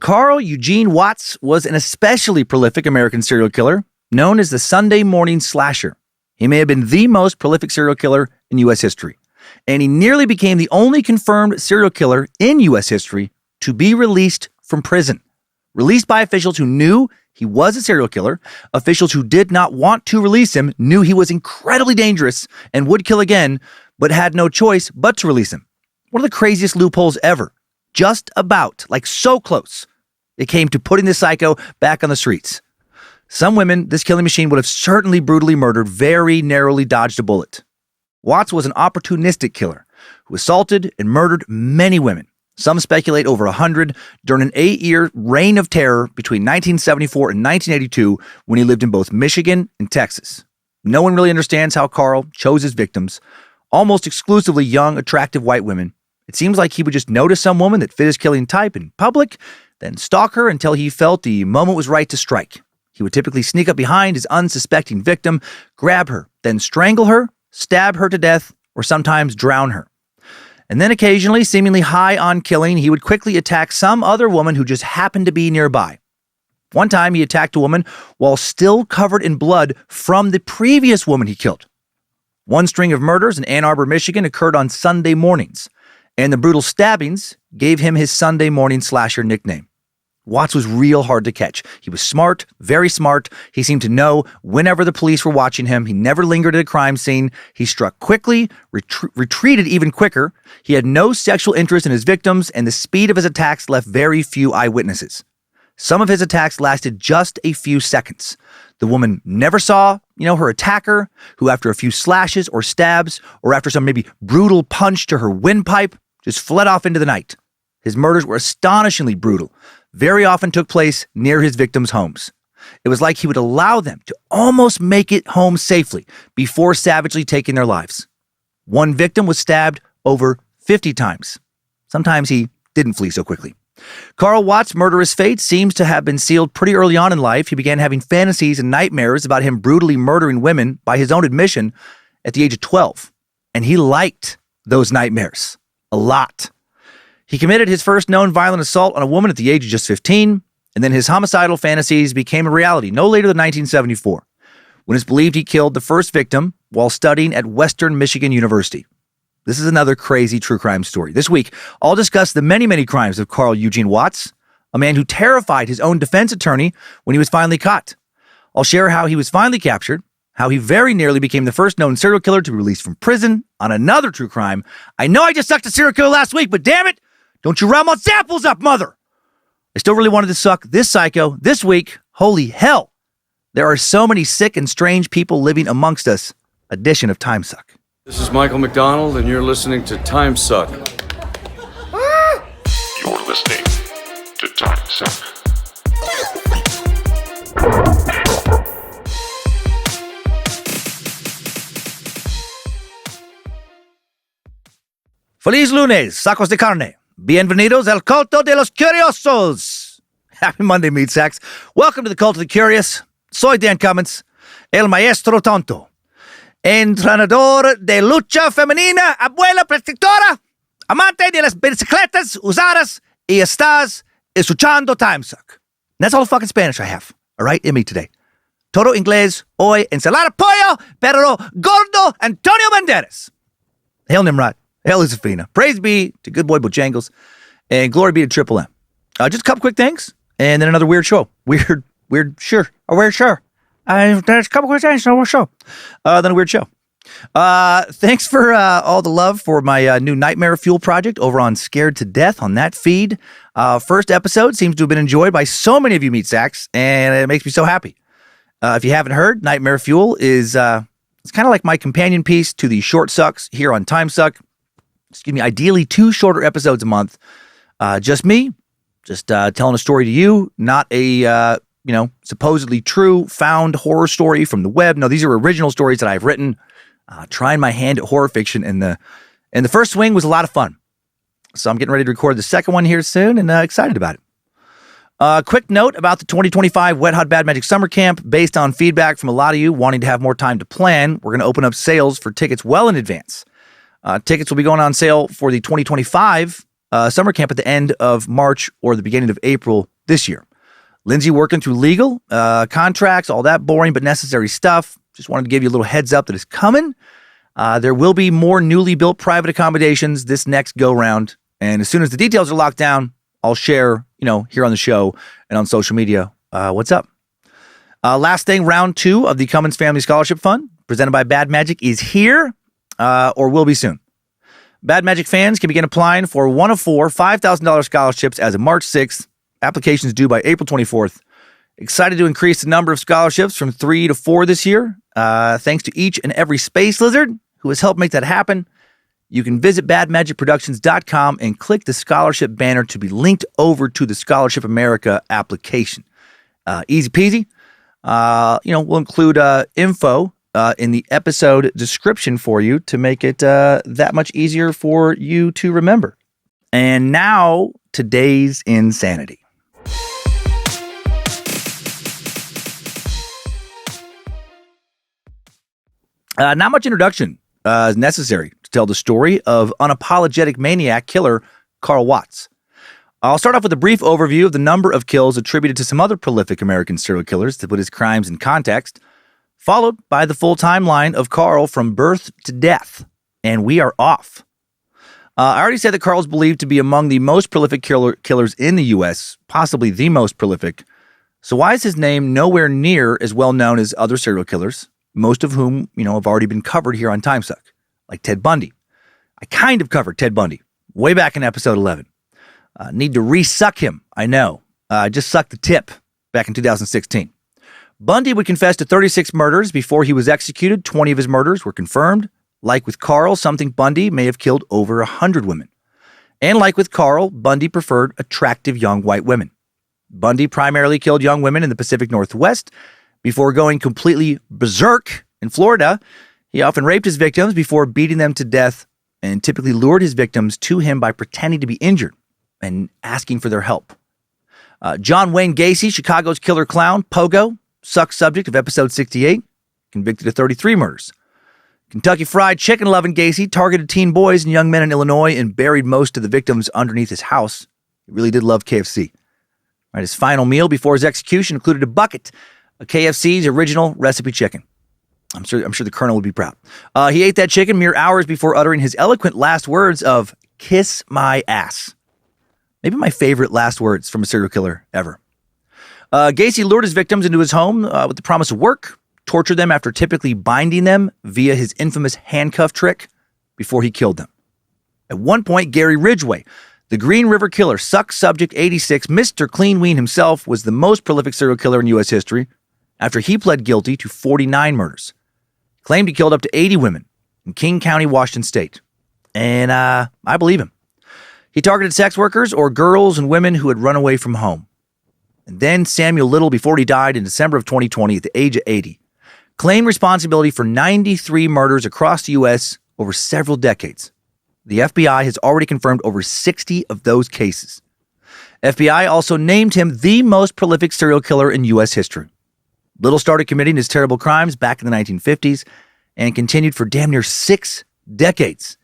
Carl Eugene Watts was an especially prolific American serial killer known as the Sunday morning slasher. He may have been the most prolific serial killer in U.S. history, and he nearly became the only confirmed serial killer in U.S. history to be released from prison. Released by officials who knew he was a serial killer. Officials who did not want to release him knew he was incredibly dangerous and would kill again, but had no choice but to release him. One of the craziest loopholes ever. Just about, like so close, it came to putting this psycho back on the streets. Some women this killing machine would have certainly brutally murdered, very narrowly dodged a bullet. Watts was an opportunistic killer who assaulted and murdered many women. Some speculate over 100 during an 8-year reign of terror between 1974 and 1982 when he lived in both Michigan and Texas. No one really understands how Carl chose his victims, almost exclusively young, attractive white women. It seems like he would just notice some woman that fit his killing type in public, then stalk her until he felt the moment was right to strike. He would typically sneak up behind his unsuspecting victim, grab her, then strangle her, stab her to death, or sometimes drown her. And then occasionally, seemingly high on killing, he would quickly attack some other woman who just happened to be nearby. One time, he attacked a woman while still covered in blood from the previous woman he killed. One string of murders in Ann Arbor, Michigan occurred on Sunday mornings, and the brutal stabbings gave him his Sunday morning slasher nickname. Watts was real hard to catch. He was smart, very smart. He seemed to know whenever the police were watching him. He never lingered at a crime scene. He struck quickly, retreated even quicker. He had no sexual interest in his victims, and the speed of his attacks left very few eyewitnesses. Some of his attacks lasted just a few seconds. The woman never saw, her attacker, who after a few slashes or stabs, or after some maybe brutal punch to her windpipe, just fled off into the night. His murders were astonishingly brutal. Very often took place near his victims' homes. It was like he would allow them to almost make it home safely before savagely taking their lives. One victim was stabbed over 50 times. Sometimes he didn't flee so quickly. Carl Watts' murderous fate seems to have been sealed pretty early on in life. He began having fantasies and nightmares about him brutally murdering women by his own admission at the age of 12. And he liked those nightmares a lot. He committed his first known violent assault on a woman at the age of just 15, and then his homicidal fantasies became a reality no later than 1974, when it's believed he killed the first victim while studying at Western Michigan University. This is another crazy true crime story. This week, I'll discuss the many, many crimes of Carl Eugene Watts, a man who terrified his own defense attorney when he was finally caught. I'll share how he was finally captured, how he very nearly became the first known serial killer to be released from prison on another true crime. I know I just sucked a serial killer last week, but damn it, don't you round my samples up, mother! I still really wanted to suck this psycho this week. Holy hell! There are so many sick and strange people living amongst us. Edition of Timesuck. This is Michael McDonald, and you're listening to Timesuck. You're listening to Timesuck. Feliz lunes, sacos de carne. Bienvenidos al culto de los curiosos. Happy Monday, meat sacks. Welcome to the cult of the curious. Soy Dan Cummins, el maestro tonto, entrenador de lucha femenina, abuela protectora, amante de las bicicletas usadas, y estás escuchando Timesuck. And that's all the fucking Spanish I have, all right, in me today. Todo inglés, hoy, ensalada pollo, pero gordo, Antonio Banderas. Hail Nimrod. Hail Josefina. Praise be to good boy Bojangles, and glory be to Triple M. Just a couple quick things, and then another weird show. Weird, sure. There's a couple quick things, weird show. Then a weird show. Thanks for all the love for my new Nightmare Fuel project over on Scared to Death on that feed. First episode seems to have been enjoyed by so many of you meat sacks, and it makes me so happy. If you haven't heard, Nightmare Fuel is it's kind of like my companion piece to the short sucks here on Timesuck. Ideally 2 shorter episodes a month. Just me, telling a story to you, not a, supposedly true found horror story from the web. No, these are original stories that I've written, trying my hand at horror fiction. And the first swing was a lot of fun. So I'm getting ready to record the second one here soon and excited about it. Quick note about the 2025 Wet Hot Bad Magic Summer Camp. Based on feedback from a lot of you wanting to have more time to plan, we're going to open up sales for tickets well in advance. Tickets will be going on sale for the 2025 summer camp at the end of March or the beginning of April this year. Lindsay working through legal, contracts, all that boring but necessary stuff. Just wanted to give you a little heads up that it's coming. There will be more newly built private accommodations this next go-round. And as soon as the details are locked down, I'll share, here on the show and on social media, what's up. Last thing, round 2 of the Cummins Family Scholarship Fund, presented by Bad Magic, is here or will be soon. Bad Magic fans can begin applying for one of 4 $5,000 scholarships as of March 6th. Applications due by April 24th. Excited to increase the number of scholarships from 3 to 4 this year. Thanks to each and every space lizard who has helped make that happen. You can visit badmagicproductions.com and click the scholarship banner to be linked over to the Scholarship America application. Easy peasy. We'll include info in the episode description for you to make it that much easier for you to remember. And now, today's insanity. Not much introduction is necessary to tell the story of unapologetic maniac killer Carl Watts. I'll start off with a brief overview of the number of kills attributed to some other prolific American serial killers to put his crimes in context, followed by the full timeline of Carl from birth to death. And we are off. I already said that Carl's believed to be among the most prolific killers in the U.S., possibly the most prolific. So why is his name nowhere near as well known as other serial killers, most of whom, have already been covered here on Timesuck, like Ted Bundy? I kind of covered Ted Bundy way back in episode 11. Need to re-suck him, I know. I just sucked the tip back in 2016. Bundy would confess to 36 murders before he was executed. 20 of his murders were confirmed. Like with Carl, some think Bundy may have killed over 100 women. And like with Carl, Bundy preferred attractive young white women. Bundy primarily killed young women in the Pacific Northwest. Before going completely berserk in Florida, he often raped his victims before beating them to death and typically lured his victims to him by pretending to be injured and asking for their help. John Wayne Gacy, Chicago's killer clown, Pogo, suck subject of episode 68, convicted of 33 murders. Kentucky Fried Chicken-loving Gacy targeted teen boys and young men in Illinois and buried most of the victims underneath his house. He really did love KFC. Right, his final meal before his execution included a bucket of KFC's original recipe chicken. I'm sure the Colonel would be proud. He ate that chicken mere hours before uttering his eloquent last words of "kiss my ass." Maybe my favorite last words from a serial killer ever. Gacy lured his victims into his home with the promise of work, tortured them after typically binding them via his infamous handcuff trick before he killed them. At one point, Gary Ridgway, the Green River Killer, suck subject 86, Mr. Clean Ween himself, was the most prolific serial killer in U.S. history after he pled guilty to 49 murders. Claimed he killed up to 80 women in King County, Washington State. And I believe him. He targeted sex workers or girls and women who had run away from home. And then Samuel Little, before he died in December of 2020 at the age of 80, claimed responsibility for 93 murders across the U.S. over several decades. The FBI has already confirmed over 60 of those cases. FBI also named him the most prolific serial killer in U.S. history. Little started committing his terrible crimes back in the 1950s and continued for damn near 6 decades.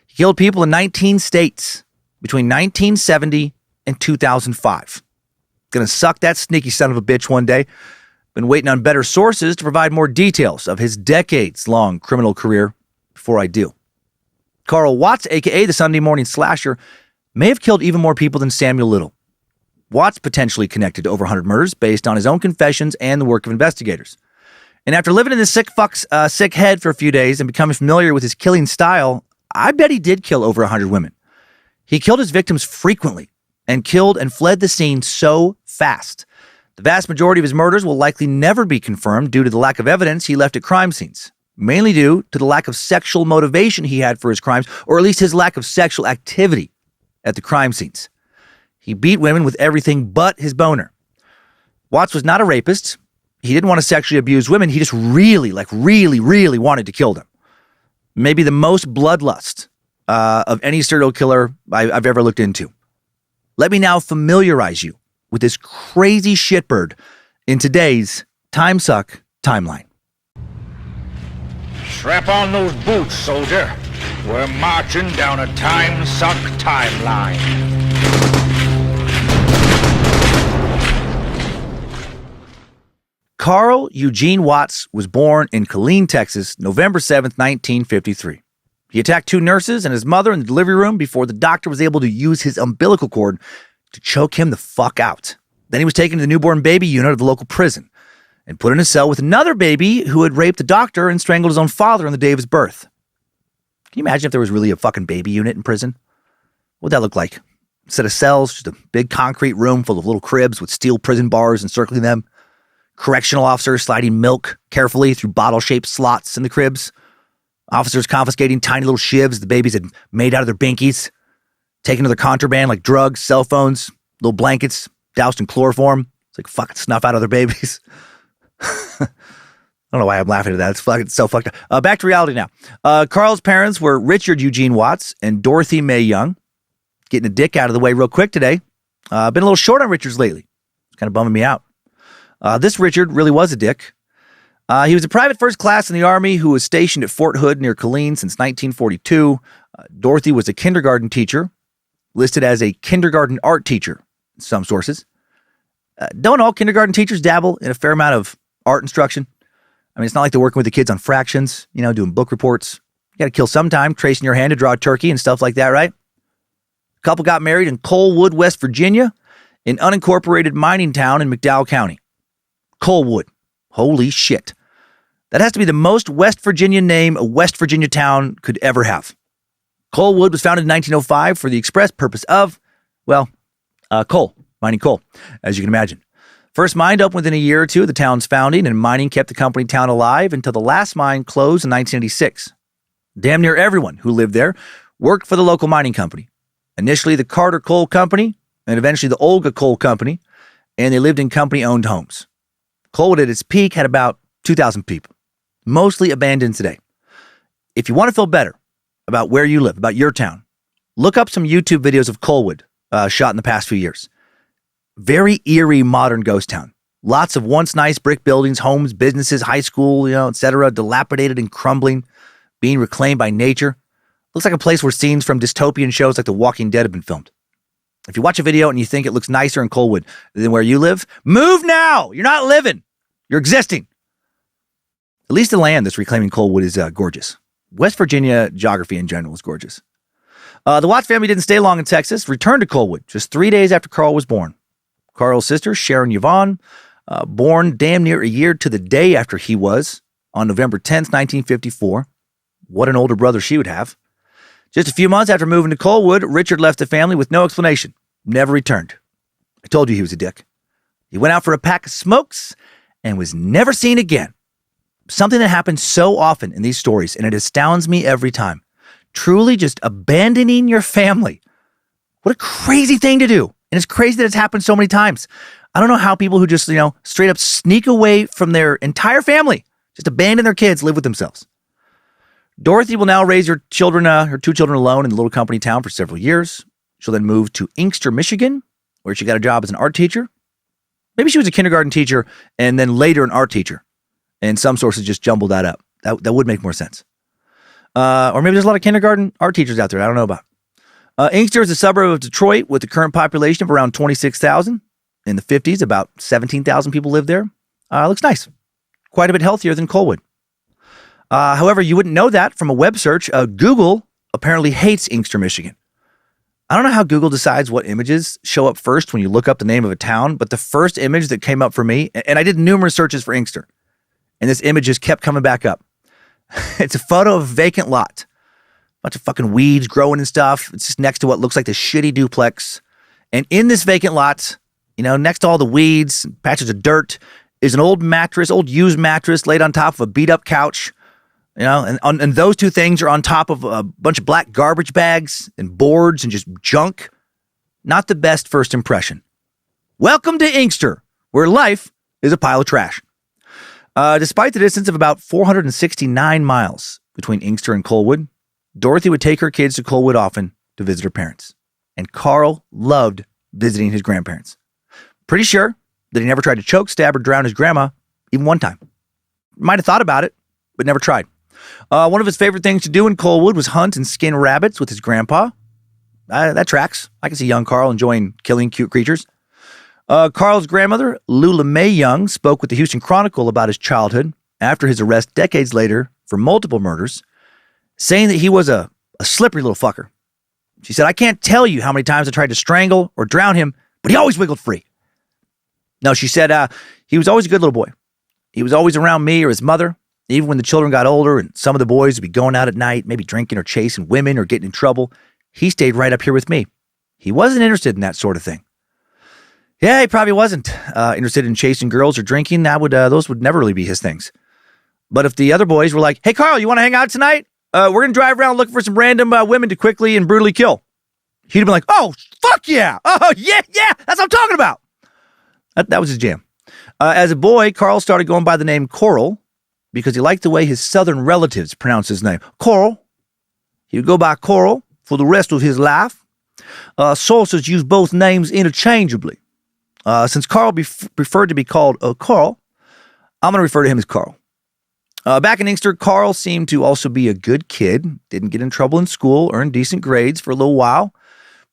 He killed people in 19 states between 1970 and 2005. Gonna suck that sneaky son of a bitch one day. Been waiting on better sources to provide more details of his decades-long criminal career before I do. Carl Watts, a.k.a. the Sunday Morning Slasher, may have killed even more people than Samuel Little. Watts potentially connected to over 100 murders based on his own confessions and the work of investigators. And after living in this sick head for a few days and becoming familiar with his killing style, I bet he did kill over 100 women. He killed his victims frequently and killed and fled the scene so fast. The vast majority of his murders will likely never be confirmed due to the lack of evidence he left at crime scenes, mainly due to the lack of sexual motivation he had for his crimes, or at least his lack of sexual activity at the crime scenes. He beat women with everything but his boner. Watts was not a rapist. He didn't want to sexually abuse women. He just really wanted to kill them. Maybe the most bloodlust of any serial killer I've ever looked into. Let me now familiarize you with this crazy shitbird in today's Timesuck timeline. Strap on those boots, soldier. We're marching down a Timesuck timeline. Carl Eugene Watts was born in Killeen, Texas, November 7th, 1953. He attacked 2 nurses and his mother in the delivery room before the doctor was able to use his umbilical cord to choke him the fuck out. Then he was taken to the newborn baby unit of the local prison and put in a cell with another baby who had raped a doctor and strangled his own father on the day of his birth. Can you imagine if there was really a fucking baby unit in prison? What would that look like? Instead of cells, just a big concrete room full of little cribs with steel prison bars encircling them. Correctional officers sliding milk carefully through bottle-shaped slots in the cribs. Officers confiscating tiny little shivs the babies had made out of their binkies. Taking to their contraband like drugs, cell phones, little blankets doused in chloroform. It's like fucking snuff out other babies. I don't know why I'm laughing at that. It's so fucked up. Back to reality now. Carl's parents were Richard Eugene Watts and Dorothy Mae Young. Getting a dick out of the way real quick today. Been a little short on Richards lately. It's kind of bumming me out. This Richard really was a dick. He was a private first class in the Army who was stationed at Fort Hood near Killeen since 1942. Dorothy was a kindergarten teacher, listed as a kindergarten art teacher in some sources. Don't all kindergarten teachers dabble in a fair amount of art instruction? I mean, it's not like they're working with the kids on fractions, doing book reports. You got to kill some time, tracing your hand to draw a turkey and stuff like that, right? A couple got married in Coalwood, West Virginia, an unincorporated mining town in McDowell County. Coalwood. Holy shit. That has to be the most West Virginia name a West Virginia town could ever have. Coalwood was founded in 1905 for the express purpose of, coal, mining coal, as you can imagine. First mine opened within a year or two of the town's founding, and mining kept the company town alive until the last mine closed in 1986. Damn near everyone who lived there worked for the local mining company. Initially the Carter Coal Company, and eventually the Olga Coal Company, and they lived in company-owned homes. Coalwood at its peak had about 2,000 people, mostly abandoned today. If you want to feel better about where you live, about your town, look up some YouTube videos of Coalwood shot in the past few years. Very eerie modern ghost town. Lots of once nice brick buildings, homes, businesses, high school, etc., dilapidated and crumbling, being reclaimed by nature. Looks like a place where scenes from dystopian shows like The Walking Dead have been filmed. If you watch a video and you think it looks nicer in Coalwood than where you live, move now! You're not living. You're existing. At least the land that's reclaiming Coalwood is gorgeous. West Virginia geography in general is gorgeous. The Watts family didn't stay long in Texas, returned to Coalwood just 3 days after Carl was born. Carl's sister, Sharon Yvonne, born damn near a year to the day after he was, on November 10th, 1954. What an older brother she would have. Just a few months after moving to Coalwood, Richard left the family with no explanation. Never returned. I told you he was a dick. He went out for a pack of smokes and was never seen again. Something that happens so often in these stories, and it astounds me every time. Truly just abandoning your family. What a crazy thing to do. And it's crazy that it's happened so many times. I don't know how people who just, straight up sneak away from their entire family, just abandon their kids, live with themselves. Dorothy will now raise her 2 children alone in the little company town for several years. She'll then move to Inkster, Michigan, where she got a job as an art teacher. Maybe she was a kindergarten teacher and then later an art teacher. And some sources just jumbled that up. That would make more sense. Or maybe there's a lot of kindergarten art teachers out there I don't know about. Inkster is a suburb of Detroit with a current population of around 26,000. In the 50s, about 17,000 people lived there. Looks nice. Quite a bit healthier than Coalwood. However, you wouldn't know that from a web search. Google apparently hates Inkster, Michigan. I don't know how Google decides what images show up first when you look up the name of a town, but the first image that came up for me, and I did numerous searches for Inkster, and this image just kept coming back up. It's a photo of a vacant lot. Bunch of fucking weeds growing and stuff. It's just next to what looks like the shitty duplex. And in this vacant lot, next to all the weeds, and patches of dirt, is an old used mattress laid on top of a beat up couch. And those two things are on top of a bunch of black garbage bags and boards and just junk. Not the best first impression. Welcome to Inkster, where life is a pile of trash. Despite the distance of about 469 miles between Inkster and Coalwood, Dorothy would take her kids to Coalwood often to visit her parents. And Carl loved visiting his grandparents. Pretty sure that he never tried to choke, stab, or drown his grandma even one time. Might have thought about it, but never tried. One of his favorite things to do in Coalwood was hunt and skin rabbits with his grandpa. That tracks. I can see young Carl enjoying killing cute creatures. Carl's grandmother, Lula Mae Young, spoke with the Houston Chronicle about his childhood after his arrest decades later for multiple murders, saying that he was a slippery little fucker. She said, "I can't tell you how many times I tried to strangle or drown him, but he always wiggled free." No, she said, he was always a good little boy. He was always around me or his mother, even when the children got older and some of the boys would be going out at night, maybe drinking or chasing women or getting in trouble. He stayed right up here with me. He wasn't interested in that sort of thing. Yeah, he probably wasn't interested in chasing girls or drinking. Those would never really be his things. But if the other boys were like, "Hey, Carl, you want to hang out tonight? We're going to drive around looking for some random women to quickly and brutally kill." He'd have been like, "Oh, fuck yeah. Oh, yeah, that's what I'm talking about." That was his jam. As a boy, Carl started going by the name Coral because he liked the way his southern relatives pronounced his name. Coral. He would go by Coral for the rest of his life. Sources use both names interchangeably. Since Carl preferred to be called Carl, I'm going to refer to him as Carl. Back in Inkster, Carl seemed to also be a good kid, didn't get in trouble in school, earned decent grades for a little while.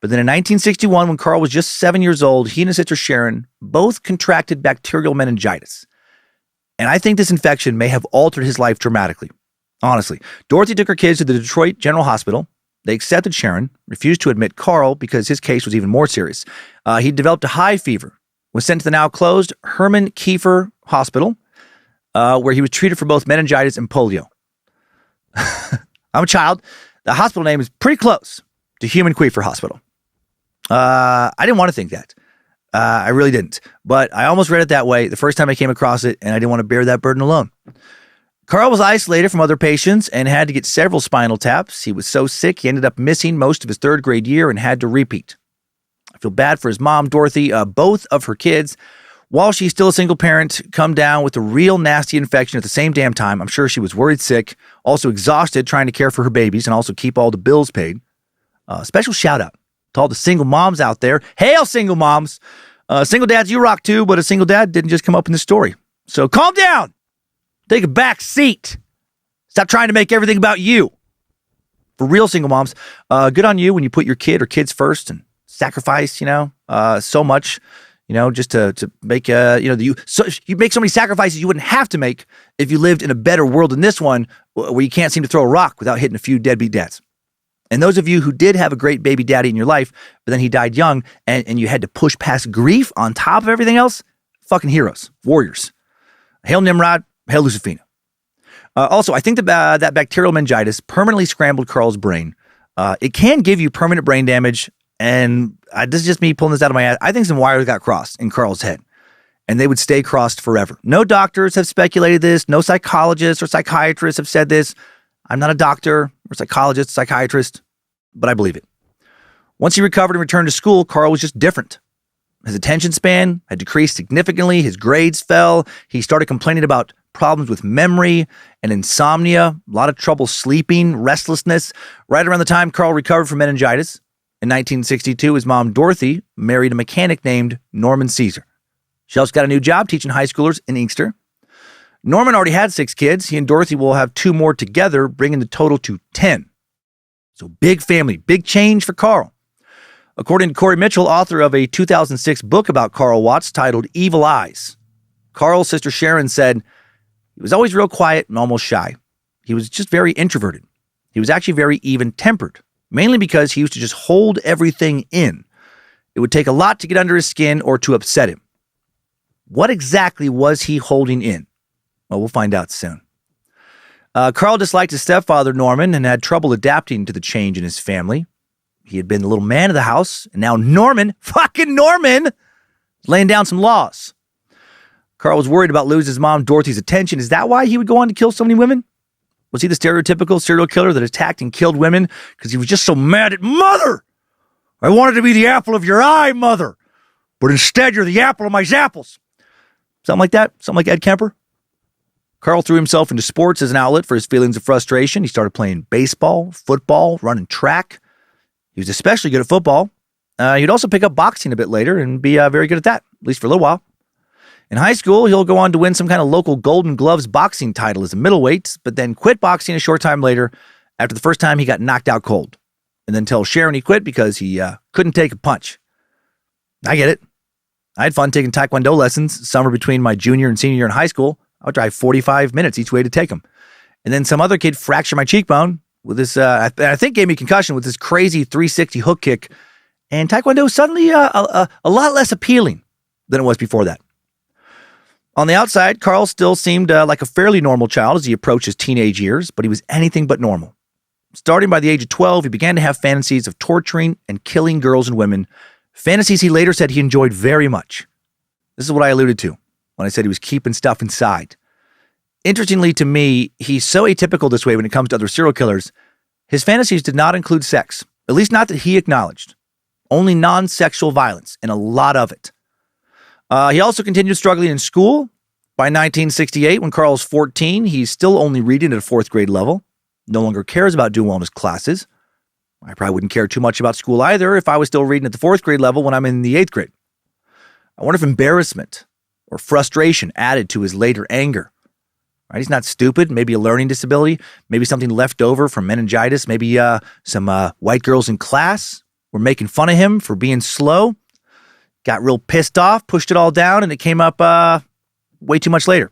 But then in 1961, when Carl was just 7 years old, he and his sister Sharon both contracted bacterial meningitis. And I think this infection may have altered his life dramatically. Honestly, Dorothy took her kids to the Detroit General Hospital. They accepted Sharon, refused to admit Carl because his case was even more serious. He developed a high fever, was sent to the now closed Herman Kiefer Hospital, where he was treated for both meningitis and polio. I'm a child. The hospital name is pretty close to Human Kiefer Hospital. I didn't want to think that. I really didn't. But I almost read it that way the first time I came across it, and I didn't want to bear that burden alone. Carl was isolated from other patients and had to get several spinal taps. He was so sick, he ended up missing most of his third grade year and had to repeat. I feel bad for his mom, Dorothy. Both of her kids, while she's still a single parent, come down with a real nasty infection at the same damn time. I'm sure she was worried sick, also exhausted trying to care for her babies and also keep all the bills paid. Special shout out to all the single moms out there. Hail, single moms. Single dads, you rock too, but a single dad didn't just come up in this story. So calm down. Take a back seat. Stop trying to make everything about you. For real single moms, good on you when you put your kid or kids first and sacrifice, so much, just to make, you make so many sacrifices you wouldn't have to make if you lived in a better world than this one where you can't seem to throw a rock without hitting a few deadbeat dads. And those of you who did have a great baby daddy in your life, but then he died young and you had to push past grief on top of everything else, fucking heroes, warriors. Hail Nimrod, hail Lucifina. Also, I think that bacterial meningitis permanently scrambled Carl's brain. It can give you permanent brain damage, and this is just me pulling this out of my ass. I think some wires got crossed in Carl's head, and they would stay crossed forever. No doctors have speculated this. No psychologists or psychiatrists have said this. I'm not a doctor or psychologist, psychiatrist, but I believe it. Once he recovered and returned to school, Carl was just different. His attention span had decreased significantly. His grades fell. He started complaining about problems with memory and insomnia, a lot of trouble sleeping, restlessness. Right around the time Carl recovered from meningitis, in 1962, his mom, Dorothy, married a mechanic named Norman Caesar. She also got a new job teaching high schoolers in Inkster. Norman already had 6 kids. He and Dorothy will have 2 more together, bringing the total to 10. So big family, big change for Carl. According to Corey Mitchell, author of a 2006 book about Carl Watts titled Evil Eyes, Carl's sister Sharon said, he was always real quiet and almost shy. He was just very introverted. He was actually very even-tempered, mainly because he used to just hold everything in. It would take a lot to get under his skin or to upset him. What exactly was he holding in? Well, we'll find out soon. Carl disliked his stepfather, Norman, and had trouble adapting to the change in his family. He had been the little man of the house, and now Norman, fucking Norman, laying down some laws. Carl was worried about losing his mom, Dorothy's attention. Is that why he would go on to kill so many women? Was he the stereotypical serial killer that attacked and killed women because he was just so mad at Mother? I wanted to be the apple of your eye, Mother, but instead you're the apple of my zapples. Something like that? Something like Ed Kemper? Carl threw himself into sports as an outlet for his feelings of frustration. He started playing baseball, football, running track. He was especially good at football. He'd also pick up boxing a bit later and be very good at that, at least for a little while. In high school, he'll go on to win some kind of local Golden Gloves boxing title as a middleweight, but then quit boxing a short time later after the first time he got knocked out cold. And then tell Sharon he quit because he couldn't take a punch. I get it. I had fun taking Taekwondo lessons summer between my junior and senior year in high school. I would drive 45 minutes each way to take them. And then some other kid fractured my cheekbone with this, I think gave me concussion with this crazy 360 hook kick. And Taekwondo was suddenly a lot less appealing than it was before that. On the outside, Carl still seemed like a fairly normal child as he approached his teenage years, but he was anything but normal. Starting by the age of 12, he began to have fantasies of torturing and killing girls and women, fantasies he later said he enjoyed very much. This is what I alluded to when I said he was keeping stuff inside. Interestingly to me, he's so atypical this way when it comes to other serial killers. His fantasies did not include sex, at least not that he acknowledged. Only non-sexual violence, and a lot of it. He also continued struggling in school. By 1968, when Carl was 14, he's still only reading at a 4th grade level. No longer cares about doing well in his classes. I probably wouldn't care too much about school either if I was still reading at the 4th grade level when I'm in the 8th grade. I wonder if embarrassment or frustration added to his later anger. Right? He's not stupid. Maybe a learning disability. Maybe something left over from meningitis. Maybe some white girls in class were making fun of him for being slow. Got real pissed off, pushed it all down, and it came up way too much later.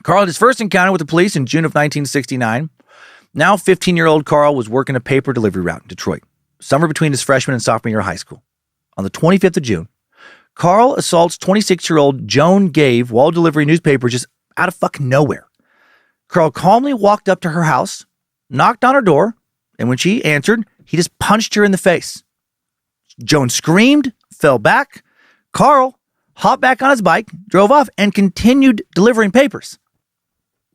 Carl had his first encounter with the police in June of 1969. Now 15-year-old Carl was working a paper delivery route in Detroit, summer between his freshman and sophomore year of high school. On the 25th of June, Carl assaults 26-year-old Joan Gave while delivering newspapers just out of fucking nowhere. Carl calmly walked up to her house, knocked on her door, and when she answered, he just punched her in the face. Joan screamed, fell back. Carl hopped back on his bike, drove off, and continued delivering papers.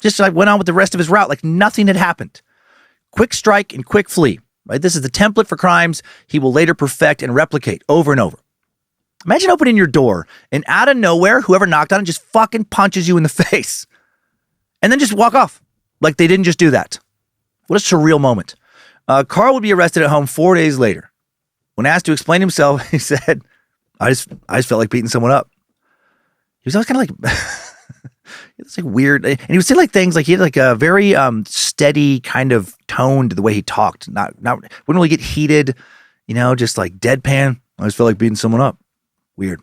Just like went on with the rest of his route like nothing had happened. Quick strike and quick flee. Right? This is the template for crimes he will later perfect and replicate over and over. Imagine opening your door and out of nowhere, whoever knocked on it just fucking punches you in the face. And then just walk off like they didn't just do that. What a surreal moment. Carl would be arrested at home 4 days later. When asked to explain himself, he said, I just felt like beating someone up. He was always kind of like, it's like weird. And he would say like things like he had like a very steady kind of tone to the way he talked. Not wouldn't really get heated, just like deadpan. I just felt like beating someone up. Weird.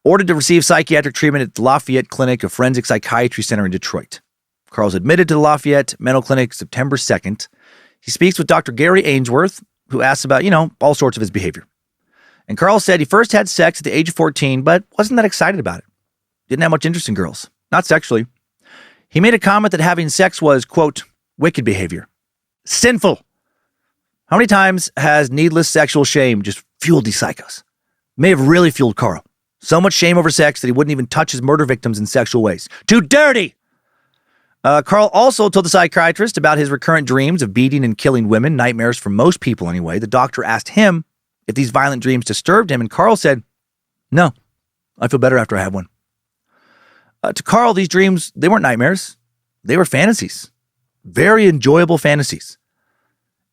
Ordered to receive psychiatric treatment at the Lafayette Clinic, a forensic psychiatry center in Detroit. Carl's admitted to the Lafayette Mental Clinic September 2nd. He speaks with Dr. Gary Ainsworth, who asks about, all sorts of his behavior. And Carl said he first had sex at the age of 14, but wasn't that excited about it. Didn't have much interest in girls. Not sexually. He made a comment that having sex was, quote, wicked behavior. Sinful. How many times has needless sexual shame just fueled these psychos? May have really fueled Carl. So much shame over sex that he wouldn't even touch his murder victims in sexual ways. Too dirty! Carl also told the psychiatrist about his recurrent dreams of beating and killing women, nightmares for most people anyway. The doctor asked him if these violent dreams disturbed him, and Carl said, no, I feel better after I have one. To Carl, these dreams, they weren't nightmares. They were fantasies. Very enjoyable fantasies.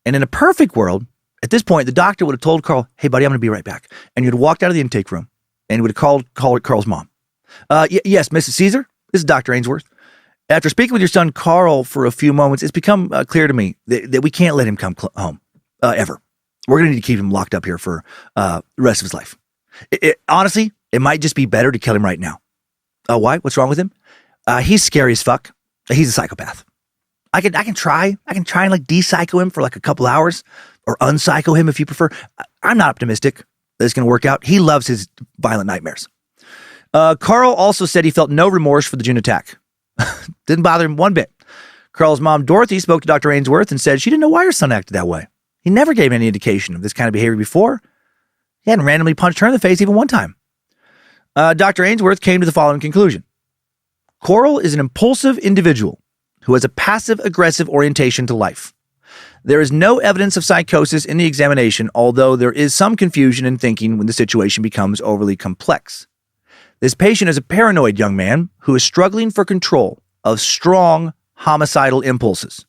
And in a perfect world, at this point, the doctor would have told Carl, hey, buddy, I'm going to be right back. And you'd have walked out of the intake room, and he would have called Carl's mom. Yes, Mrs. Caesar, this is Dr. Ainsworth. After speaking with your son, Carl, for a few moments, it's become clear to me that we can't let him come home, ever. We're going to need to keep him locked up here for the rest of his life. Honestly, it might just be better to kill him right now. Why? What's wrong with him? He's scary as fuck. He's a psychopath. I can try and like de-psycho him for like a couple hours or unpsycho him if you prefer. I'm not optimistic that it's going to work out. He loves his violent nightmares. Carl also said he felt no remorse for the June attack. Didn't bother him one bit. Carl's mom, Dorothy, spoke to Dr. Ainsworth and said she didn't know why her son acted that way. He never gave any indication of this kind of behavior before. He hadn't randomly punched her in the face even one time. Dr. Ainsworth came to the following conclusion. Carl is an impulsive individual who has a passive-aggressive orientation to life. There is no evidence of psychosis in the examination, although there is some confusion in thinking when the situation becomes overly complex. This patient is a paranoid young man who is struggling for control of strong homicidal impulses.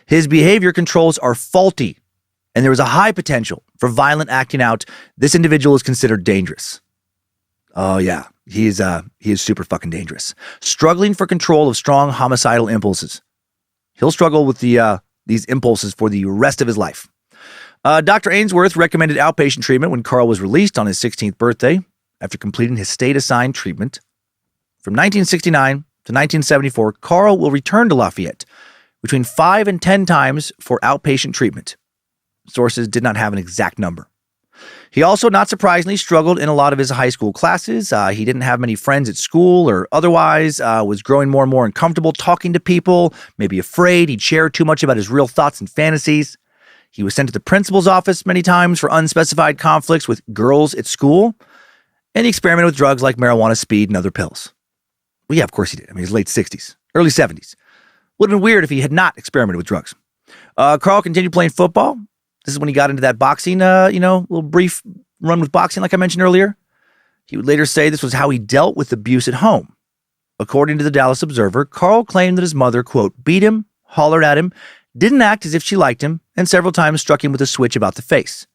His behavior controls are faulty, and there is a high potential for violent acting out. This individual is considered dangerous. Oh yeah, he is super fucking dangerous. Struggling for control of strong homicidal impulses. He'll struggle with these impulses for the rest of his life. Dr. Ainsworth recommended outpatient treatment when Carl was released on his 16th birthday. after completing his state-assigned treatment. From 1969 to 1974, Carl will return to Lafayette between 5 and 10 times for outpatient treatment. Sources did not have an exact number. He also, not surprisingly, struggled in a lot of his high school classes. He didn't have many friends at school or otherwise, was growing more and more uncomfortable talking to people, maybe afraid. He'd share too much about his real thoughts and fantasies. He was sent to the principal's office many times for unspecified conflicts with girls at school. And he experimented with drugs like marijuana, speed, and other pills. Well, yeah, of course he did. I mean, his late 60s, early 70s. Would have been weird if he had not experimented with drugs. Carl continued playing football. This is when he got into that boxing, little brief run with boxing, like I mentioned earlier. He would later say this was how he dealt with abuse at home. According to the Dallas Observer, Carl claimed that his mother, quote, beat him, hollered at him, didn't act as if she liked him, and several times struck him with a switch about the face.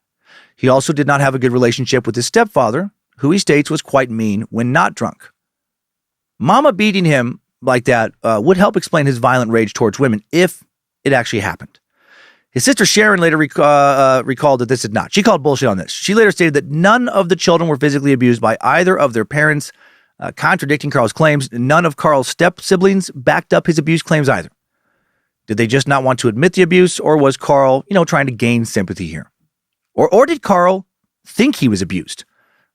He also did not have a good relationship with his stepfather, who he states was quite mean when not drunk. Mama beating him like that would help explain his violent rage towards women if it actually happened. His sister Sharon later recalled that this did not. She called bullshit on this. She later stated that none of the children were physically abused by either of their parents, contradicting Carl's claims. None of Carl's step-siblings backed up his abuse claims either. Did they just not want to admit the abuse, or was Carl, trying to gain sympathy here? Or did Carl think he was abused?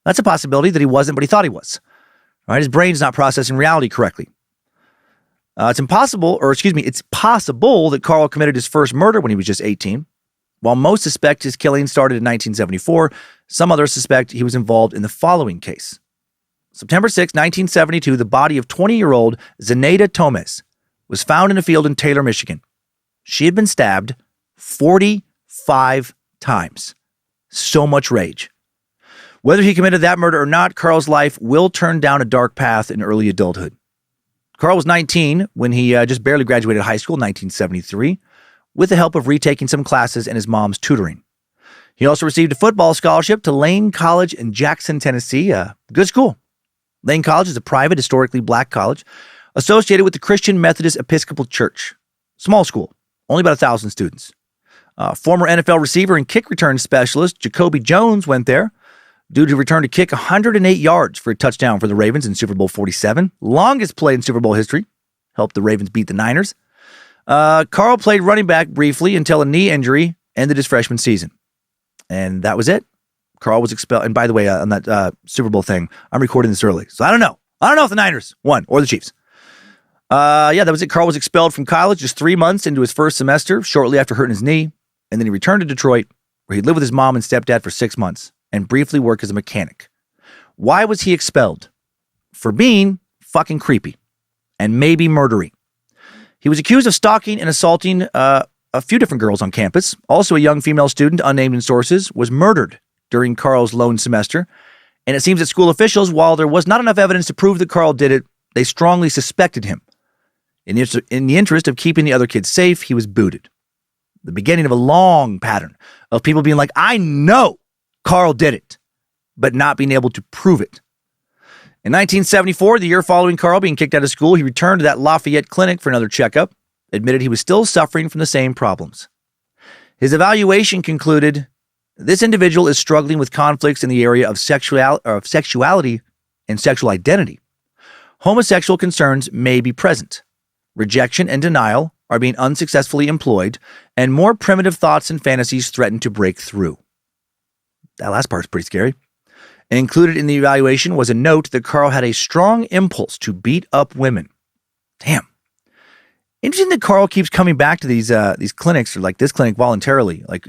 That's a possibility that he wasn't, but he thought he was. All right, his brain's not processing reality correctly. It's possible that Carl committed his first murder when he was just 18. While most suspect his killing started in 1974, some others suspect he was involved in the following case. September 6, 1972, the body of 20-year-old Zenaida Tomez was found in a field in Taylor, Michigan. She had been stabbed 45 times. So much rage. Whether he committed that murder or not, Carl's life will turn down a dark path in early adulthood. Carl was 19 when he just barely graduated high school in 1973, with the help of retaking some classes and his mom's tutoring. He also received a football scholarship to Lane College in Jackson, Tennessee, a good school. Lane College is a private, historically black college associated with the Christian Methodist Episcopal Church. Small school, only about 1,000 students. Former NFL receiver and kick return specialist Jacoby Jones went there. Dude who returned a kick 108 yards for a touchdown for the Ravens in Super Bowl 47. Longest play in Super Bowl history. Helped the Ravens beat the Niners. Carl played running back briefly until a knee injury ended his freshman season. And that was it. Carl was expelled. And by the way, on that Super Bowl thing, I'm recording this early. So I don't know. I don't know if the Niners won or the Chiefs. That was it. Carl was expelled from college just 3 months into his first semester, shortly after hurting his knee. And then he returned to Detroit, where he'd live with his mom and stepdad for 6 months and briefly work as a mechanic. Why was he expelled? For being fucking creepy and maybe murdery. He was accused of stalking and assaulting a few different girls on campus. Also, a young female student, unnamed in sources, was murdered during Carl's lone semester. And it seems that school officials, while there was not enough evidence to prove that Carl did it, they strongly suspected him. In the interest of keeping the other kids safe, he was booted. The beginning of a long pattern of people being like, I know Carl did it, but not being able to prove it. In 1974, the year following Carl being kicked out of school, he returned to that Lafayette clinic for another checkup, admitted he was still suffering from the same problems. His evaluation concluded, this individual is struggling with conflicts in the area of sexuality and sexual identity. Homosexual concerns may be present. Rejection and denial are being unsuccessfully employed, and more primitive thoughts and fantasies threaten to break through. That last part's pretty scary. Included in the evaluation was a note that Carl had a strong impulse to beat up women. Damn. Interesting that Carl keeps coming back to these clinics, or like this clinic voluntarily. Like,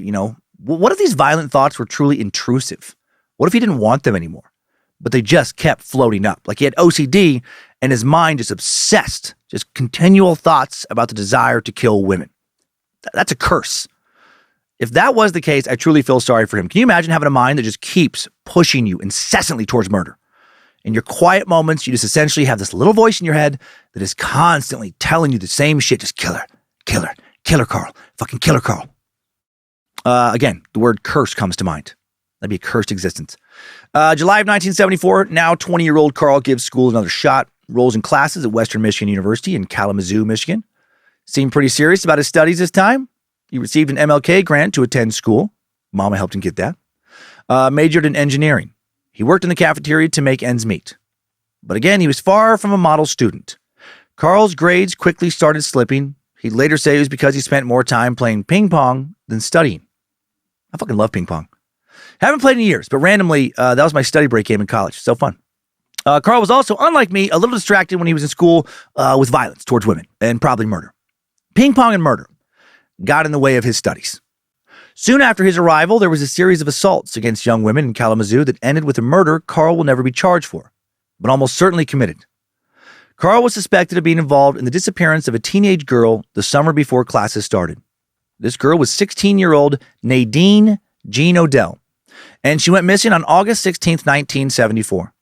what if these violent thoughts were truly intrusive? What if he didn't want them anymore? But they just kept floating up. Like he had OCD and his mind just obsessed. Just continual thoughts about the desire to kill women. That's a curse. If that was the case, I truly feel sorry for him. Can you imagine having a mind that just keeps pushing you incessantly towards murder? In your quiet moments, you just essentially have this little voice in your head that is constantly telling you the same shit. Just kill her, Carl. Fucking kill her, Carl. Again, the word curse comes to mind. That'd be a cursed existence. July of 1974, now 20-year-old Carl gives school another shot, enrolls in classes at Western Michigan University in Kalamazoo, Michigan. Seemed pretty serious about his studies this time. He received an MLK grant to attend school. Mama helped him get that. Majored in engineering. He worked in the cafeteria to make ends meet. But again, he was far from a model student. Carl's grades quickly started slipping. He'd later say it was because he spent more time playing ping pong than studying. I fucking love ping pong. Haven't played in years, but randomly, that was my study break game in college. So fun. Carl was also, unlike me, a little distracted when he was in school with violence towards women and probably murder. Ping pong and murder got in the way of his studies. Soon after his arrival, there was a series of assaults against young women in Kalamazoo that ended with a murder Carl will never be charged for, but almost certainly committed. Carl was suspected of being involved in the disappearance of a teenage girl the summer before classes started. This girl was 16-year-old Nadine Jean Odell, and she went missing on August 16, 1974.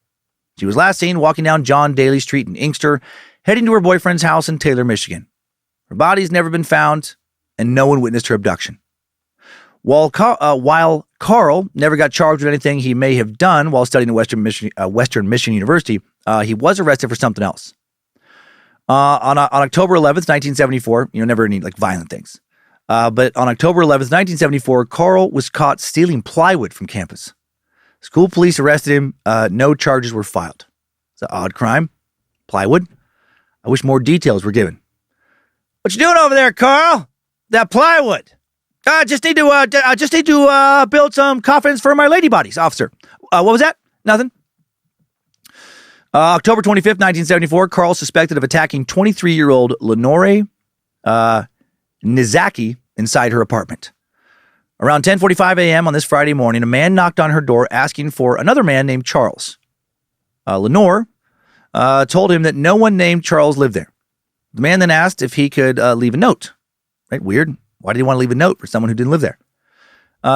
She was last seen walking down John Daly Street in Inkster, heading to her boyfriend's house in Taylor, Michigan. Her body's never been found, and no one witnessed her abduction. While Carl never got charged with anything he may have done while studying at Western Michigan University, he was arrested for something else. On October 11th, 1974, never any violent things. But on October 11th, 1974, Carl was caught stealing plywood from campus. School police arrested him. No charges were filed. It's an odd crime. Plywood. I wish more details were given. What you doing over there, Carl? That plywood. I just need to build some confidence for my lady bodies, officer. What was that? Nothing. October 25th, 1974, Carl suspected of attacking 23-year-old Lenore Nizaki inside her apartment. Around 10:45 a.m. on this Friday morning, a man knocked on her door asking for another man named Charles. Lenore told him that no one named Charles lived there. The man then asked if he could leave a note. Right? Weird. Why did he want to leave a note for someone who didn't live there?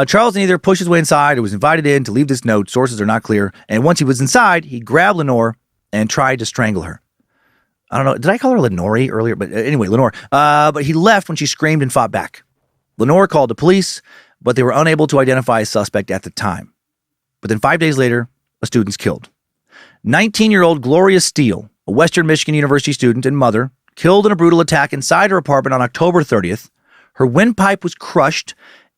Charles either pushed his way inside or was invited in to leave this note. Sources are not clear. And once he was inside, he grabbed Lenore and tried to strangle her. I don't know. Did I call her Lenore earlier? But anyway, Lenore. But he left when she screamed and fought back. Lenore called the police, but they were unable to identify a suspect at the time. But then 5 days later, a student's killed. 19-year-old Gloria Steele, a Western Michigan University student and mother, killed in a brutal attack inside her apartment on October 30th. Her windpipe was crushed,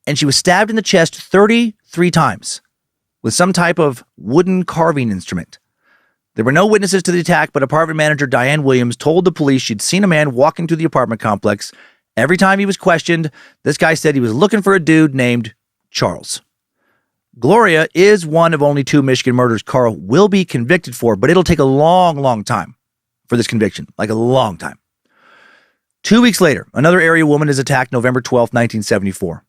and she was stabbed in the chest 33 times with some type of wooden carving instrument. There were no witnesses to the attack, but apartment manager Diane Williams told the police she'd seen a man walking through the apartment complex. Every time he was questioned, this guy said he was looking for a dude named Charles. Gloria is one of only 2 Michigan murders Carl will be convicted for, but it'll take a long, long time for this conviction, like a long time. 2 weeks later, another area woman is attacked November 12th, 1974.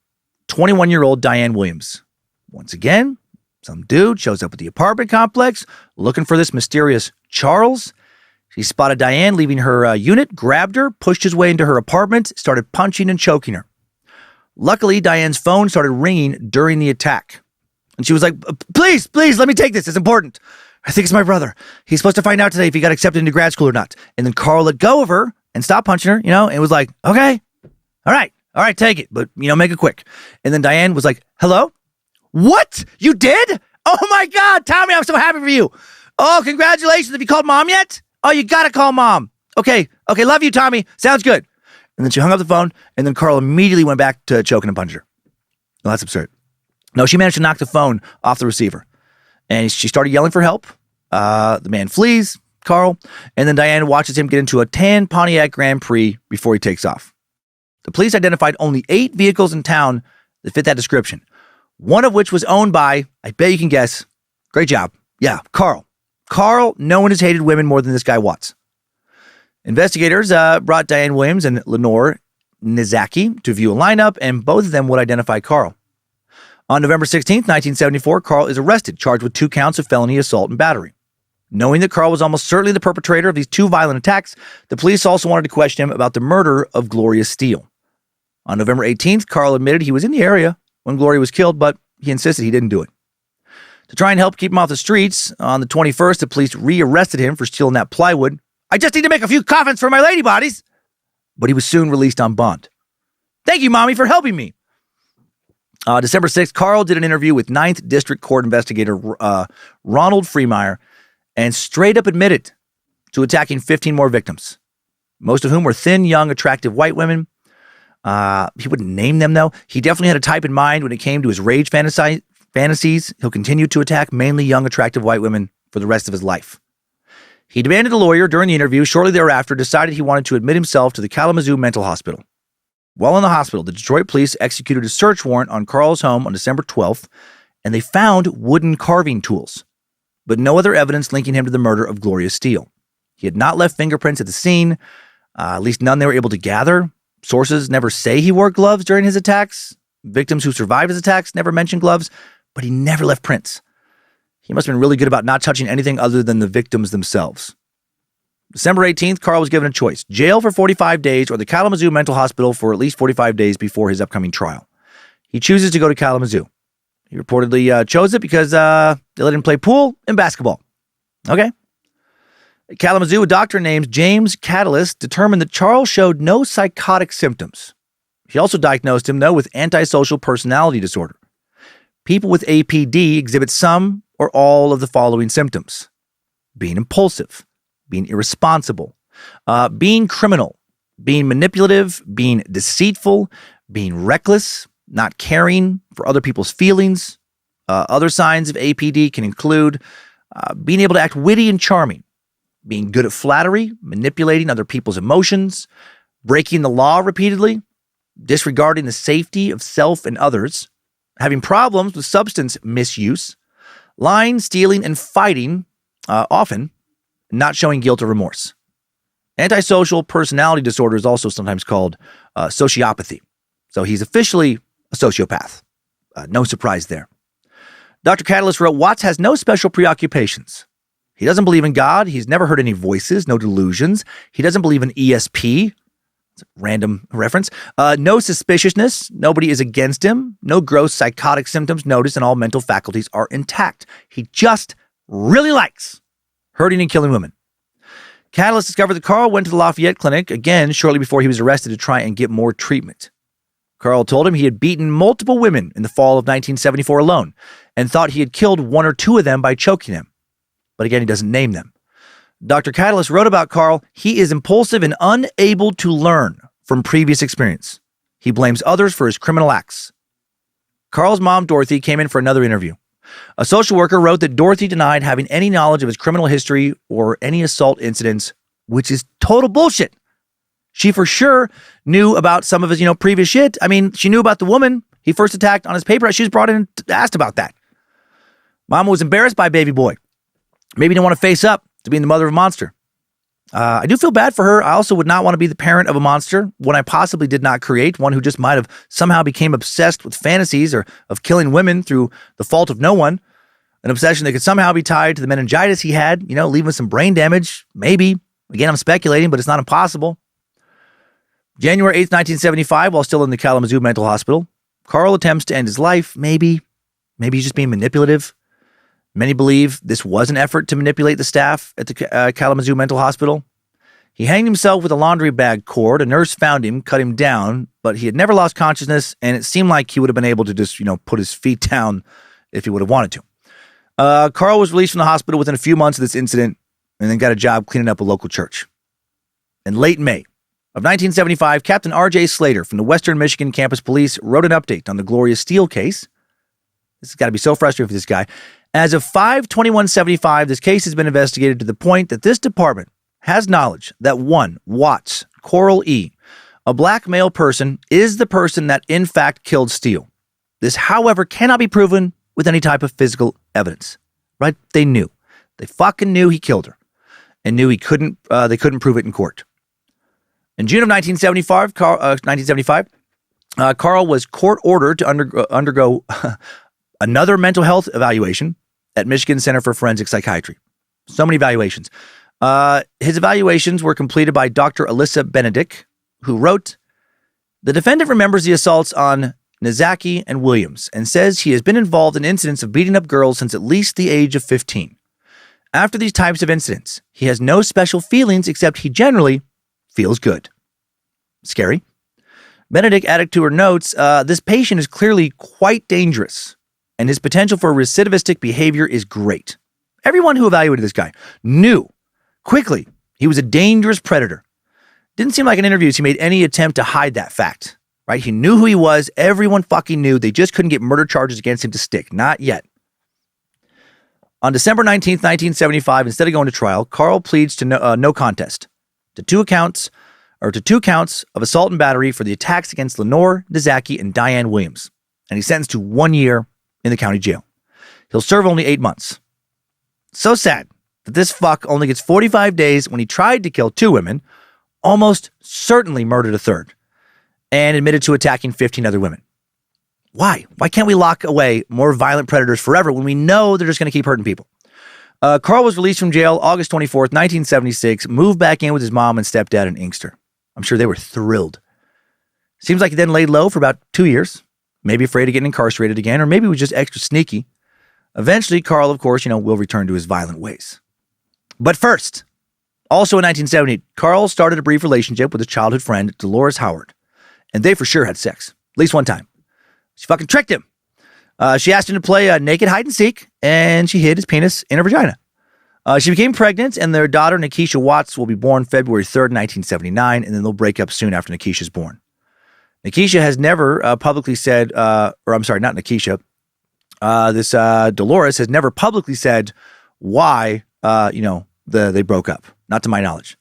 21-year-old Diane Williams. Once again, some dude shows up at the apartment complex looking for this mysterious Charles. He spotted Diane leaving her unit, grabbed her, pushed his way into her apartment, started punching and choking her. Luckily, Diane's phone started ringing during the attack. And she was like, please, let me take this. It's important. I think it's my brother. He's supposed to find out today if he got accepted into grad school or not. And then Carl let go of her and stopped punching her, and was like, okay, all right, take it. But, make it quick. And then Diane was like, hello? What? You did? Oh my God, Tommy, I'm so happy for you. Oh, congratulations. Have you called mom yet? Oh, you got to call mom. Okay, love you, Tommy. Sounds good. And then she hung up the phone, and then Carl immediately went back to choking and punching her. Well, that's absurd. No, she managed to knock the phone off the receiver. And she started yelling for help. The man flees, Carl, and then Diane watches him get into a tan Pontiac Grand Prix before he takes off. The police identified only 8 vehicles in town that fit that description, one of which was owned by, I bet you can guess, great job, yeah, Carl. Carl, no one has hated women more than this guy Watts. Investigators brought Diane Williams and Lenore Nizaki to view a lineup, and both of them would identify Carl. On November 16th, 1974, Carl is arrested, charged with 2 counts of felony assault and battery. Knowing that Carl was almost certainly the perpetrator of these 2 violent attacks, the police also wanted to question him about the murder of Gloria Steele. On November 18th, Carl admitted he was in the area when Gloria was killed, but he insisted he didn't do it. To try and help keep him off the streets, on the 21st, the police re-arrested him for stealing that plywood. I just need to make a few coffins for my lady bodies. But he was soon released on bond. Thank you, Mommy, for helping me. December 6th, Carl did an interview with 9th District Court investigator Ronald Freemeyer and straight up admitted to attacking 15 more victims, most of whom were thin, young, attractive white women. He wouldn't name them, though. He definitely had a type in mind when it came to his rage fantasies, he'll continue to attack mainly young, attractive white women for the rest of his life. He demanded a lawyer during the interview. Shortly thereafter, decided he wanted to admit himself to the Kalamazoo Mental Hospital. While in the hospital, the Detroit police executed a search warrant on Carl's home on December 12th, and they found wooden carving tools, but no other evidence linking him to the murder of Gloria Steele. He had not left fingerprints at the scene, at least none they were able to gather. Sources never say he wore gloves during his attacks. Victims who survived his attacks never mentioned gloves, but he never left prints. He must have been really good about not touching anything other than the victims themselves. December 18th, Carl was given a choice: jail for 45 days or the Kalamazoo Mental Hospital for at least 45 days before his upcoming trial. He chooses to go to Kalamazoo. He reportedly chose it because they let him play pool and basketball. Okay. At Kalamazoo, a doctor named James Catalyst determined that Charles showed no psychotic symptoms. He also diagnosed him, though, with antisocial personality disorder. People with APD exhibit some or all of the following symptoms: being impulsive, being irresponsible, being criminal, being manipulative, being deceitful, being reckless, not caring for other people's feelings. Other signs of APD can include being able to act witty and charming, being good at flattery, manipulating other people's emotions, breaking the law repeatedly, disregarding the safety of self and others, having problems with substance misuse, lying, stealing, and fighting, often not showing guilt or remorse. Antisocial personality disorder is also sometimes called sociopathy. So he's officially a sociopath. No surprise there. Dr. Catalyst wrote, Watts has no special preoccupations. He doesn't believe in God. He's never heard any voices, no delusions. He doesn't believe in ESP. It's a random reference. No suspiciousness. Nobody is against him. No gross psychotic symptoms noticed, and all mental faculties are intact. He just really likes hurting and killing women. Catalyst discovered that Carl went to the Lafayette Clinic again shortly before he was arrested to try and get more treatment. Carl told him he had beaten multiple women in the fall of 1974 alone and thought he had killed one or two of them by choking them. But again, he doesn't name them. Dr. Catalyst wrote about Carl, he is impulsive and unable to learn from previous experience. He blames others for his criminal acts. Carl's mom, Dorothy, came in for another interview. A social worker wrote that Dorothy denied having any knowledge of his criminal history or any assault incidents, which is total bullshit. She for sure knew about some of his, previous shit. I mean, she knew about the woman he first attacked on his paper. She was brought in and asked about that. Mama was embarrassed by baby boy. Maybe didn't want to face up to being the mother of a monster. I do feel bad for her. I also would not want to be the parent of a monster, one I possibly did not create, one who just might have somehow became obsessed with fantasies or of killing women through the fault of no one. An obsession that could somehow be tied to the meningitis he had, leaving some brain damage. Maybe. Again, I'm speculating, but it's not impossible. January 8th, 1975, while still in the Kalamazoo Mental Hospital, Carl attempts to end his life. Maybe he's just being manipulative. Many believe this was an effort to manipulate the staff at the Kalamazoo Mental Hospital. He hanged himself with a laundry bag cord. A nurse found him, cut him down, but he had never lost consciousness, and it seemed like he would have been able to just, put his feet down if he would have wanted to. Carl was released from the hospital within a few months of this incident and then got a job cleaning up a local church. In late May of 1975, Captain R.J. Slater from the Western Michigan Campus Police wrote an update on the Gloria Steele case. This has got to be so frustrating for this guy. As of 5/21/75, this case has been investigated to the point that this department has knowledge that one, Watts, Coral E., a black male person, is the person that in fact killed Steele. This, however, cannot be proven with any type of physical evidence. Right? They knew. They fucking knew he killed her and knew they couldn't prove it in court. In June of 1975, Carl was court ordered to undergo another mental health evaluation at Michigan Center for Forensic Psychiatry. So many evaluations. His evaluations were completed by Dr. Alyssa Benedict, who wrote, the defendant remembers the assaults on Nizaki and Williams and says he has been involved in incidents of beating up girls since at least the age of 15. After these types of incidents, he has no special feelings except he generally feels good. Scary. Benedict added to her notes, this patient is clearly quite dangerous, and his potential for recidivistic behavior is great. Everyone who evaluated this guy knew quickly he was a dangerous predator. Didn't seem like in interviews he made any attempt to hide that fact. right? He knew who he was. Everyone fucking knew. They just couldn't get murder charges against him to stick. Not yet. On December 19th, 1975, instead of going to trial, Carl pleads to no contest to two counts of assault and battery for the attacks against Lenore Nizaki and Diane Williams. And he's sentenced to 1 year in the county jail. He'll serve only 8 months. So sad that this fuck only gets 45 days when he tried to kill 2 women, almost certainly murdered a third, and admitted to attacking 15 other women. Why? Why can't we lock away more violent predators forever when we know they're just going to keep hurting people? Carl was released from jail August 24th, 1976, moved back in with his mom and stepdad in Inkster. I'm sure they were thrilled. Seems like he then laid low for about 2 years, maybe afraid of getting incarcerated again, or maybe he was just extra sneaky. Eventually, Carl, of course, will return to his violent ways. But first, also in 1970, Carl started a brief relationship with his childhood friend, Dolores Howard, and they for sure had sex, at least one time. She fucking tricked him. She asked him to play a naked hide and seek, and she hid his penis in her vagina. She became pregnant, and their daughter, Nikisha Watts, will be born February 3rd, 1979, and then they'll break up soon after Nikisha's born. Nikisha has never publicly said, not Nikisha, this Dolores has never publicly said why, they broke up, not to my knowledge.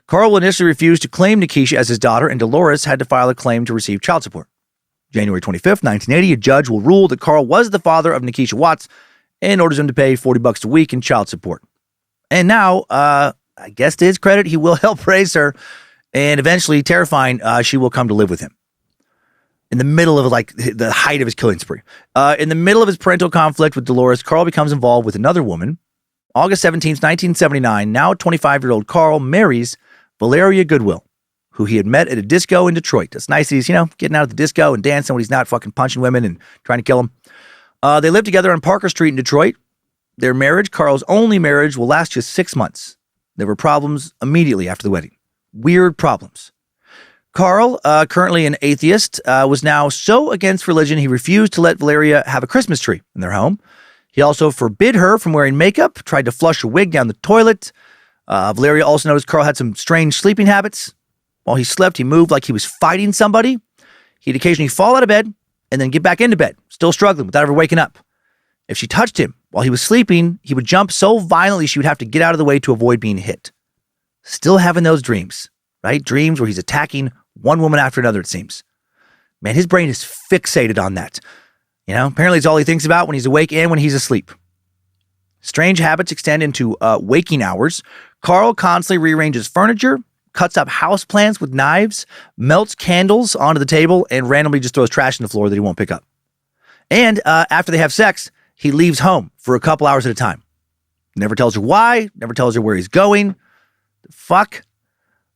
Carl initially refused to claim Nikisha as his daughter, and Dolores had to file a claim to receive child support. January 25th, 1980, a judge will rule that Carl was the father of Nikisha Watts and orders him to pay $40 a week in child support. And now, I guess to his credit, he will help raise her, and eventually, terrifying, she will come to live with him. In the middle of the height of his killing spree. In the middle of his parental conflict with Dolores, Carl becomes involved with another woman. August 17th, 1979, now 25-year-old Carl marries Valeria Goodwill, who he had met at a disco in Detroit. It's nice he's, getting out of the disco and dancing when he's not fucking punching women and trying to kill them. They lived together on Parker Street in Detroit. Their marriage, Carl's only marriage, will last just 6 months. There were problems immediately after the wedding. Weird problems. Carl, currently an atheist, was now so against religion he refused to let Valeria have a Christmas tree in their home. He also forbid her from wearing makeup, tried to flush her wig down the toilet. Valeria also noticed Carl had some strange sleeping habits. While he slept, he moved like he was fighting somebody. He'd occasionally fall out of bed and then get back into bed, still struggling without ever waking up. If she touched him while he was sleeping, he would jump so violently she would have to get out of the way to avoid being hit. Still having those dreams, right? Dreams where he's attacking one woman after another, it seems. Man, his brain is fixated on that. Apparently it's all he thinks about when he's awake and when he's asleep. Strange habits extend into waking hours. Carl constantly rearranges furniture, cuts up houseplants with knives, melts candles onto the table, and randomly just throws trash on the floor that he won't pick up. And after they have sex, he leaves home for a couple hours at a time. Never tells her why, never tells her where he's going. The fuck?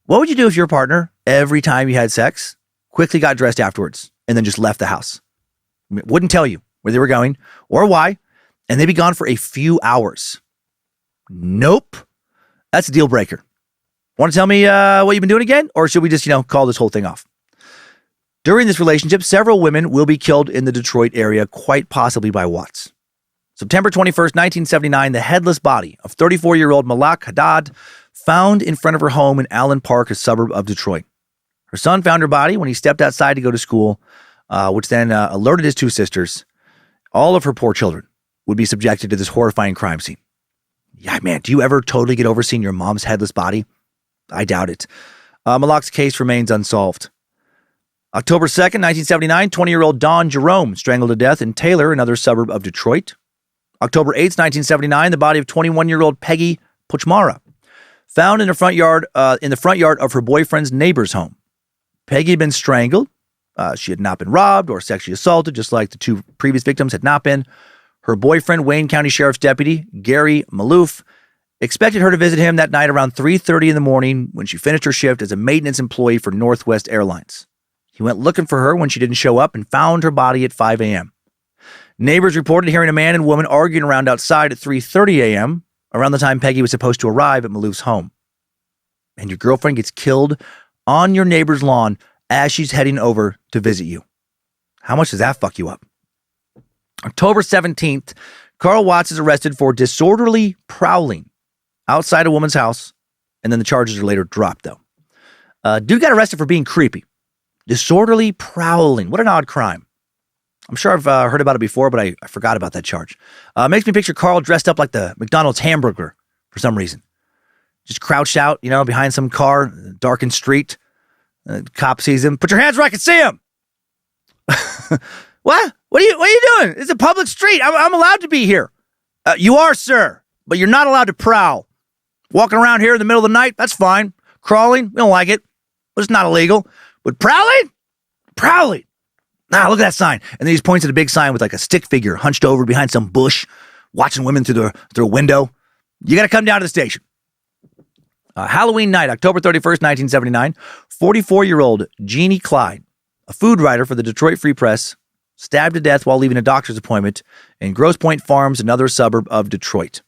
What would you do if your partner, every time you had sex, quickly got dressed afterwards and then just left the house? Wouldn't tell you where they were going or why, and they'd be gone for a few hours. Nope. That's a deal breaker. Want to tell me what you've been doing again? Or should we just, call this whole thing off? During this relationship, several women will be killed in the Detroit area, quite possibly by Watts. September 21st, 1979, the headless body of 34-year-old Malak Haddad found in front of her home in Allen Park, a suburb of Detroit. Her son found her body when he stepped outside to go to school, which then alerted his 2 sisters. All of her poor children would be subjected to this horrifying crime scene. Yeah, man, do you ever totally get over seeing your mom's headless body? I doubt it. Malak's case remains unsolved. October 2nd, 1979, 20-year-old Dawn Jerome strangled to death in Taylor, another suburb of Detroit. October 8th, 1979, the body of 21-year-old Peggy Pochmara, found in the front yard of her boyfriend's neighbor's home. Peggy had been strangled. She had not been robbed or sexually assaulted, just like the 2 previous victims had not been. Her boyfriend, Wayne County Sheriff's Deputy Gary Maloof, expected her to visit him that night around 3:30 in the morning when she finished her shift as a maintenance employee for Northwest Airlines. He went looking for her when she didn't show up and found her body at 5 a.m. Neighbors reported hearing a man and woman arguing around outside at 3:30 a.m., around the time Peggy was supposed to arrive at Maloof's home. And your girlfriend gets killed on your neighbor's lawn as she's heading over to visit you. How much does that fuck you up? October 17th, Carl Watts is arrested for disorderly prowling outside a woman's house, and then the charges are later dropped, though. Dude got arrested for being creepy. Disorderly prowling. What an odd crime. I'm sure I've heard about it before, but I forgot about that charge. Makes me picture Carl dressed up like the McDonald's hamburger for some reason. Just crouched out, behind some car, darkened street. Cop sees him. Put your hands where I can see him. What? What are you doing? It's a public street. I'm allowed to be here. You are, sir, but you're not allowed to prowl. Walking around here in the middle of the night, that's fine. Crawling, we don't like it, but it's not illegal. But prowling? Prowling. Nah, look at that sign. And then he points at a big sign with like a stick figure hunched over behind some bush, watching women through a window. You got to come down to the station. Halloween night, October 31st, 1979, 44-year-old Jeannie Clyde, a food writer for the Detroit Free Press, stabbed to death while leaving a doctor's appointment in Grosse Pointe Farms, another suburb of Detroit.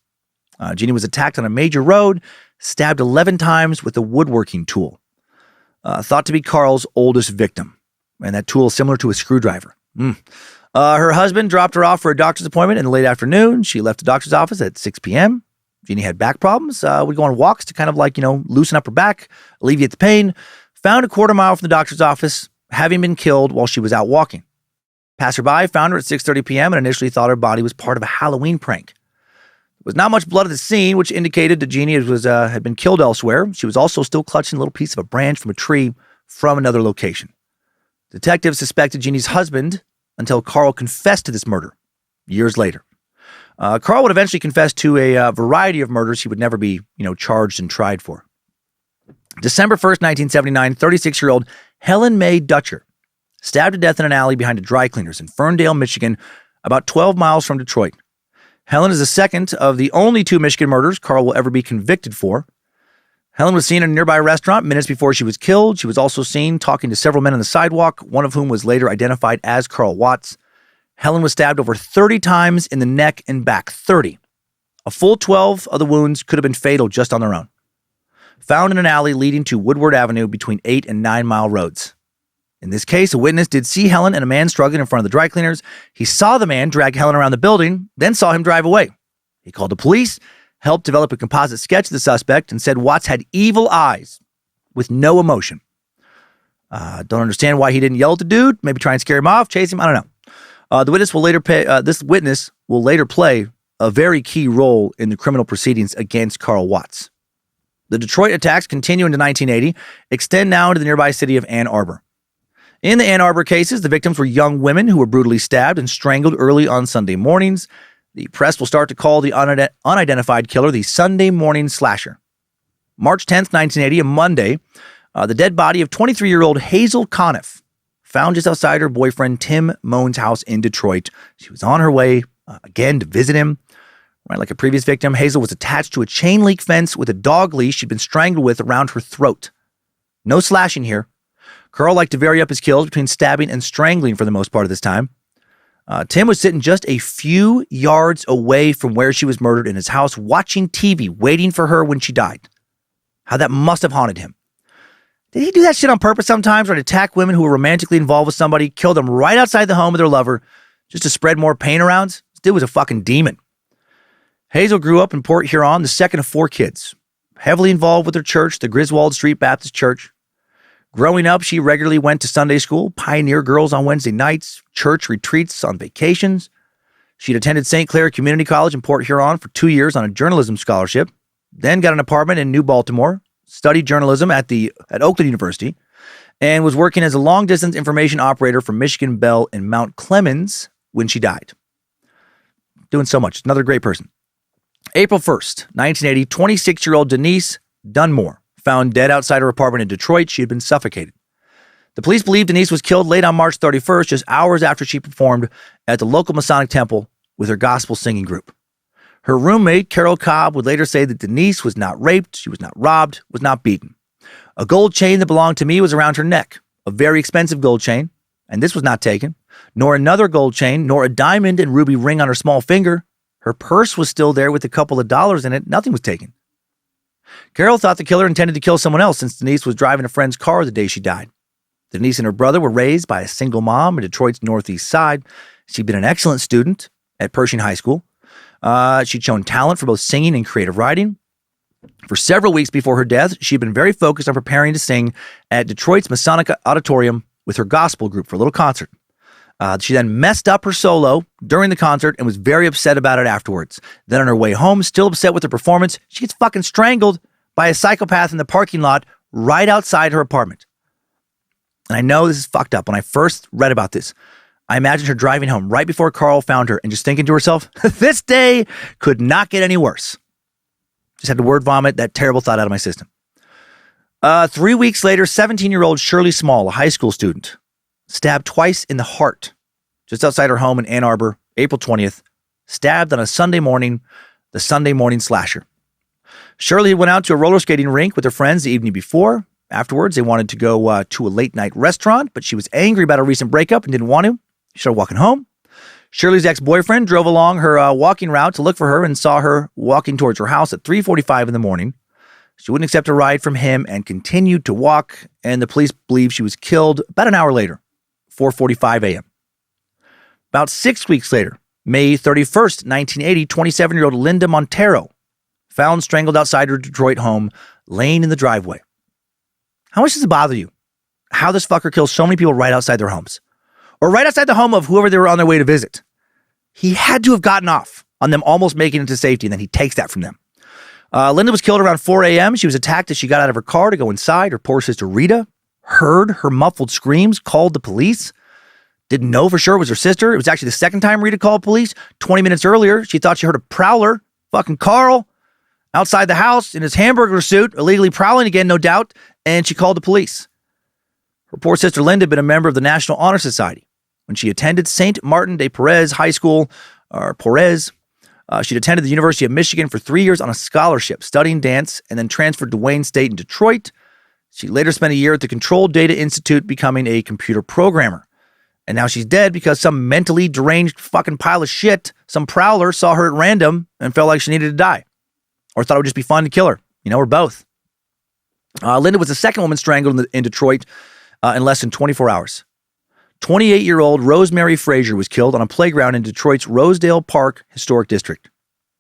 Jeannie was attacked on a major road, stabbed 11 times with a woodworking tool, thought to be Carl's oldest victim. And that tool is similar to a screwdriver. Her husband dropped her off for a doctor's appointment in the late afternoon. She left the doctor's office at 6 p.m. Jeannie had back problems. Would go on walks to kind of loosen up her back, alleviate the pain. Found a quarter mile from the doctor's office, having been killed while she was out walking. Passerby found her at 6:30 p.m. and initially thought her body was part of a Halloween prank. There was not much blood at the scene, which indicated that Jeannie had been killed elsewhere. She was also still clutching a little piece of a branch from a tree from another location. Detectives suspected Jeannie's husband until Carl confessed to this murder years later. Carl would eventually confess to a variety of murders he would never be, charged and tried for. December 1st, 1979, 36-year-old Helen Mae Dutcher stabbed to death in an alley behind a dry cleaners in Ferndale, Michigan, about 12 miles from Detroit. Helen is the second of the only 2 Michigan murders Carl will ever be convicted for. Helen was seen in a nearby restaurant minutes before she was killed. She was also seen talking to several men on the sidewalk, one of whom was later identified as Carl Watts. Helen was stabbed over 30 times in the neck and back. 30. A full 12 of the wounds could have been fatal just on their own. Found in an alley leading to Woodward Avenue between 8 and 9 Mile roads. In this case, a witness did see Helen and a man struggling in front of the dry cleaners. He saw the man drag Helen around the building, then saw him drive away. He called the police, helped develop a composite sketch of the suspect, and said Watts had evil eyes with no emotion. Don't understand why he didn't yell at the dude. Maybe try and scare him off, chase him. I don't know. This witness will later play a very key role in the criminal proceedings against Carl Watts. The Detroit attacks continue into 1980, extend now to the nearby city of Ann Arbor. In the Ann Arbor cases, the victims were young women who were brutally stabbed and strangled early on Sunday mornings. The press will start to call the unidentified killer the Sunday morning slasher. March 10th, 1980, a Monday, the dead body of 23-year-old Hazel Conniff found just outside her boyfriend Tim Moan's house in Detroit. She was on her way, again, to visit him. Right, like a previous victim, Hazel was attached to a chain link fence with a dog leash she'd been strangled with around her throat. No slashing here. Carl liked to vary up his kills between stabbing and strangling for the most part of this time. Tim was sitting just a few yards away from where she was murdered in his house, watching TV, waiting for her when she died. How that must have haunted him. Did he do that shit on purpose sometimes, or to attack women who were romantically involved with somebody, kill them right outside the home of their lover, just to spread more pain around? This dude was a fucking demon. Hazel grew up in Port Huron, the second of 4 kids, heavily involved with her church, the Griswold Street Baptist Church. Growing up, she regularly went to Sunday school, Pioneer Girls on Wednesday nights, church retreats on vacations. She'd attended St. Clair Community College in Port Huron for 2 years on a journalism scholarship, then got an apartment in New Baltimore, studied journalism at Oakland University, and was working as a long-distance information operator for Michigan Bell in Mount Clemens when she died. Doing so much. Another great person. April 1st, 1980, 26-year-old Denise Dunmore found dead outside her apartment in Detroit. She had been suffocated. The police believe Denise was killed late on March 31st, just hours after she performed at the local Masonic temple with her gospel singing group. Her roommate, Carol Cobb, would later say that Denise was not raped, she was not robbed, was not beaten. A gold chain that belonged to me was around her neck, a very expensive gold chain, and this was not taken, nor another gold chain, nor a diamond and ruby ring on her small finger. Her purse was still there with a couple of dollars in it. Nothing was taken. Carol thought the killer intended to kill someone else since Denise was driving a friend's car the day she died. Denise and her brother were raised by a single mom in Detroit's northeast side. She'd been an excellent student at Pershing High School. She'd shown talent for both singing and creative writing. For several weeks before her death, she'd been very focused on preparing to sing at Detroit's Masonic Auditorium with her gospel group for a little concert. She then messed up her solo during the concert and was very upset about it afterwards. Then on her way home, still upset with her performance, she gets fucking strangled by a psychopath in the parking lot right outside her apartment. And I know this is fucked up. When I first read about this, I imagined her driving home right before Carl found her and just thinking to herself, this day could not get any worse. Just had to word vomit that terrible thought out of my system. 3 weeks later, 17-year-old Shirley Small, a high school student, stabbed twice in the heart just outside her home in Ann Arbor, April 20th, stabbed on a Sunday morning, the Sunday morning slasher. Shirley went out to a roller skating rink with her friends the evening before. Afterwards, they wanted to go to a late-night restaurant, but she was angry about a recent breakup and didn't want to. She started walking home. Shirley's ex-boyfriend drove along her walking route to look for her and saw her walking towards her house at 3:45 in the morning. She wouldn't accept a ride from him and continued to walk, and the police believe she was killed about an hour later, 4:45 a.m. About 6 weeks later, May 31st, 1980, 27-year-old Linda Montero found strangled outside her Detroit home, laying in the driveway. How much does it bother you how this fucker kills so many people right outside their homes? Or right outside the home of whoever they were on their way to visit? He had to have gotten off on them almost making it to safety, and then he takes that from them. Linda was killed around 4 a.m. She was attacked as she got out of her car to go inside. Her poor sister Rita heard her muffled screams, called the police. Didn't know for sure it was her sister. It was actually the second time Rita called police. 20 minutes earlier, she thought she heard a prowler, fucking Carl, outside the house in his hamburger suit, illegally prowling again, no doubt, and she called the police. Her poor sister Linda had been a member of the National Honor Society. When she attended St. Martin de Porres High School, or Porres, she'd attended the University of Michigan for 3 years on a scholarship, studying dance, and then transferred to Wayne State in Detroit. She later spent a year at the Control Data Institute becoming a computer programmer. And now she's dead because some mentally deranged fucking pile of shit, some prowler, saw her at random and felt like she needed to die. Or thought it would just be fun to kill her. Or both. Linda was the second woman strangled in Detroit in less than 24 hours. 28-year-old Rosemary Frazier was killed on a playground in Detroit's Rosedale Park Historic District.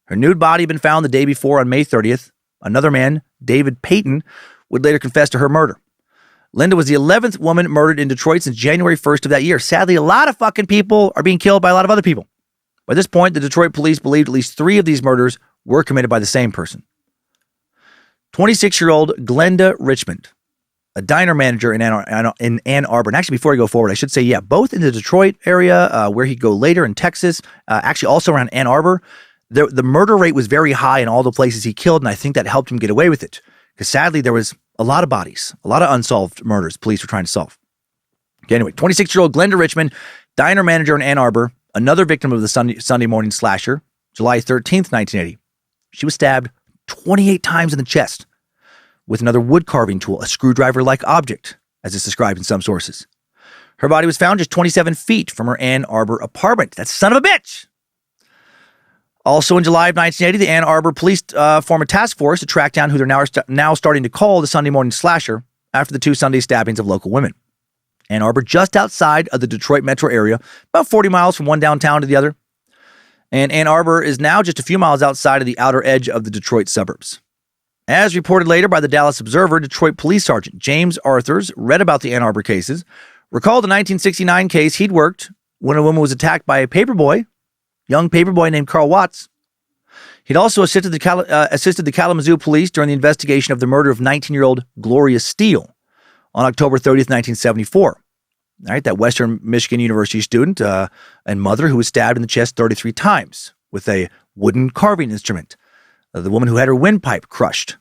Her nude body had been found the day before on May 30th. Another man, David Payton, would later confess to her murder. Linda was the 11th woman murdered in Detroit since January 1st of that year. Sadly, a lot of fucking people are being killed by a lot of other people. By this point, the Detroit police believed at least 3 of these murders were committed by the same person. 26-year-old Glenda Richmond, a diner manager in Ann Arbor. And actually, before I go forward, I should say, both in the Detroit area, where he'd go later in Texas, actually also around Ann Arbor, the murder rate was very high in all the places he killed, and I think that helped him get away with it. Because sadly, there was a lot of bodies, a lot of unsolved murders police were trying to solve. Okay, anyway, 26-year-old Glenda Richmond, diner manager in Ann Arbor, another victim of the Sunday morning slasher, July 13th, 1980. She was stabbed 28 times in the chest with another wood carving tool, a screwdriver-like object, as it's described in some sources. Her body was found just 27 feet from her Ann Arbor apartment. That son of a bitch! Also in July of 1980, the Ann Arbor police form a task force to track down who they're now starting to call the Sunday morning slasher after the 2 Sunday stabbings of local women. Ann Arbor, just outside of the Detroit metro area, about 40 miles from one downtown to the other. And Ann Arbor is now just a few miles outside of the outer edge of the Detroit suburbs. As reported later by the Dallas Observer, Detroit Police Sergeant James Arthurs read about the Ann Arbor cases, recalled a 1969 case he'd worked when a woman was attacked by a young paperboy named Carl Watts. He'd also assisted the Kalamazoo police during the investigation of the murder of 19-year-old Gloria Steele on October 30th, 1974. All right, that Western Michigan University student and mother who was stabbed in the chest 33 times with a wooden carving instrument. The woman who had her windpipe crushed,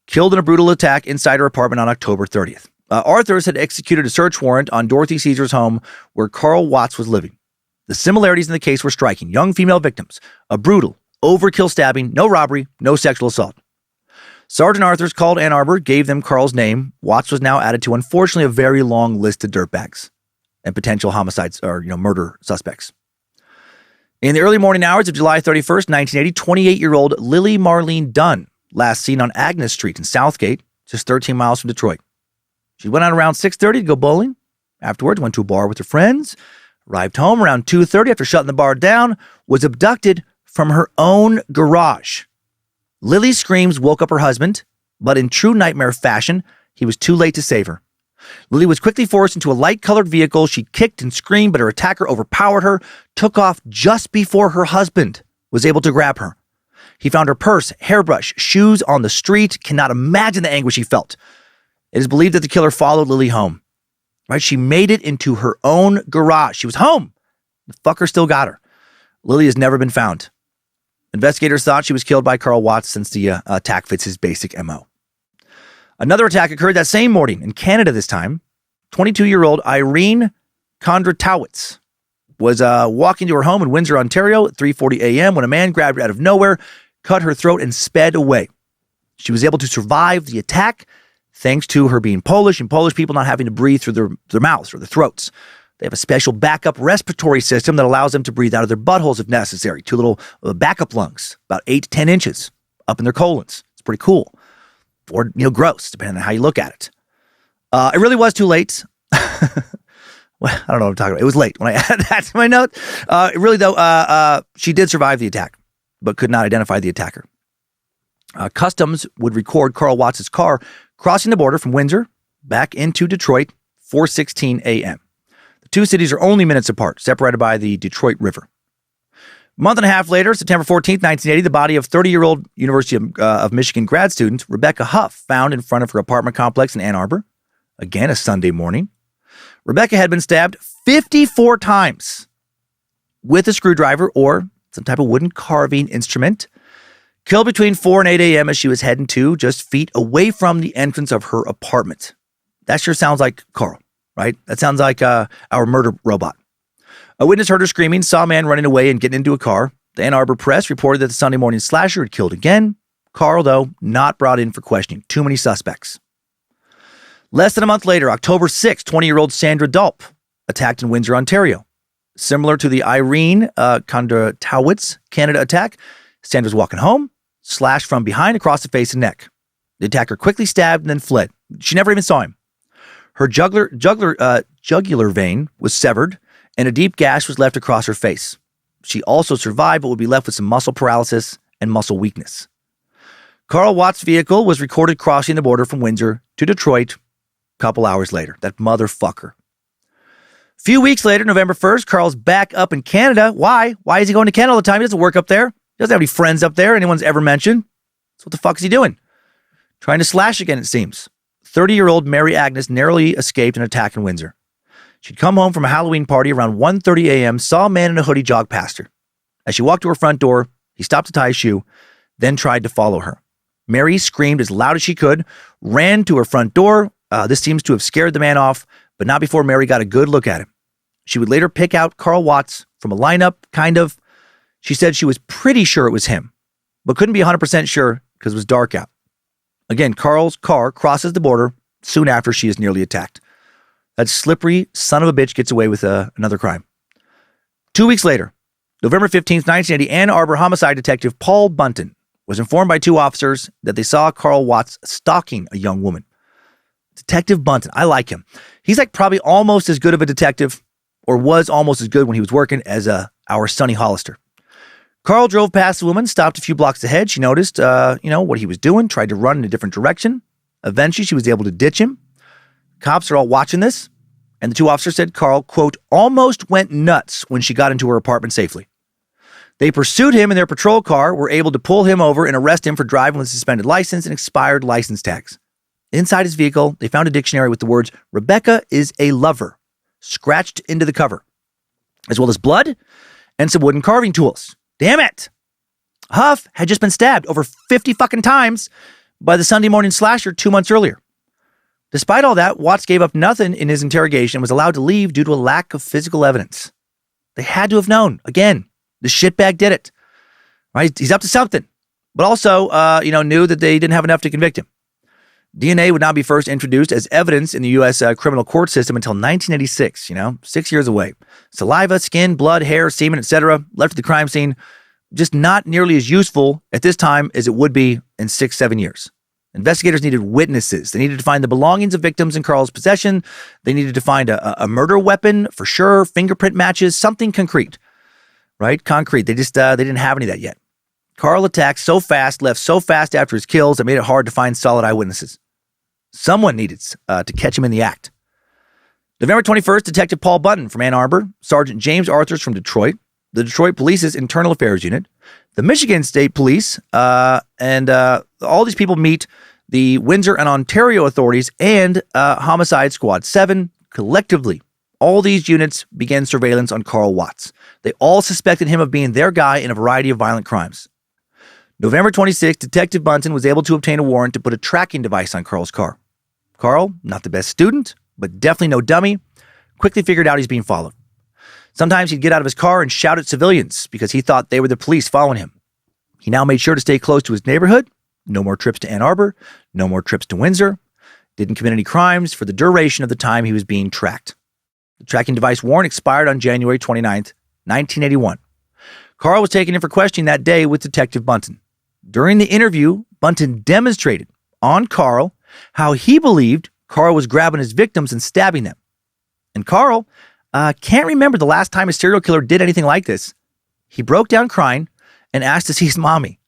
killed in a brutal attack inside her apartment on October 30th. Arthurs had executed a search warrant on Dorothy Caesar's home where Carl Watts was living. The similarities in the case were striking. Young female victims, a brutal, overkill stabbing, no robbery, no sexual assault. Sergeant Arthurs called Ann Arbor, gave them Carl's name. Watts was now added to, unfortunately, a very long list of dirtbags and potential homicides or, murder suspects. In the early morning hours of July 31st, 1980, 28-year-old Lily Marlene Dunn, last seen on Agnes Street in Southgate, just 13 miles from Detroit. She went out around 6:30 to go bowling. Afterwards, went to a bar with her friends, arrived home around 2:30 after shutting the bar down, was abducted from her own garage. Lily's screams woke up her husband, but in true nightmare fashion, he was too late to save her. Lily was quickly forced into a light-colored vehicle. She kicked and screamed, but her attacker overpowered her, took off just before her husband was able to grab her. He found her purse, hairbrush, shoes on the street. Cannot imagine the anguish he felt. It is believed that the killer followed Lily home. Right? She made it into her own garage. She was home. The fucker still got her. Lily has never been found. Investigators thought she was killed by Carl Watts since the attack fits his basic MO. Another attack occurred that same morning in Canada this time. 22-year-old Irene Kondratowicz was walking to her home in Windsor, Ontario at 3:40 a.m. when a man grabbed her out of nowhere, cut her throat, and sped away. She was able to survive the attack thanks to her being Polish and Polish people not having to breathe through their mouths or their throats. They have a special backup respiratory system that allows them to breathe out of their buttholes if necessary. Two little backup lungs, about 8 to 10 inches up in their colons. It's pretty cool. Or, gross, depending on how you look at it. It really was too late. Well, I don't know what I'm talking about. It was late when I added that to my note. She did survive the attack, but could not identify the attacker. Customs would record Carl Watts' car crossing the border from Windsor back into Detroit, 4:16 a.m. The two cities are only minutes apart, separated by the Detroit River. A month and a half later, September 14th, 1980, the body of 30-year-old University of Michigan grad student Rebecca Huff found in front of her apartment complex in Ann Arbor. Again, a Sunday morning. Rebecca had been stabbed 54 times with a screwdriver or some type of wooden carving instrument. Killed between 4 and 8 a.m. as she was heading to just feet away from the entrance of her apartment. That sure sounds like Carl, right? That sounds like our murder robot. A witness heard her screaming, saw a man running away and getting into a car. The Ann Arbor Press reported that the Sunday morning slasher had killed again. Carl, though, not brought in for questioning. Too many suspects. Less than a month later, October 6th, 20-year-old Sandra Dulp attacked in Windsor, Ontario. Similar to the Irene Kondratowicz Canada attack, Sandra's walking home, slashed from behind across the face and neck. The attacker quickly stabbed and then fled. She never even saw him. Her jugular vein was severed, and a deep gash was left across her face. She also survived, but would be left with some muscle paralysis and muscle weakness. Carl Watts' vehicle was recorded crossing the border from Windsor to Detroit a couple hours later. That motherfucker. A few weeks later, November 1st, Carl's back up in Canada. Why? Why is he going to Canada all the time? He doesn't work up there. He doesn't have any friends up there anyone's ever mentioned. So what the fuck is he doing? Trying to slash again, it seems. 30-year-old Mary Agnes narrowly escaped an attack in Windsor. She'd come home from a Halloween party around 1:30 a.m., saw a man in a hoodie jog past her. As she walked to her front door, he stopped to tie a shoe, then tried to follow her. Mary screamed as loud as she could, ran to her front door. This seems to have scared the man off, but not before Mary got a good look at him. She would later pick out Carl Watts from a lineup, kind of. She said she was pretty sure it was him, but couldn't be 100% sure because it was dark out. Again, Carl's car crosses the border soon after she is nearly attacked. That slippery son of a bitch gets away with another crime. 2 weeks later, November 15th, 1980, Ann Arbor homicide detective Paul Bunton was informed by two officers that they saw Carl Watts stalking a young woman. Detective Bunton, I like him. He's like probably almost as good of a detective, or was almost as good when he was working as our Sonny Hollister. Carl drove past the woman, stopped a few blocks ahead. She noticed, what he was doing, tried to run in a different direction. Eventually, she was able to ditch him. Cops are all watching this, and the two officers said Carl, quote, almost went nuts when she got into her apartment safely. They pursued him in their patrol car, were able to pull him over and arrest him for driving with a suspended license and expired license tags. Inside his vehicle, they found a dictionary with the words, Rebecca is a lover, scratched into the cover, as well as blood and some wooden carving tools. Damn it! Huff had just been stabbed over 50 fucking times by the Sunday morning slasher 2 months earlier. Despite all that, Watts gave up nothing in his interrogation and was allowed to leave due to a lack of physical evidence. They had to have known. Again, the shitbag did it. Right? He's up to something. But also, knew that they didn't have enough to convict him. DNA would not be first introduced as evidence in the U.S. Criminal court system until 1986, 6 years away. Saliva, skin, blood, hair, semen, etc., left at the crime scene, just not nearly as useful at this time as it would be in 6-7 years. Investigators needed witnesses. They needed to find the belongings of victims in Carl's possession. They needed to find a murder weapon for sure, fingerprint matches, something concrete, right? Concrete. They didn't have any of that yet. Carl attacked so fast, left so fast after his kills, it made it hard to find solid eyewitnesses. Someone needed to catch him in the act. November 21st, Detective Paul Bunton from Ann Arbor, Sergeant James Arthurs from Detroit, the Detroit Police's Internal Affairs Unit, the Michigan State Police, and all these people meet the Windsor and Ontario authorities and Homicide Squad 7. Collectively, all these units began surveillance on Carl Watts. They all suspected him of being their guy in a variety of violent crimes. November 26th, Detective Bunton was able to obtain a warrant to put a tracking device on Carl's car. Carl, not the best student, but definitely no dummy, quickly figured out he's being followed. Sometimes he'd get out of his car and shout at civilians because he thought they were the police following him. He now made sure to stay close to his neighborhood. No more trips to Ann Arbor. No more trips to Windsor. Didn't commit any crimes for the duration of the time he was being tracked. The tracking device warrant expired on January 29th, 1981. Carl was taken in for questioning that day with Detective Bunton. During the interview, Bunton demonstrated on Carl how he believed Carl was grabbing his victims and stabbing them. And Carl can't remember the last time a serial killer did anything like this. He broke down crying and asked to see his mommy.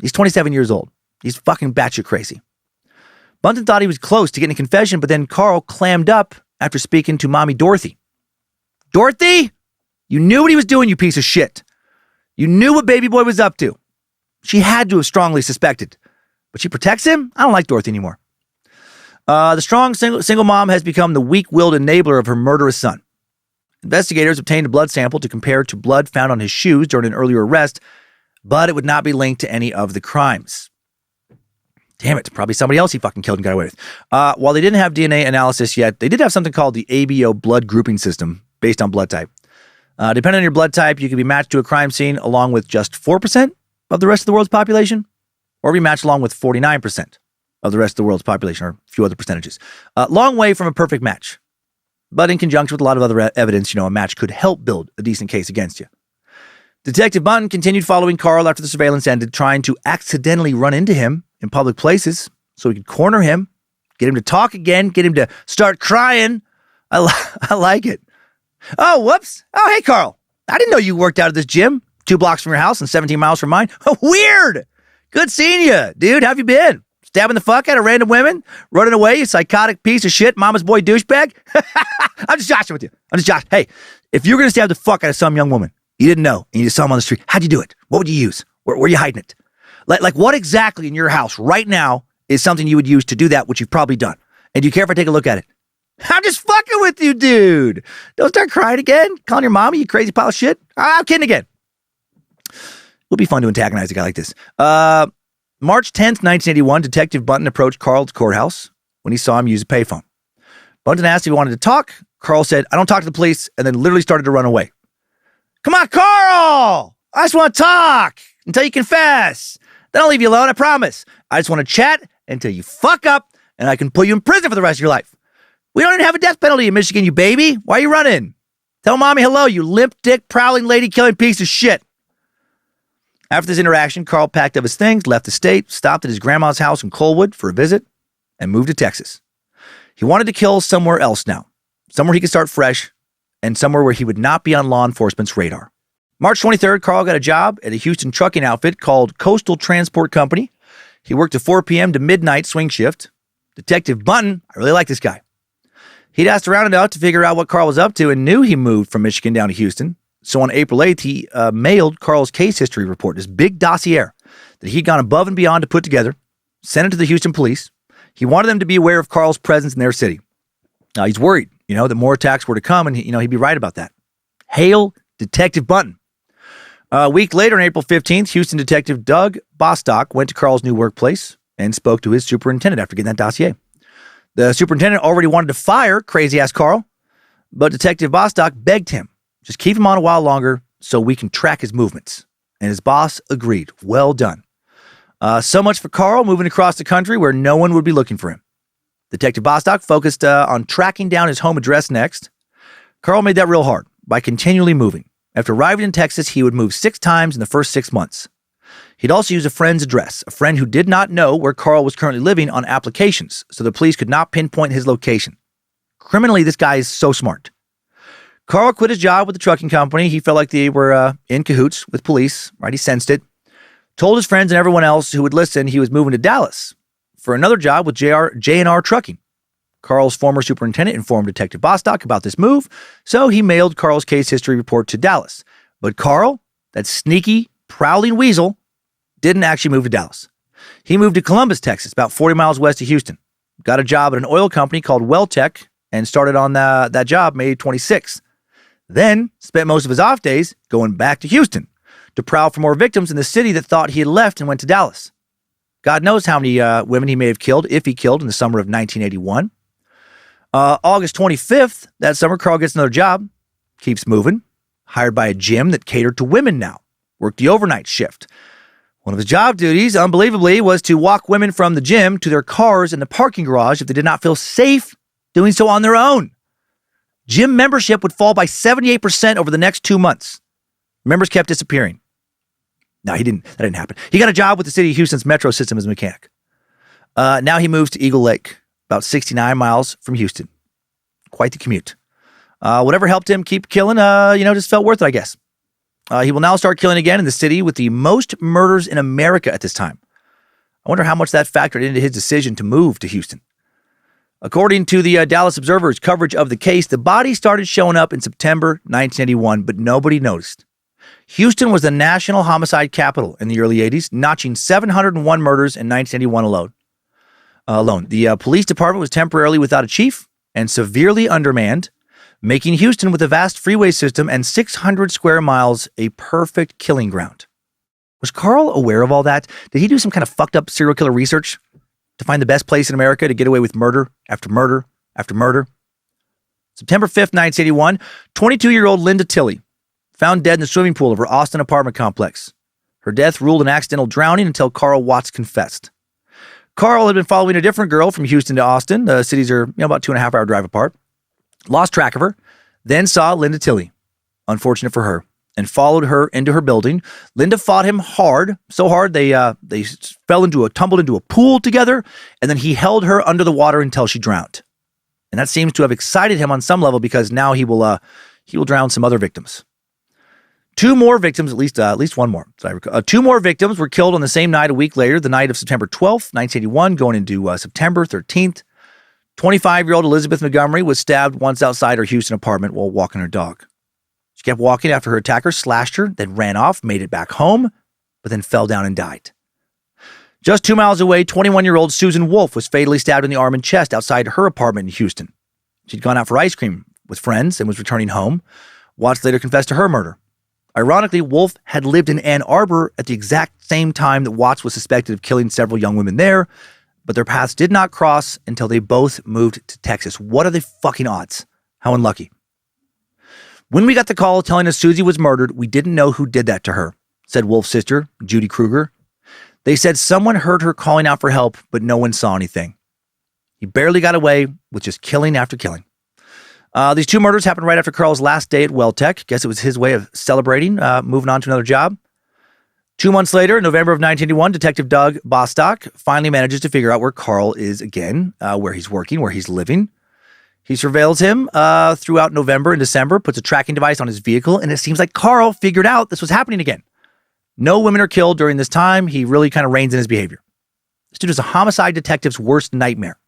He's 27 years old. He's fucking batshit crazy. Bunton thought he was close to getting a confession, but then Carl clammed up after speaking to mommy Dorothy. Dorothy, you knew what he was doing, you piece of shit. You knew what baby boy was up to. She had to have strongly suspected. But she protects him? I don't like Dorothy anymore. The strong single mom has become the weak-willed enabler of her murderous son. Investigators obtained a blood sample to compare to blood found on his shoes during an earlier arrest, but it would not be linked to any of the crimes. Damn it, probably somebody else he fucking killed and got away with. While they didn't have DNA analysis yet, they did have something called the ABO blood grouping system based on blood type. Depending on your blood type, you can be matched to a crime scene along with just 4% of the rest of the world's population, or be matched along with 49% of the rest of the world's population, or a few other percentages. Long way from a perfect match. But in conjunction with a lot of other evidence, a match could help build a decent case against you. Detective Bunton continued following Carl after the surveillance ended, trying to accidentally run into him in public places so he could corner him, get him to talk again, get him to start crying. I like it. Oh, whoops. Oh, hey, Carl. I didn't know you worked out at this gym 2 blocks from your house and 17 miles from mine. Oh, weird. Good seeing you, dude. How have you been? Stabbing the fuck out of random women? Running away, you psychotic piece of shit, mama's boy douchebag? I'm just joshing with you. Hey, if you're going to stab the fuck out of some young woman you didn't know and you just saw him on the street, how'd you do it? What would you use? Where are you hiding it? Like what exactly in your house right now is something you would use to do that, which you've probably done? And do you care if I take a look at it? I'm just fucking with you, dude. Don't start crying again. Calling your mommy, you crazy pile of shit. I'm kidding again. It would be fun to antagonize a guy like this. March 10th, 1981, Detective Bunton approached Carl's courthouse when he saw him use a payphone. Bunton asked if he wanted to talk. Carl said, I don't talk to the police, and then literally started to run away. Come on, Carl! I just want to talk until you confess. Then I'll leave you alone, I promise. I just want to chat until you fuck up, and I can put you in prison for the rest of your life. We don't even have a death penalty in Michigan, you baby. Why are you running? Tell mommy hello, you limp dick, prowling, lady-killing piece of shit. After this interaction, Carl packed up his things, left the state, stopped at his grandma's house in Colwood for a visit, and moved to Texas. He wanted to kill somewhere else now, somewhere he could start fresh, and somewhere where he would not be on law enforcement's radar. March 23rd, Carl got a job at a Houston trucking outfit called Coastal Transport Company. He worked a 4 p.m. to midnight swing shift. Detective Bunton, I really like this guy. He'd asked around enough to figure out what Carl was up to and knew he moved from Michigan down to Houston. So on April 8th, he mailed Carl's case history report, this big dossier that he'd gone above and beyond to put together, sent it to the Houston police. He wanted them to be aware of Carl's presence in their city. Now, he's worried, that more attacks were to come, and, he'd be right about that. Hail Detective Bunton. A week later, on April 15th, Houston Detective Doug Bostock went to Carl's new workplace and spoke to his superintendent after getting that dossier. The superintendent already wanted to fire crazy-ass Carl, but Detective Bostock begged him, just keep him on a while longer so we can track his movements. And his boss agreed. Well done. So much for Carl moving across the country where no one would be looking for him. Detective Bostock focused on tracking down his home address next. Carl made that real hard by continually moving. After arriving in Texas, he would move 6 times in the first 6 months. He'd also use a friend's address, a friend who did not know where Carl was currently living on applications, so the police could not pinpoint his location. Criminally, this guy is so smart. Carl quit his job with the trucking company. He felt like they were in cahoots with police, right? He sensed it. Told his friends and everyone else who would listen he was moving to Dallas, for another job with J&R Trucking. Carl's former superintendent informed Detective Bostock about this move, so he mailed Carl's case history report to Dallas. But Carl, that sneaky, prowling weasel, didn't actually move to Dallas. He moved to Columbus, Texas, about 40 miles west of Houston. Got a job at an oil company called WellTech and started on that job May 26th. Then spent most of his off days going back to Houston to prowl for more victims in the city that thought he had left and went to Dallas. God knows how many women he may have killed, if he killed, in the summer of 1981. August 25th, that summer, Carl gets another job, keeps moving, hired by a gym that catered to women now, worked the overnight shift. One of his job duties, unbelievably, was to walk women from the gym to their cars in the parking garage if they did not feel safe doing so on their own. Gym membership would fall by 78% over the next 2 months. Members kept disappearing. No, that didn't happen. He got a job with the city of Houston's metro system as a mechanic. Now he moves to Eagle Lake, about 69 miles from Houston. Quite the commute. Whatever helped him keep killing, just felt worth it, I guess. He will now start killing again in the city with the most murders in America at this time. I wonder how much that factored into his decision to move to Houston. According to the Dallas Observer's coverage of the case, the body started showing up in September 1981, but nobody noticed. Houston was the national homicide capital in the early 80s, notching 701 murders in 1981 alone. The police department was temporarily without a chief and severely undermanned, making Houston, with a vast freeway system and 600 square miles, a perfect killing ground. Was Carl aware of all that? Did he do some kind of fucked up serial killer research to find the best place in America to get away with murder after murder after murder? September 5th, 1981, 22-year-old Linda Tilley found dead in the swimming pool of her Austin apartment complex. Her death ruled an accidental drowning until Carl Watts confessed. Carl had been following a different girl from Houston to Austin. The cities are about 2.5 hour drive apart. Lost track of her, then saw Linda Tilley, unfortunate for her, and followed her into her building. Linda fought him hard, so hard they tumbled into a pool together, and then he held her under the water until she drowned. And that seems to have excited him on some level, because now he will drown some other victims. Two more victims, at least one more. Two more victims were killed on the same night a week later, the night of September 12th, 1981, going into September 13th. 25-year-old Elizabeth Montgomery was stabbed once outside her Houston apartment while walking her dog. She kept walking after her attacker slashed her, then ran off, made it back home, but then fell down and died. Just 2 miles away, 21-year-old Susan Wolf was fatally stabbed in the arm and chest outside her apartment in Houston. She'd gone out for ice cream with friends and was returning home. Watts later confessed to her murder. Ironically, Wolf had lived in Ann Arbor at the exact same time that Watts was suspected of killing several young women there, but their paths did not cross until they both moved to Texas. What are the fucking odds? How unlucky. When we got the call telling us Susie was murdered, we didn't know who did that to her, said Wolf's sister, Judy Kruger. They said someone heard her calling out for help, but no one saw anything. He barely got away with just killing after killing. These two murders happened right after Carl's last day at WellTech. Guess it was his way of celebrating, moving on to another job. 2 months later, in November of 1981, Detective Doug Bostock finally manages to figure out where Carl is again, where he's working, where he's living. He surveils him throughout November and December, puts a tracking device on his vehicle, and it seems like Carl figured out this was happening again. No women are killed during this time. He really kind of reins in his behavior. This dude is a homicide detective's worst nightmare.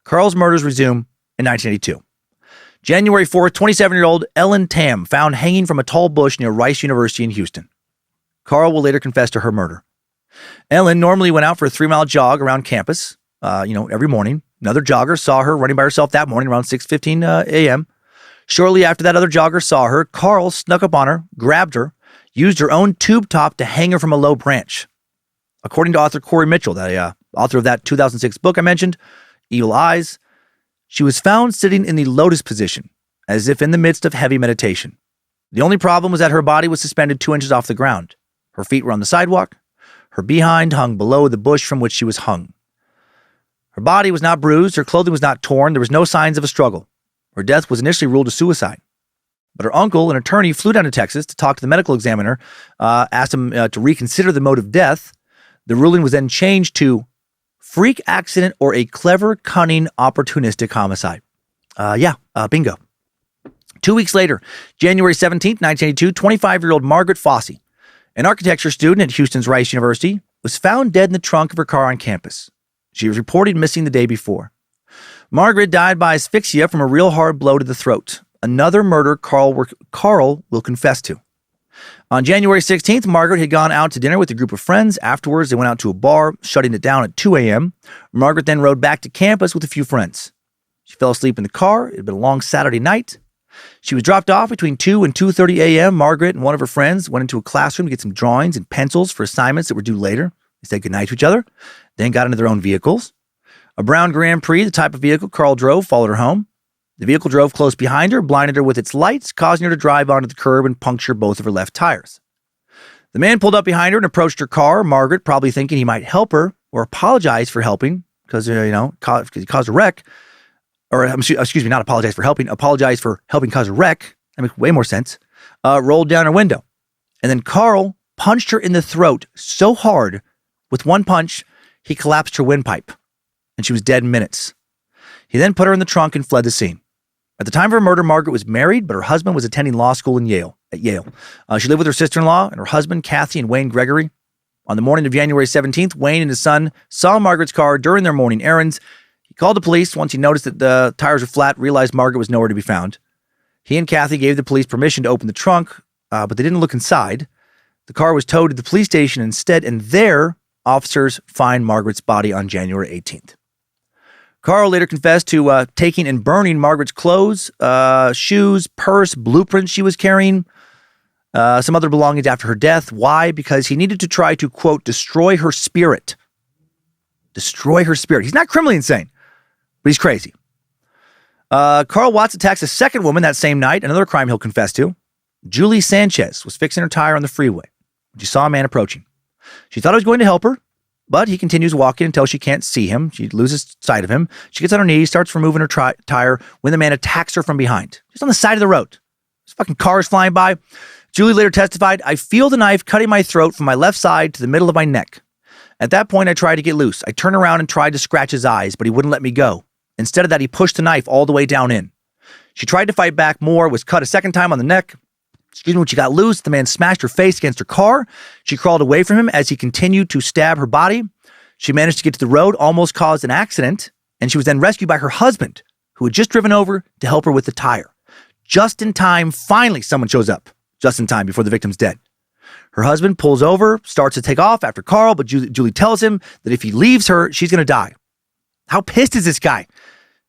Carl's murders resume in 1982. January 4th, 27-year-old Ellen Tam found hanging from a tall bush near Rice University in Houston. Carl will later confess to her murder. Ellen normally went out for a 3-mile jog around campus, every morning. Another jogger saw her running by herself that morning around 6:15 a.m. Shortly after that other jogger saw her, Carl snuck up on her, grabbed her, used her own tube top to hang her from a low branch. According to author Corey Mitchell, the author of that 2006 book I mentioned, Evil Eyes, she was found sitting in the lotus position, as if in the midst of heavy meditation. The only problem was that her body was suspended 2 inches off the ground. Her feet were on the sidewalk. Her behind hung below the bush from which she was hung. Her body was not bruised. Her clothing was not torn. There was no signs of a struggle. Her death was initially ruled a suicide. But her uncle, an attorney, flew down to Texas to talk to the medical examiner, asked him to reconsider the mode of death. The ruling was then changed to freak accident or a clever, cunning, opportunistic homicide. Bingo. 2 weeks later, January 17th, 1982, 25-year-old Margaret Fossey, an architecture student at Houston's Rice University, was found dead in the trunk of her car on campus. She was reported missing the day before. Margaret died by asphyxia from a real hard blow to the throat. Another murder Carl will confess to. On January 16th, Margaret had gone out to dinner with a group of friends. Afterwards, they went out to a bar, shutting it down at 2 a.m. Margaret then rode back to campus with a few friends. She fell asleep in the car. It had been a long Saturday night. She was dropped off between 2 and 2:30 a.m. Margaret and one of her friends went into a classroom to get some drawings and pencils for assignments that were due later. They said goodnight to each other, then got into their own vehicles. A brown Grand Prix, the type of vehicle Carl drove, followed her home. The vehicle drove close behind her, blinded her with its lights, causing her to drive onto the curb and puncture both of her left tires. The man pulled up behind her and approached her car, Margaret probably thinking he might help her or apologize for helping because, he caused a wreck. Or, excuse me, not apologize for helping, apologize for helping cause a wreck. That makes way more sense. Rolled down her window. And then Carl punched her in the throat so hard, with one punch, he collapsed her windpipe. And she was dead in minutes. He then put her in the trunk and fled the scene. At the time of her murder, Margaret was married, but her husband was attending law school at Yale. She lived with her sister-in-law and her husband, Kathy and Wayne Gregory. On the morning of January 17th, Wayne and his son saw Margaret's car during their morning errands. He called the police once he noticed that the tires were flat, realized Margaret was nowhere to be found. He and Kathy gave the police permission to open the trunk, but they didn't look inside. The car was towed to the police station instead, and there, officers find Margaret's body on January 18th. Carl later confessed to taking and burning Margaret's clothes, shoes, purse, blueprints she was carrying, some other belongings after her death. Why? Because he needed to try to, quote, destroy her spirit. Destroy her spirit. He's not criminally insane, but he's crazy. Carl Watts attacks a second woman that same night, another crime he'll confess to. Julie Sanchez was fixing her tire on the freeway when she saw a man approaching. She thought he was going to help her, but he continues walking until she can't see him. She loses sight of him. She gets on her knees, starts removing her tire when the man attacks her from behind, just on the side of the road. There's fucking cars flying by. Julie later testified, "I feel the knife cutting my throat from my left side to the middle of my neck. At that point, I tried to get loose. I turned around and tried to scratch his eyes, but he wouldn't let me go. Instead of that, he pushed the knife all the way down in. She tried to fight back more, was cut a second time on the neck. When she got loose, the man smashed her face against her car. She crawled away from him as he continued to stab her body. She managed to get to the road, almost caused an accident, and she was then rescued by her husband, who had just driven over to help her with the tire. Just in time, finally someone shows up. Just in time before the victim's dead. Her husband pulls over, starts to take off after Carl, but Julie tells him that if he leaves her, she's going to die. How pissed is this guy?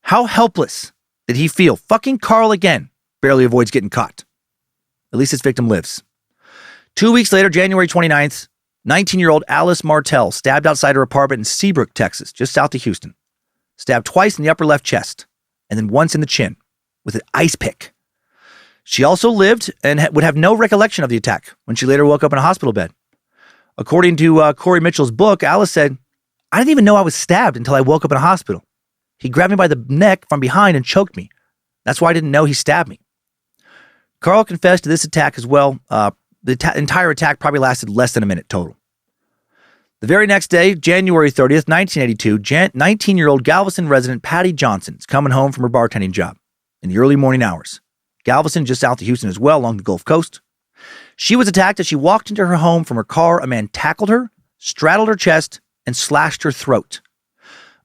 How helpless did he feel? Fucking Carl again barely avoids getting caught. At least his victim lives. 2 weeks later, January 29th, 19-year-old Alice Martell stabbed outside her apartment in Seabrook, Texas, just south of Houston. Stabbed twice in the upper left chest, and then once in the chin with an ice pick. She also lived and would have no recollection of the attack when she later woke up in a hospital bed. According to Corey Mitchell's book, Alice said, "I didn't even know I was stabbed until I woke up in a hospital. He grabbed me by the neck from behind and choked me. That's why I didn't know he stabbed me." Carl confessed to this attack as well. The entire attack probably lasted less than a minute total. The very next day, January 30th, 1982, 19-year-old Galveston resident Patty Johnson is coming home from her bartending job in the early morning hours. Galveston, just south of Houston as well, along the Gulf Coast. She was attacked as she walked into her home from her car. A man tackled her, straddled her chest, and slashed her throat.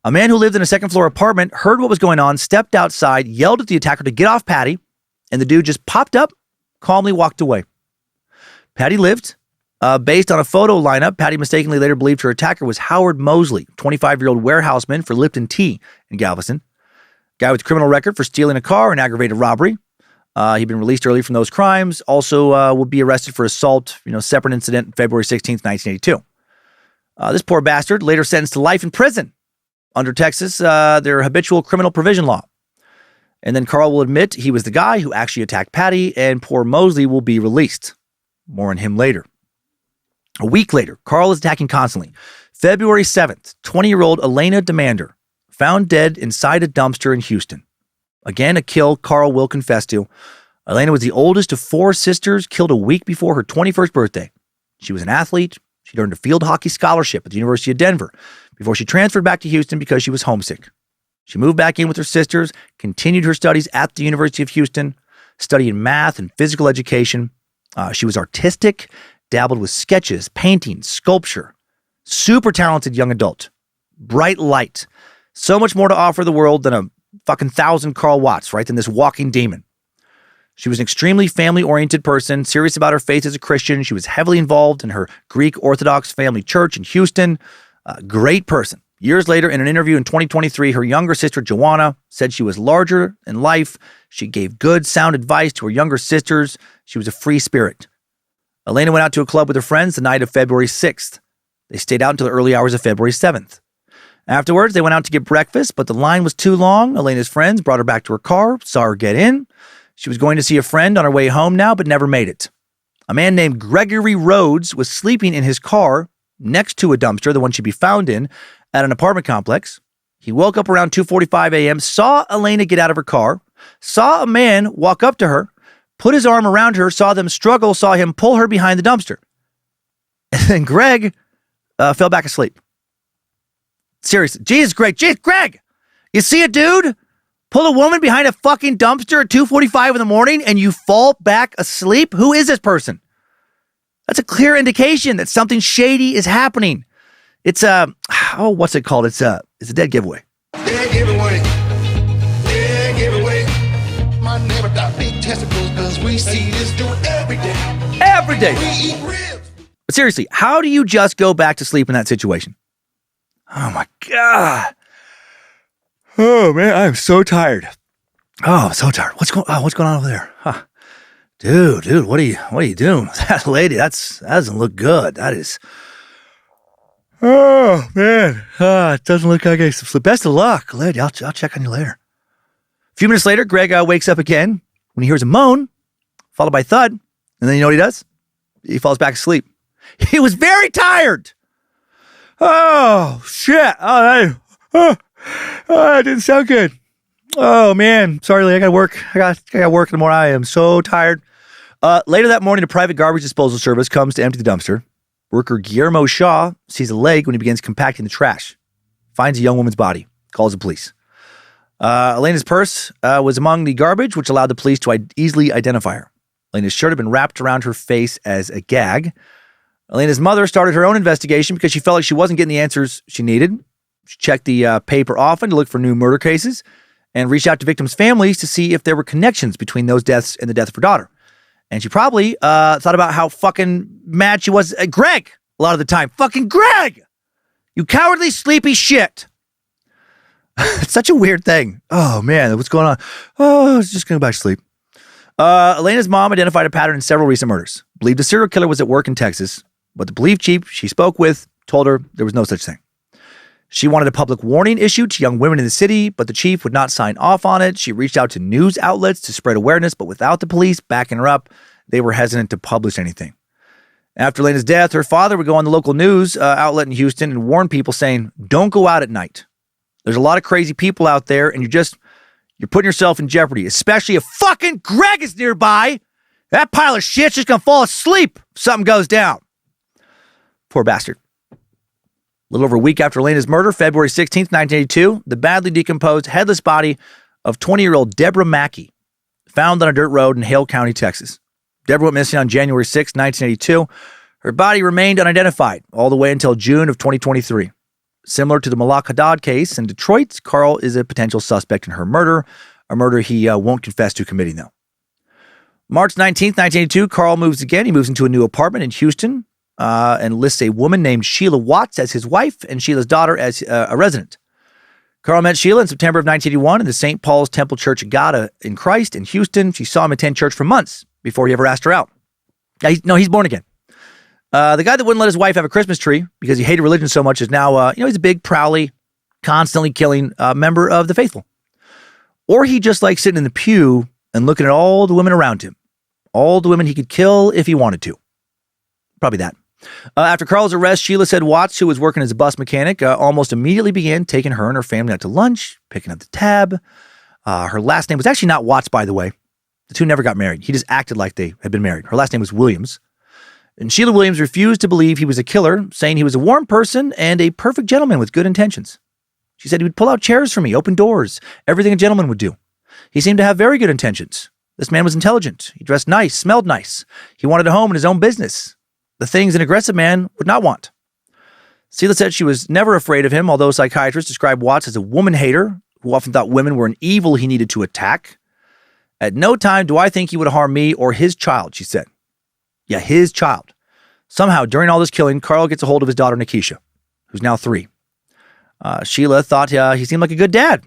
A man who lived in a second-floor apartment heard what was going on, stepped outside, yelled at the attacker to get off Patty, and the dude just popped up, calmly walked away. Patty lived. Based on a photo lineup, Patty mistakenly later believed her attacker was Howard Mosley, 25-year-old warehouseman for Lipton Tea in Galveston. Guy with a criminal record for stealing a car and aggravated robbery. He'd been released early from those crimes. Also will be arrested for assault, separate incident, February 16th, 1982. This poor bastard later sentenced to life in prison under Texas, their habitual criminal provision law. And then Carl will admit he was the guy who actually attacked Patty, and poor Mosley will be released. More on him later. A week later, Carl is attacking constantly. February 7th, 20-year-old Elena Demander, found dead inside a dumpster in Houston. Again, a kill Carl will confess to. Elena was the oldest of 4 sisters, killed a week before her 21st birthday. She was an athlete. She'd earned a field hockey scholarship at the University of Denver before she transferred back to Houston because she was homesick. She moved back in with her sisters, continued her studies at the University of Houston, studying math and physical education. She was artistic, dabbled with sketches, painting, sculpture. Super talented young adult. bright light. So much more to offer the world than a fucking 1,000 Carl Watts, right? Than this walking demon. She was an extremely family-oriented person, serious about her faith as a Christian. She was heavily involved in her Greek Orthodox family church in Houston. A great person. Years later, in an interview in 2023, her younger sister, Joanna, said she was larger in life. She gave good, sound advice to her younger sisters. She was a free spirit. Elena went out to a club with her friends the night of February 6th. They stayed out until the early hours of February 7th. Afterwards, they went out to get breakfast, but the line was too long. Elena's friends brought her back to her car, saw her get in. She was going to see a friend on her way home now, but never made it. A man named Gregory Rhodes was sleeping in his car next to a dumpster, the one she'd be found in, at an apartment complex. He woke up around 2:45 a.m., saw Elena get out of her car, saw a man walk up to her, put his arm around her, saw them struggle, saw him pull her behind the dumpster. And then Greg fell back asleep. Seriously. Jeez, Greg, you see a dude pull a woman behind a fucking dumpster at 2:45 in the morning and you fall back asleep? Who is this person? That's a clear indication that something shady is happening. It's what's it called? It's a dead giveaway. Dead giveaway. Dead giveaway. My neighbor got big testicles because we see this dude every day. Every day. We eat ribs. But seriously, how do you just go back to sleep in that situation? Oh my God. Oh man, I'm so tired. Oh, I'm so tired. What's going on over there? Huh. Dude, what are you doing? That lady, that doesn't look good. That is. Oh man. It doesn't look like I some sleep. Best of luck, lady. I'll check on you later. A few minutes later, Greg wakes up again when he hears a moan, followed by a thud, and then you know what he does? He falls back asleep. He was very tired. Oh shit! That didn't sound good. Oh man, sorry, Lee. I got work. I got work in the morning. I am so tired. Later that morning, a private garbage disposal service comes to empty the dumpster. Worker Guillermo Shaw sees a leg when he begins compacting the trash. Finds a young woman's body. Calls the police. Elena's purse was among the garbage, which allowed the police to easily identify her. Elena's shirt had been wrapped around her face as a gag. Elena's mother started her own investigation because she felt like she wasn't getting the answers she needed. She checked the paper often to look for new murder cases and reached out to victims' families to see if there were connections between those deaths and the death of her daughter. And she probably thought about how fucking mad she was at Greg a lot of the time. Fucking Greg! You cowardly, sleepy shit. It's such a weird thing. Oh, man, what's going on? Oh, I was just going back to sleep. Elena's mom identified a pattern in several recent murders. Believed a serial killer was at work in Texas, but the police chief she spoke with told her there was no such thing. She wanted a public warning issued to young women in the city, but the chief would not sign off on it. She reached out to news outlets to spread awareness, but without the police backing her up, they were hesitant to publish anything. After Elena's death, her father would go on the local news outlet in Houston and warn people saying, don't go out at night. There's a lot of crazy people out there, and you're putting yourself in jeopardy, especially if fucking Greg is nearby. That pile of shit's just gonna fall asleep if something goes down. Poor bastard. A little over a week after Elena's murder, February 16th, 1982, the badly decomposed, headless body of 20-year-old Deborah Mackey, found on a dirt road in Hale County, Texas. Deborah went missing on January 6, 1982. Her body remained unidentified all the way until June of 2023. Similar to the Malak Haddad case in Detroit, Carl is a potential suspect in her murder, a murder he won't confess to committing, though. March 19th, 1982, Carl moves again. He moves into a new apartment in Houston and lists a woman named Sheila Watts as his wife and Sheila's daughter as a resident. Carl met Sheila in September of 1981 in the St. Paul's Temple Church of God in Christ in Houston. She saw him attend church for months before he ever asked her out. He's born again. The guy that wouldn't let his wife have a Christmas tree because he hated religion so much is now, he's a big, prowly, constantly killing member of the faithful. Or he just likes sitting in the pew and looking at all the women around him. All the women he could kill if he wanted to. Probably that. After Carl's arrest, Sheila said Watts, who was working as a bus mechanic, almost immediately began taking her and her family out to lunch, picking up the tab. Her last name was actually not Watts, by the way. The two never got married. He just acted like they had been married. Her last name was Williams. And Sheila Williams refused to believe he was a killer, saying he was a warm person and a perfect gentleman with good intentions. She said he would pull out chairs for me, open doors, everything a gentleman would do. He seemed to have very good intentions. This man was intelligent. He dressed nice, smelled nice. He wanted a home and his own business. The things an aggressive man would not want. Sheila said she was never afraid of him, although psychiatrists described Watts as a woman hater who often thought women were an evil he needed to attack. At no time do I think he would harm me or his child, she said. Yeah, his child. Somehow, during all this killing, Carl gets a hold of his daughter, Nikisha, who's now 3. Sheila thought he seemed like a good dad.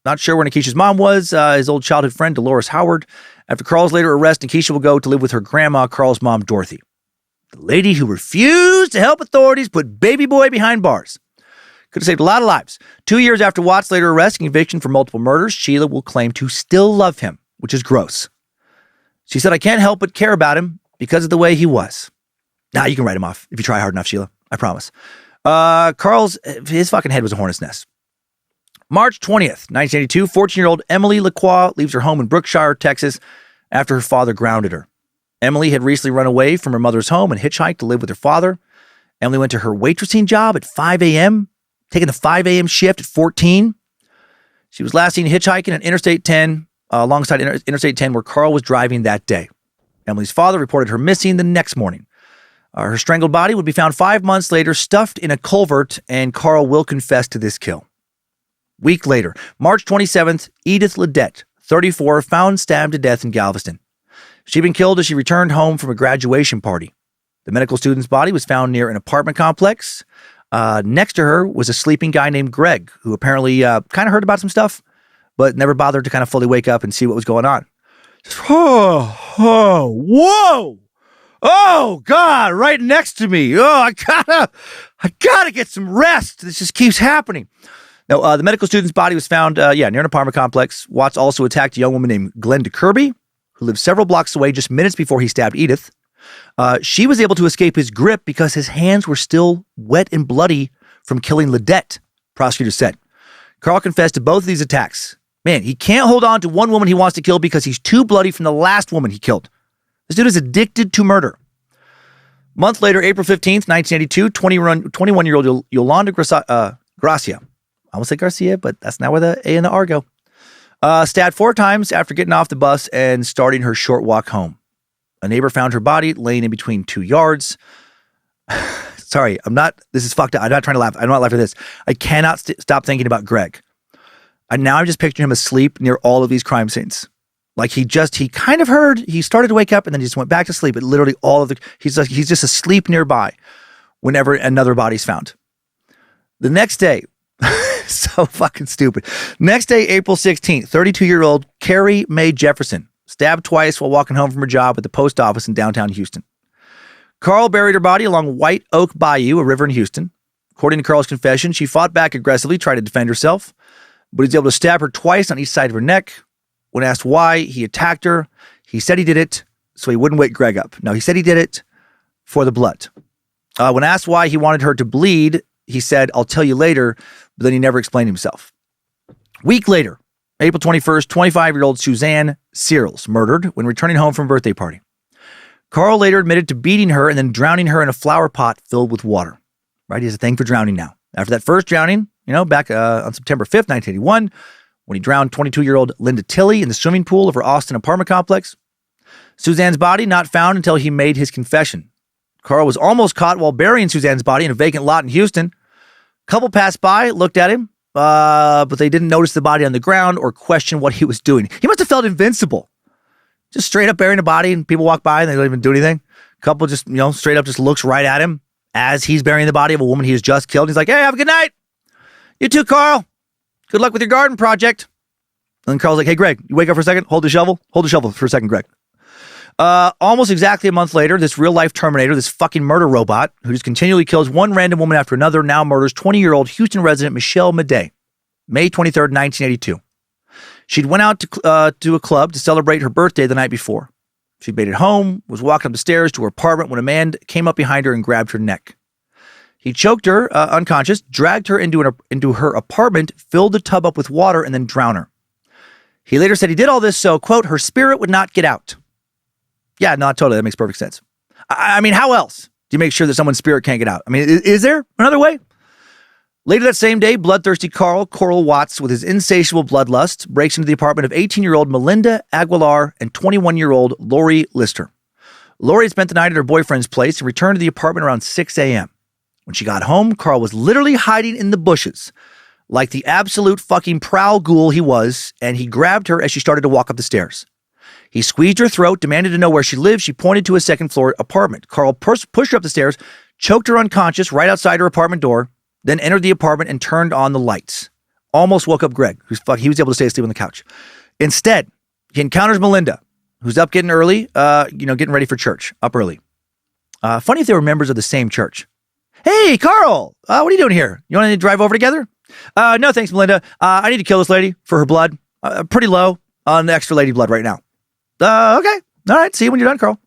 Not sure where Nikisha's mom was. His old childhood friend, Dolores Howard. After Carl's later arrest, Nikisha will go to live with her grandma, Carl's mom, Dorothy. The lady who refused to help authorities put baby boy behind bars. Could have saved a lot of lives. 2 years after Watts' later arrest and conviction for multiple murders, Sheila will claim to still love him, which is gross. She said, I can't help but care about him because of the way he was. Nah, you can write him off if you try hard enough, Sheila. I promise. His fucking head was a hornet's nest. March 20th, 1982, 14-year-old Emily Lacroix leaves her home in Brookshire, Texas, after her father grounded her. Emily had recently run away from her mother's home and hitchhiked to live with her father. Emily went to her waitressing job at 5 a.m., taking the 5 a.m. shift at 14. She was last seen hitchhiking on Interstate 10, alongside Interstate 10, where Carl was driving that day. Emily's father reported her missing the next morning. Her strangled body would be found 5 months later, stuffed in a culvert, and Carl will confess to this kill. Week later, March 27th, Edith Ledette, 34, found stabbed to death in Galveston. She'd been killed as she returned home from a graduation party. The medical student's body was found near an apartment complex. Next to her was a sleeping guy named Greg, who apparently kind of heard about some stuff, but never bothered to kind of fully wake up and see what was going on. Whoa! Oh, God, right next to me. Oh, I gotta get some rest. This just keeps happening. Now, the medical student's body was found, near an apartment complex. Watts also attacked a young woman named Glenda Kirby, who lived several blocks away just minutes before he stabbed Edith. She was able to escape his grip because his hands were still wet and bloody from killing Ledette, prosecutors said. Carl confessed to both of these attacks. Man, he can't hold on to one woman he wants to kill because he's too bloody from the last woman he killed. This dude is addicted to murder. A month later, April 15th, 1982, 21-year-old Yolanda Gracia. I almost say Garcia, but that's not where the A and the R go. Stabbed 4 times after getting off the bus and starting her short walk home. A neighbor found her body laying in between 2 yards. Sorry, this is fucked up. I'm not trying to laugh. I'm not laughing at this. I cannot stop thinking about Greg. And now I'm just picturing him asleep near all of these crime scenes. Like he kind of heard, he started to wake up and then he just went back to sleep. But literally he's just asleep nearby whenever another body's found. The next day, so fucking stupid. Next day, April 16th, 32-year-old Carrie Mae Jefferson stabbed twice while walking home from her job at the post office in downtown Houston. Carl buried her body along White Oak Bayou, a river in Houston. According to Carl's confession, she fought back aggressively, tried to defend herself, but he was able to stab her twice on each side of her neck. When asked why he attacked her, he said he did it so he wouldn't wake Greg up. No, he said he did it for the blood. When asked why he wanted her to bleed, he said, I'll tell you later, but then he never explained himself. Week later, April 21st, 25-year-old Suzanne Searles murdered when returning home from a birthday party. Carl later admitted to beating her and then drowning her in a flower pot filled with water. Right? He has a thing for drowning now. After that first drowning, back on September 5th, 1981, when he drowned 22-year-old Linda Tilley in the swimming pool of her Austin apartment complex. Suzanne's body not found until he made his confession. Carl was almost caught while burying Suzanne's body in a vacant lot in Houston. A couple passed by, looked at him, but they didn't notice the body on the ground or question what he was doing. He must have felt invincible. Just straight up burying a body and people walk by and they don't even do anything. A couple just, straight up just looks right at him as he's burying the body of a woman he has just killed. He's like, hey, have a good night. You too, Carl. Good luck with your garden project. And then Carl's like, hey, Greg, you wake up for a second. Hold the shovel. Hold the shovel for a second, Greg. Almost exactly a month later, this real-life Terminator, this fucking murder robot, who just continually kills one random woman after another, now murders 20-year-old Houston resident Michelle Madej, May 23rd, 1982. She'd went out to a club to celebrate her birthday the night before. She'd made it home, was walking up the stairs to her apartment when a man came up behind her and grabbed her neck. He choked her unconscious, dragged her into her apartment, filled the tub up with water, and then drowned her. He later said he did all this so, quote, her spirit would not get out. Yeah, no, totally. That makes perfect sense. I mean, how else do you make sure that someone's spirit can't get out? I mean, is there another way? Later that same day, bloodthirsty Coral Watts, with his insatiable bloodlust, breaks into the apartment of 18-year-old Melinda Aguilar and 21-year-old Lori Lister. Lori had spent the night at her boyfriend's place and returned to the apartment around 6 a.m. When she got home, Carl was literally hiding in the bushes like the absolute fucking prowl ghoul he was, and he grabbed her as she started to walk up the stairs. He squeezed her throat, demanded to know where she lived. She pointed to a second-floor apartment. Carl pushed her up the stairs, choked her unconscious right outside her apartment door, then entered the apartment and turned on the lights. Almost woke up Greg, he was able to stay asleep on the couch. Instead, he encounters Melinda, who's up getting early, getting ready for church, up early. Funny if they were members of the same church. Hey, Carl, what are you doing here? You want to drive over together? No, thanks, Melinda. I need to kill this lady for her blood. Pretty low on the extra lady blood right now. Okay. All right. See you when you're done, Carl.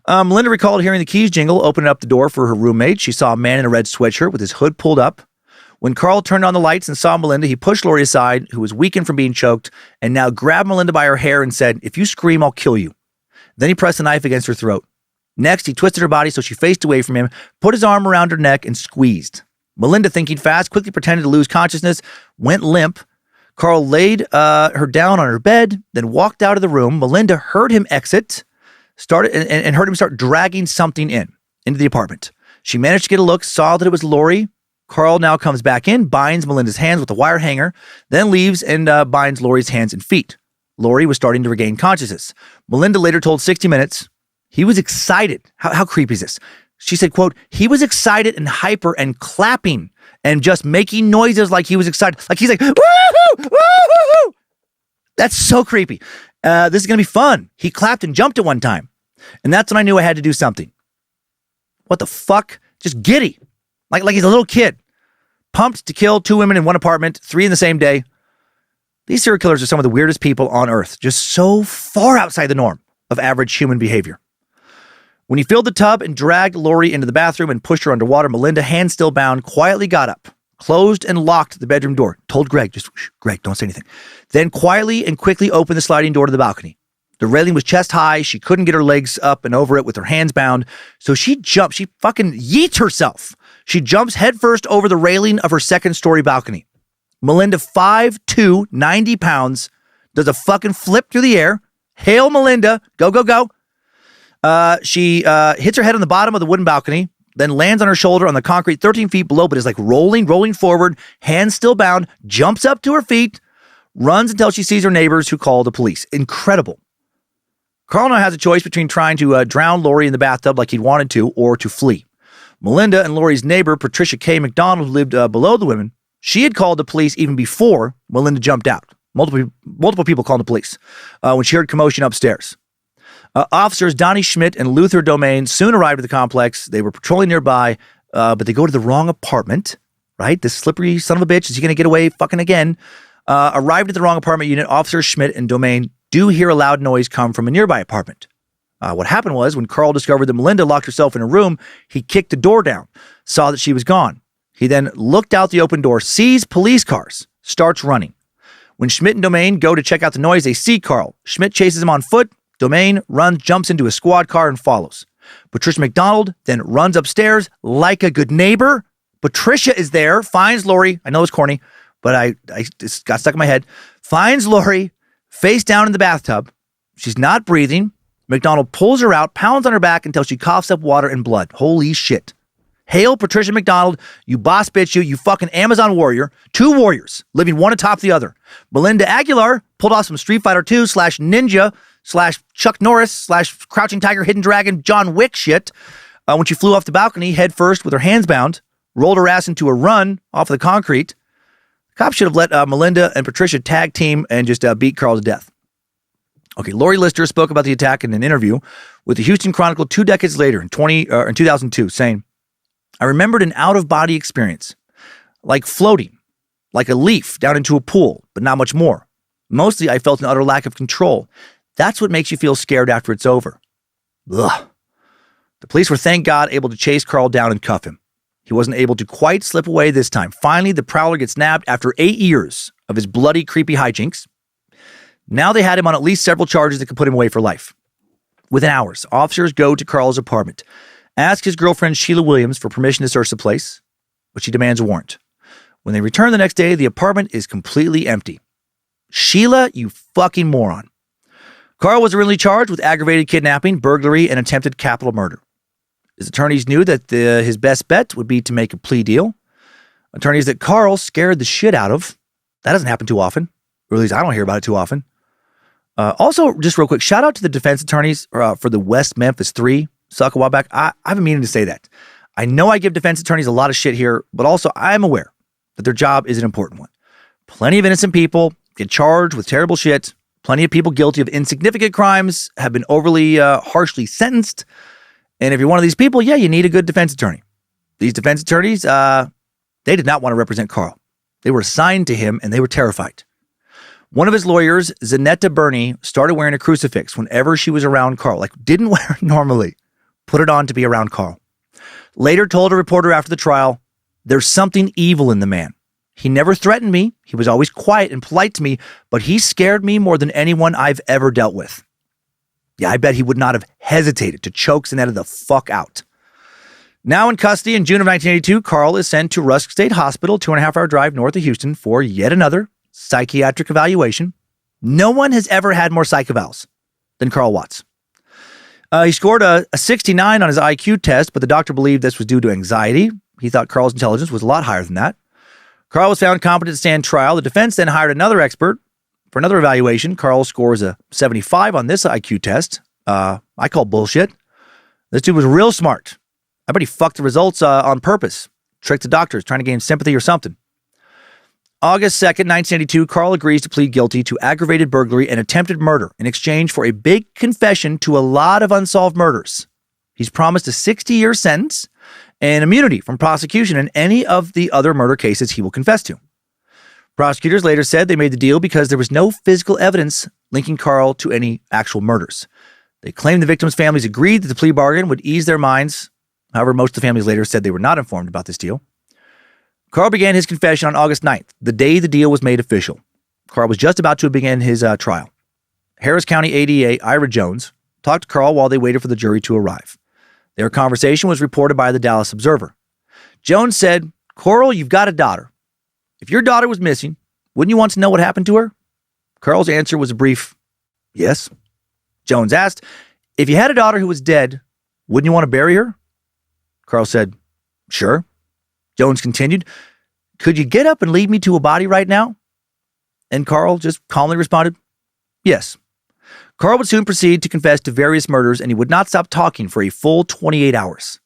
Melinda recalled hearing the keys jingle, opening up the door for her roommate. She saw a man in a red sweatshirt with his hood pulled up. When Carl turned on the lights and saw Melinda, he pushed Lori aside, who was weakened from being choked, and now grabbed Melinda by her hair and said, "If you scream, I'll kill you." Then he pressed a knife against her throat. Next, he twisted her body so she faced away from him, put his arm around her neck, and squeezed. Melinda, thinking fast, quickly pretended to lose consciousness, went limp. Carl laid her down on her bed, then walked out of the room. Melinda heard him exit, and heard him start dragging something into the apartment. She managed to get a look, saw that it was Lori. Carl now comes back in, binds Melinda's hands with a wire hanger, then leaves and binds Lori's hands and feet. Lori was starting to regain consciousness. Melinda later told 60 Minutes, he was excited. How creepy is this? She said, quote, he was excited and hyper and clapping and just making noises like he was excited. Like he's like, woohoo, woohoo. That's so creepy. This is going to be fun. He clapped and jumped at one time. And that's when I knew I had to do something. What the fuck? Just giddy. Like he's a little kid. Pumped to kill 2 women in one apartment, 3 in the same day. These serial killers are some of the weirdest people on earth. Just so far outside the norm of average human behavior. When he filled the tub and dragged Lori into the bathroom and pushed her underwater, Melinda, hands still bound, quietly got up, closed and locked the bedroom door, told Greg, Greg, don't say anything. Then quietly and quickly opened the sliding door to the balcony. The railing was chest high. She couldn't get her legs up and over it with her hands bound. So she jumped. She fucking yeets herself. She jumps headfirst over the railing of her second-story balcony. Melinda, 5'2", 90 pounds, does a fucking flip through the air. Hail, Melinda. Go, go, go. She hits her head on the bottom of the wooden balcony, then lands on her shoulder on the concrete 13 feet below, but is like rolling forward, hands still bound, jumps up to her feet, runs until she sees her neighbors, who call the police. Incredible. Carl now has a choice between trying to drown Lori in the bathtub like he'd wanted to, or to flee. Melinda and Lori's neighbor, Patricia K. McDonald, who lived below the women, she had called the police even before Melinda jumped out. Multiple people called the police when she heard commotion upstairs. Officers Donnie Schmidt and Luther Domain soon arrived at the complex. They were patrolling nearby, but they go to the wrong apartment, right? This slippery son of a bitch, is he going to get away fucking again? Arrived at the wrong apartment unit, Officers Schmidt and Domain do hear a loud noise come from a nearby apartment. What happened was, when Carl discovered that Melinda locked herself in a room, he kicked the door down, saw that she was gone. He then looked out the open door, sees police cars, starts running. When Schmidt and Domain go to check out the noise, they see Carl. Schmidt chases him on foot. Domain runs, jumps into a squad car and follows. Patricia McDonald then runs upstairs like a good neighbor. Patricia is there, finds Lori. I know it's corny, but I just got stuck in my head. Finds Lori face down in the bathtub. She's not breathing. McDonald pulls her out, pounds on her back until she coughs up water and blood. Holy shit. Hail Patricia McDonald, you boss bitch, you fucking Amazon warrior. 2 warriors, living one atop the other. Melinda Aguilar pulled off some Street Fighter 2 /Ninja /Chuck Norris /Crouching Tiger, Hidden Dragon, John Wick shit when she flew off the balcony head first with her hands bound, rolled her ass into a run off of the concrete. Cops should have let Melinda and Patricia tag team and just beat Carl to death. Okay, Lori Lister spoke about the attack in an interview with the Houston Chronicle 2 decades later in 2002, saying, "I remembered an out-of-body experience, like floating, like a leaf down into a pool, but not much more. Mostly, I felt an utter lack of control. That's what makes you feel scared after it's over." Ugh. The police were, thank God, able to chase Carl down and cuff him. He wasn't able to quite slip away this time. Finally, the prowler gets nabbed after 8 years of his bloody, creepy hijinks. Now they had him on at least several charges that could put him away for life. Within hours, officers go to Carl's apartment, ask his girlfriend Sheila Williams for permission to search the place, but she demands a warrant. When they return the next day, the apartment is completely empty. Sheila, you fucking moron. Carl was originally charged with aggravated kidnapping, burglary, and attempted capital murder. His attorneys knew that his best bet would be to make a plea deal. Attorneys that Carl scared the shit out of. That doesn't happen too often. Or at least I don't hear about it too often. Also, just real quick, shout out to the defense attorneys for the West Memphis 3 suck a while back. I've been meaning to say that. I know I give defense attorneys a lot of shit here, but also I'm aware that their job is an important one. Plenty of innocent people get charged with terrible shit. Plenty of people guilty of insignificant crimes have been overly harshly sentenced. And if you're one of these people, yeah, you need a good defense attorney. These defense attorneys, they did not want to represent Carl. They were assigned to him and they were terrified. One of his lawyers, Zanetta Burney, started wearing a crucifix whenever she was around Carl. Like, didn't wear it normally. Put it on to be around Carl. Later told a reporter after the trial, there's something evil in the man. He never threatened me. He was always quiet and polite to me, but he scared me more than anyone I've ever dealt with. Yeah, I bet he would not have hesitated to choke Zanetta the fuck out. Now in custody in June of 1982, Carl is sent to Rusk State Hospital, 2.5-hour drive north of Houston, for yet another psychiatric evaluation. No one has ever had more psych evals than Carl Watts. He scored a 69 on his IQ test, but the doctor believed this was due to anxiety. He thought Carl's intelligence was a lot higher than that. Carl was found competent to stand trial. The defense then hired another expert for another evaluation. Carl scores a 75 on this IQ test. I call bullshit. This dude was real smart. I bet he fucked the results on purpose. Tricked the doctors, trying to gain sympathy or something. August 2nd, 1982, Carl agrees to plead guilty to aggravated burglary and attempted murder in exchange for a big confession to a lot of unsolved murders. He's promised a 60-year sentence and immunity from prosecution in any of the other murder cases he will confess to. Prosecutors later said they made the deal because there was no physical evidence linking Carl to any actual murders. They claimed the victims' families agreed that the plea bargain would ease their minds. However, most of the families later said they were not informed about this deal. Carl began his confession on August 9th, the day the deal was made official. Carl was just about to begin his trial. Harris County ADA Ira Jones talked to Carl while they waited for the jury to arrive. Their conversation was reported by the Dallas Observer. Jones said, "Carl, you've got a daughter. If your daughter was missing, wouldn't you want to know what happened to her?" Carl's answer was a brief, "Yes." Jones asked, "If you had a daughter who was dead, wouldn't you want to bury her?" Carl said, "Sure." Jones continued, "Could you get up and lead me to a body right now?" And Carl just calmly responded, "Yes." Carl would soon proceed to confess to various murders, and he would not stop talking for a full 28 hours.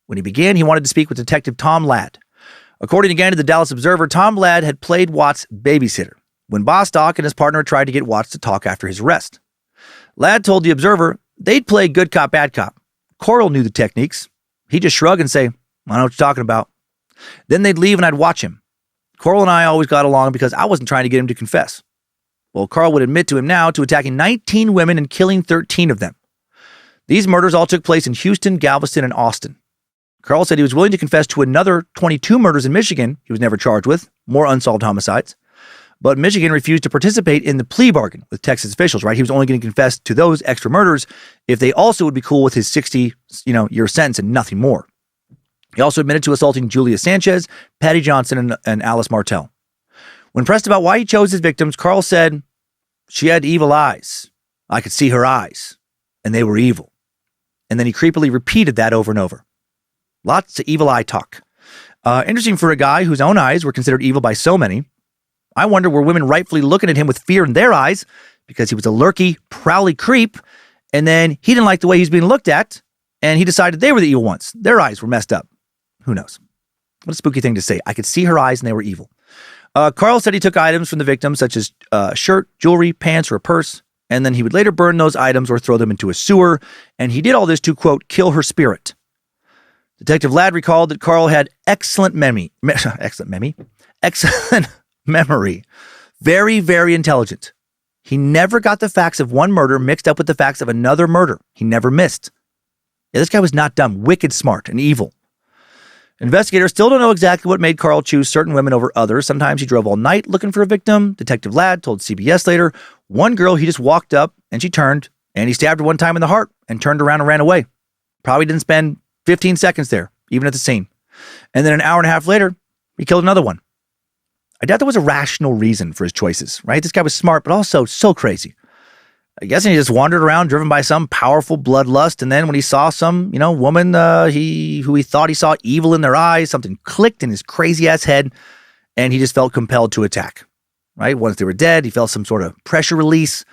When he began, he wanted to speak with Detective Tom Ladd. According again to the Dallas Observer, Tom Ladd had played Watts' babysitter when Bostock and his partner tried to get Watts to talk after his arrest. Ladd told the Observer they'd play good cop, bad cop. Carl knew the techniques. He'd just shrug and say, "I know what you're talking about." Then they'd leave and I'd watch him. Carl and I always got along because I wasn't trying to get him to confess. Well, Carl would admit to him now to attacking 19 women and killing 13 of them. These murders all took place in Houston, Galveston, and Austin. Carl said he was willing to confess to another 22 murders in Michigan he was never charged with, more unsolved homicides. But Michigan refused to participate in the plea bargain with Texas officials, right? He was only going to confess to those extra murders if they also would be cool with his 60-year sentence and nothing more. He also admitted to assaulting Julia Sanchez, Patty Johnson, and Alice Martell. When pressed about why he chose his victims, Carl said, "She had evil eyes. I could see her eyes, and they were evil." And then he creepily repeated that over and over. Lots of evil eye talk. Interesting for a guy whose own eyes were considered evil by so many. I wonder were women rightfully looking at him with fear in their eyes because he was a lurky, prowly creep, and then he didn't like the way he was being looked at, and he decided they were the evil ones. Their eyes were messed up. Who knows? What a spooky thing to say. I could see her eyes and they were evil. Carl said he took items from the victims such as a shirt, jewelry, pants, or a purse, and then he would later burn those items or throw them into a sewer, and he did all this to, quote, kill her spirit. Detective Ladd recalled that Carl had excellent memory. Very, very intelligent. He never got the facts of one murder mixed up with the facts of another murder. He never missed. Yeah, this guy was not dumb, wicked smart and evil. Investigators still don't know exactly what made Carl choose certain women over others. Sometimes he drove all night looking for a victim. Detective Ladd told CBS later, one girl he just walked up and she turned and he stabbed her one time in the heart and turned around and ran away. Probably didn't spend 15 seconds there, even at the scene. And then an hour and a half later, he killed another one. I doubt there was a rational reason for his choices, right? This guy was smart, but also so crazy. I guess he just wandered around driven by some powerful bloodlust. And then when he saw some, woman who he thought he saw evil in their eyes, something clicked in his crazy ass head and he just felt compelled to attack, right? Once they were dead, he felt some sort of pressure release,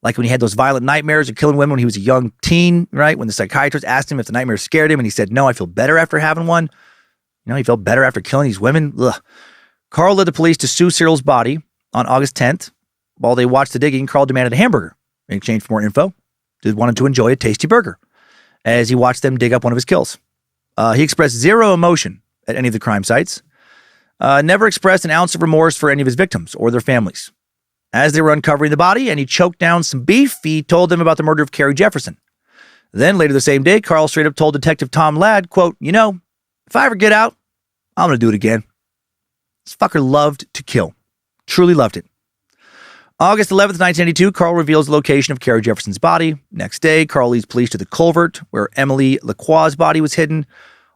like when he had those violent nightmares of killing women when he was a young teen, right? When the psychiatrist asked him if the nightmares scared him and he said, no, I feel better after having one. He felt better after killing these women. Ugh. Carl led the police to sue Cyril's body on August 10th. While they watched the digging, Carl demanded a hamburger in exchange for more info. He wanted to enjoy a tasty burger as he watched them dig up one of his kills. He expressed zero emotion at any of the crime sites, never expressed an ounce of remorse for any of his victims or their families. As they were uncovering the body and he choked down some beef, he told them about the murder of Carrie Jefferson. Then later the same day, Carl straight up told Detective Tom Ladd, quote, if I ever get out, I'm going to do it again. This fucker loved to kill. Truly loved it. August 11th, 1982, Carl reveals the location of Carrie Jefferson's body. Next day, Carl leads police to the culvert where Emily Lacroix's body was hidden.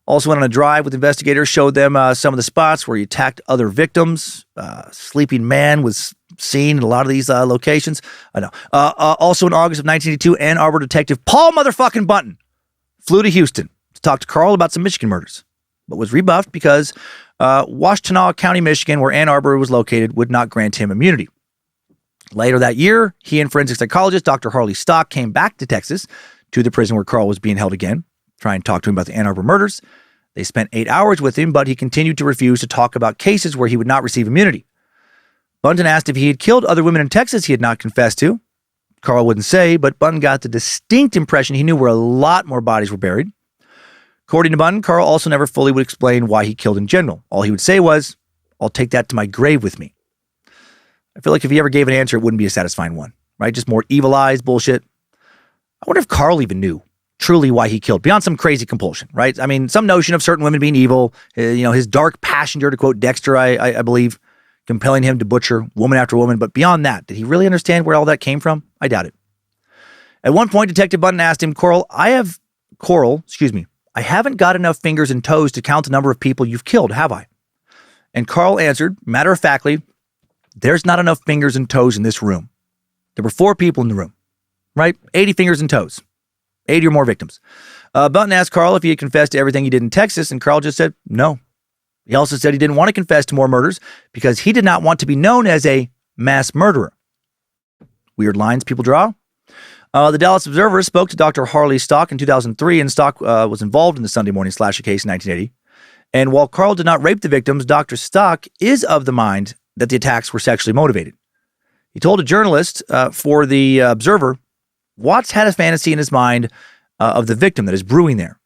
Also went on a drive with investigators, showed them some of the spots where he attacked other victims. Sleeping man was seen in a lot of these locations. I know. Also in August of 1982, Ann Arbor detective Paul motherfucking Bunton flew to Houston to talk to Carl about some Michigan murders, but was rebuffed because Washtenaw County, Michigan, where Ann Arbor was located, would not grant him immunity. Later that year, he and forensic psychologist Dr. Harley Stock came back to Texas to the prison where Carl was being held again, try and talk to him about the Ann Arbor murders. They spent 8 hours with him, but he continued to refuse to talk about cases where he would not receive immunity. Bunton asked if he had killed other women in Texas he had not confessed to. Carl wouldn't say, but Bunton got the distinct impression he knew where a lot more bodies were buried. According to Bunton, Carl also never fully would explain why he killed in general. All he would say was, I'll take that to my grave with me. I feel like if he ever gave an answer, it wouldn't be a satisfying one, right? Just more evil eyes, bullshit. I wonder if Carl even knew truly why he killed, beyond some crazy compulsion, right? I mean, some notion of certain women being evil, his dark passenger, to quote Dexter, I believe, compelling him to butcher woman after woman. But beyond that, did he really understand where all that came from? I doubt it. At one point, Detective Bunton asked him, I haven't got enough fingers and toes to count the number of people you've killed, have I? And Carl answered, matter-of-factly, there's not enough fingers and toes in this room. There were 4 people in the room, right? 80 fingers and toes. 80 or more victims. Bunton asked Carl if he had confessed to everything he did in Texas, and Carl just said no. He also said he didn't want to confess to more murders because he did not want to be known as a mass murderer. Weird lines people draw. The Dallas Observer spoke to Dr. Harley Stock in 2003, and Stock was involved in the Sunday morning slasher case in 1980. And while Carl did not rape the victims, Dr. Stock is of the mind that the attacks were sexually motivated. He told a journalist for the Observer, Watts had a fantasy in his mind of the victim that is brewing there.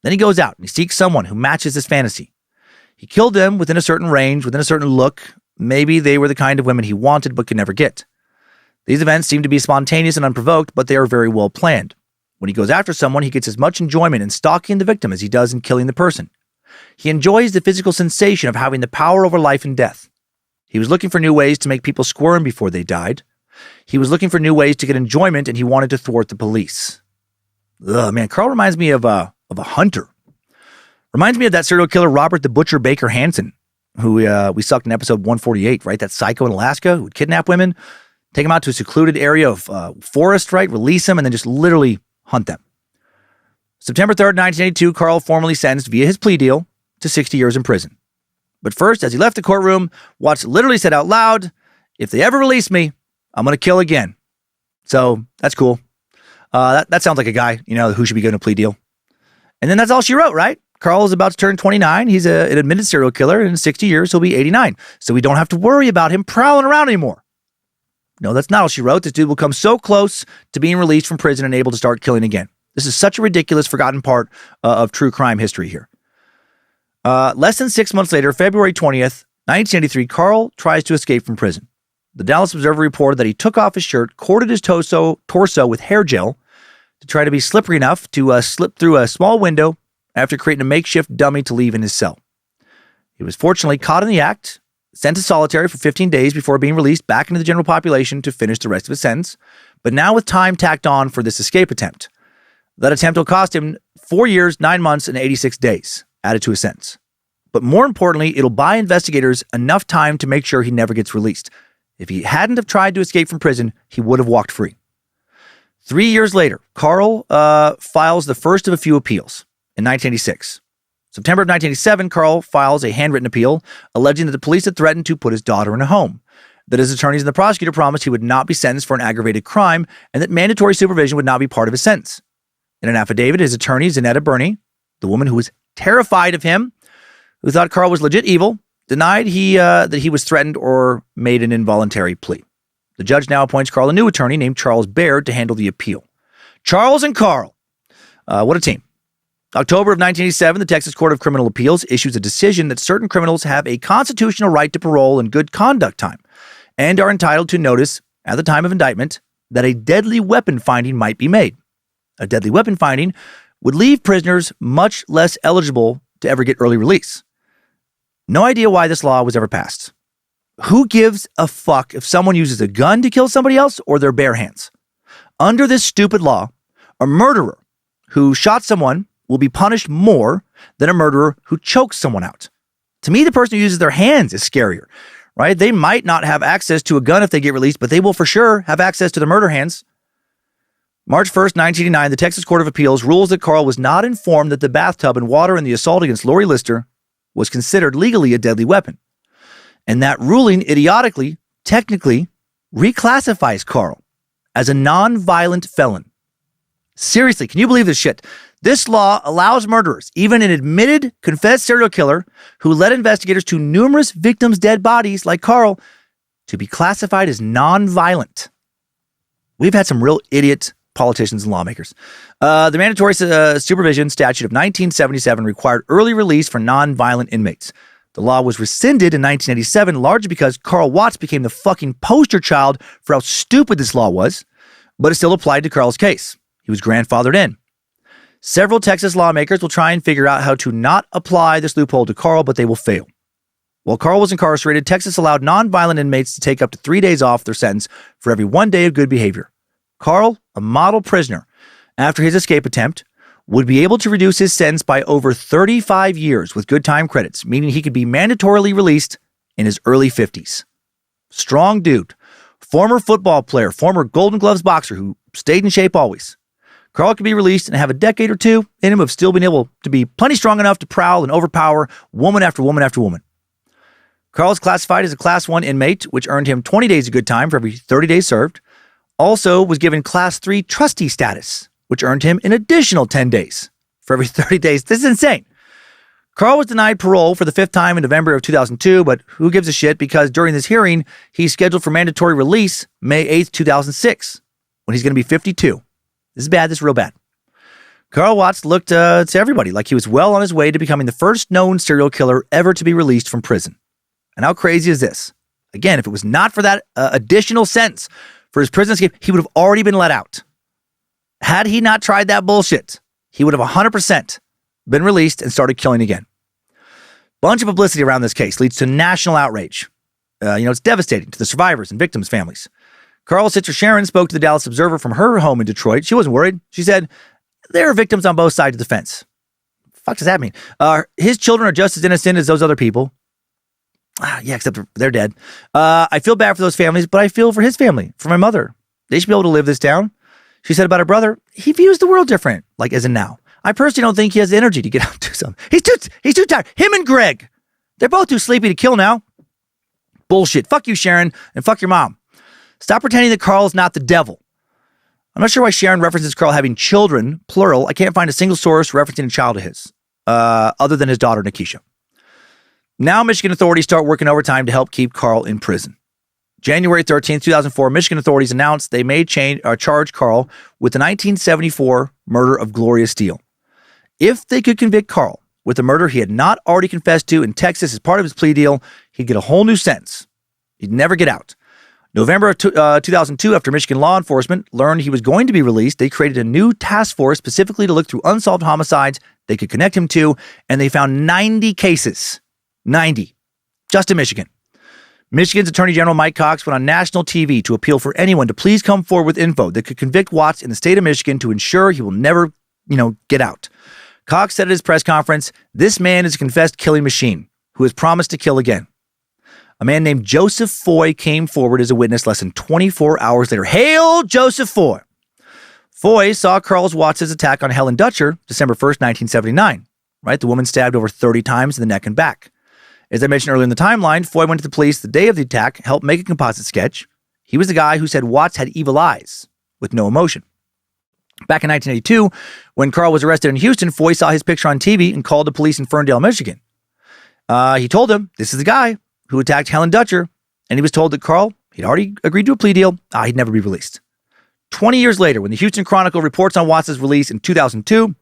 Then he goes out and he seeks someone who matches his fantasy. He killed them within a certain range, within a certain look. Maybe they were the kind of women he wanted but could never get. These events seem to be spontaneous and unprovoked, but they are very well planned. When he goes after someone, he gets as much enjoyment in stalking the victim as he does in killing the person. He enjoys the physical sensation of having the power over life and death. He was looking for new ways to make people squirm before they died. He was looking for new ways to get enjoyment, and he wanted to thwart the police. Ugh, man, Carl reminds me of a hunter. Reminds me of that serial killer Robert the Butcher Baker Hansen, who we sucked in episode 148, right? That psycho in Alaska who would kidnap women, take them out to a secluded area of forest, right? Release them, and then just literally hunt them. September 3rd, 1982, Carl formally sentenced via his plea deal to 60 years in prison. But first, as he left the courtroom, Watts literally said out loud, if they ever release me, I'm going to kill again. So that's cool. That sounds like a guy, who should be given a plea deal. And then that's all she wrote, right? Carl is about to turn 29. He's an admitted serial killer. And in 60 years, he'll be 89. So we don't have to worry about him prowling around anymore. No, that's not all she wrote. This dude will come so close to being released from prison and able to start killing again. This is such a ridiculous, forgotten part of true crime history here. Less than 6 months later, February 20th, 1983, Carl tries to escape from prison. The Dallas Observer reported that he took off his shirt, corded his torso with hair gel to try to be slippery enough to slip through a small window after creating a makeshift dummy to leave in his cell. He was fortunately caught in the act, sent to solitary for 15 days before being released back into the general population to finish the rest of his sentence, but now with time tacked on for this escape attempt. That attempt will cost him 4 years, 9 months, and 86 days added to his sentence. But more importantly, it'll buy investigators enough time to make sure he never gets released. If he hadn't have tried to escape from prison, he would have walked free. 3 years later, Carl files the first of a few appeals in 1986. September of 1987, Carl files a handwritten appeal alleging that the police had threatened to put his daughter in a home, that his attorneys and the prosecutor promised he would not be sentenced for an aggravated crime, and that mandatory supervision would not be part of his sentence. In an affidavit, his attorney, Zanetta Burney, the woman who was terrified of him, who thought Carl was legit evil, denied that he was threatened or made an involuntary plea. The judge now appoints Carl a new attorney named Charles Baird to handle the appeal. Charles and Carl. What a team. October of 1987, the Texas Court of Criminal Appeals issues a decision that certain criminals have a constitutional right to parole and good conduct time and are entitled to notice at the time of indictment that a deadly weapon finding might be made. A deadly weapon finding would leave prisoners much less eligible to ever get early release. No idea why this law was ever passed. Who gives a fuck if someone uses a gun to kill somebody else or their bare hands? Under this stupid law, a murderer who shot someone will be punished more than a murderer who chokes someone out. To me, the person who uses their hands is scarier, right? They might not have access to a gun if they get released, but they will for sure have access to the murder hands. March 1st, 1989, the Texas Court of Appeals rules that Carl was not informed that the bathtub and water in the assault against Lori Lister was considered legally a deadly weapon. And that ruling idiotically, technically, reclassifies Carl as a non-violent felon. Seriously, can you believe this shit? This law allows murderers, even an admitted, confessed serial killer who led investigators to numerous victims' dead bodies like Carl, to be classified as non-violent. We've had some real idiot politicians and lawmakers. The mandatory supervision statute of 1977 required early release for non-violent inmates. The law was rescinded in 1987, largely because Carl Watts became the fucking poster child for how stupid this law was, but it still applied to Carl's case. He was grandfathered in. Several Texas lawmakers will try and figure out how to not apply this loophole to Carl, but they will fail. While Carl was incarcerated, Texas allowed non-violent inmates to take up to 3 days off their sentence for every 1 day of good behavior. Carl, a model prisoner, after his escape attempt, would be able to reduce his sentence by over 35 years with good time credits, meaning he could be mandatorily released in his early 50s. Strong dude, former football player, former Golden Gloves boxer who stayed in shape always. Carl could be released and have a decade or two in him of still being able to be plenty strong enough to prowl and overpower woman after woman after woman. Carl is classified as a Class 1 inmate, which earned him 20 days of good time for every 30 days served. Also was given Class 3 trustee status, which earned him an additional 10 days for every 30 days. This is insane. Carl was denied parole for the 5th time in November of 2002, but who gives a shit, because during this hearing, he's scheduled for mandatory release May 8th, 2006, when he's going to be 52. This is bad. This is real bad. Carl Watts looked to everybody like he was well on his way to becoming the first known serial killer ever to be released from prison. And how crazy is this? Again, if it was not for that additional sentence for his prison escape, he would have already been let out. Had he not tried that bullshit, he would have 100% been released and started killing again. Bunch of publicity around this case leads to national outrage. It's devastating to the survivors and victims' families. Carl's sister Sharon spoke to the Dallas Observer from her home in Detroit. She wasn't worried. She said, there are victims on both sides of the fence. Fuck does that mean? His children are just as innocent as those other people. Yeah, except they're dead. I feel bad for those families, but I feel for his family, for my mother. They should be able to live this down. She said about her brother, he views the world different, like as in now. I personally don't think he has the energy to get out and do something. He's too tired. Him and Greg, they're both too sleepy to kill now. Bullshit. Fuck you, Sharon, and fuck your mom. Stop pretending that Carl is not the devil. I'm not sure why Sharon references Carl having children, plural. I can't find a single source referencing a child of his, other than his daughter, Nikisha. Now Michigan authorities start working overtime to help keep Carl in prison. January 13th, 2004, Michigan authorities announced they may charge Carl with the 1974 murder of Gloria Steele. If they could convict Carl with a murder he had not already confessed to in Texas as part of his plea deal, he'd get a whole new sentence. He'd never get out. November of 2002, after Michigan law enforcement learned he was going to be released, they created a new task force specifically to look through unsolved homicides they could connect him to, and they found 90 cases. 90. Just in Michigan. Michigan's Attorney General Mike Cox went on national TV to appeal for anyone to please come forward with info that could convict Watts in the state of Michigan to ensure he will never, get out. Cox said at his press conference, this man is a confessed killing machine who has promised to kill again. A man named Joseph Foy came forward as a witness less than 24 hours later. Hail Joseph Foy! Foy saw Carl Watts' attack on Helen Dutcher December 1st, 1979. Right? The woman stabbed over 30 times in the neck and back. As I mentioned earlier in the timeline, Foy went to the police the day of the attack, helped make a composite sketch. He was the guy who said Watts had evil eyes with no emotion. Back in 1982, when Carl was arrested in Houston, Foy saw his picture on TV and called the police in Ferndale, Michigan. He told them, this is the guy who attacked Helen Dutcher, and he was told that Carl, he'd already agreed to a plea deal, he'd never be released. 20 years later, when the Houston Chronicle reports on Watts' release in 2002,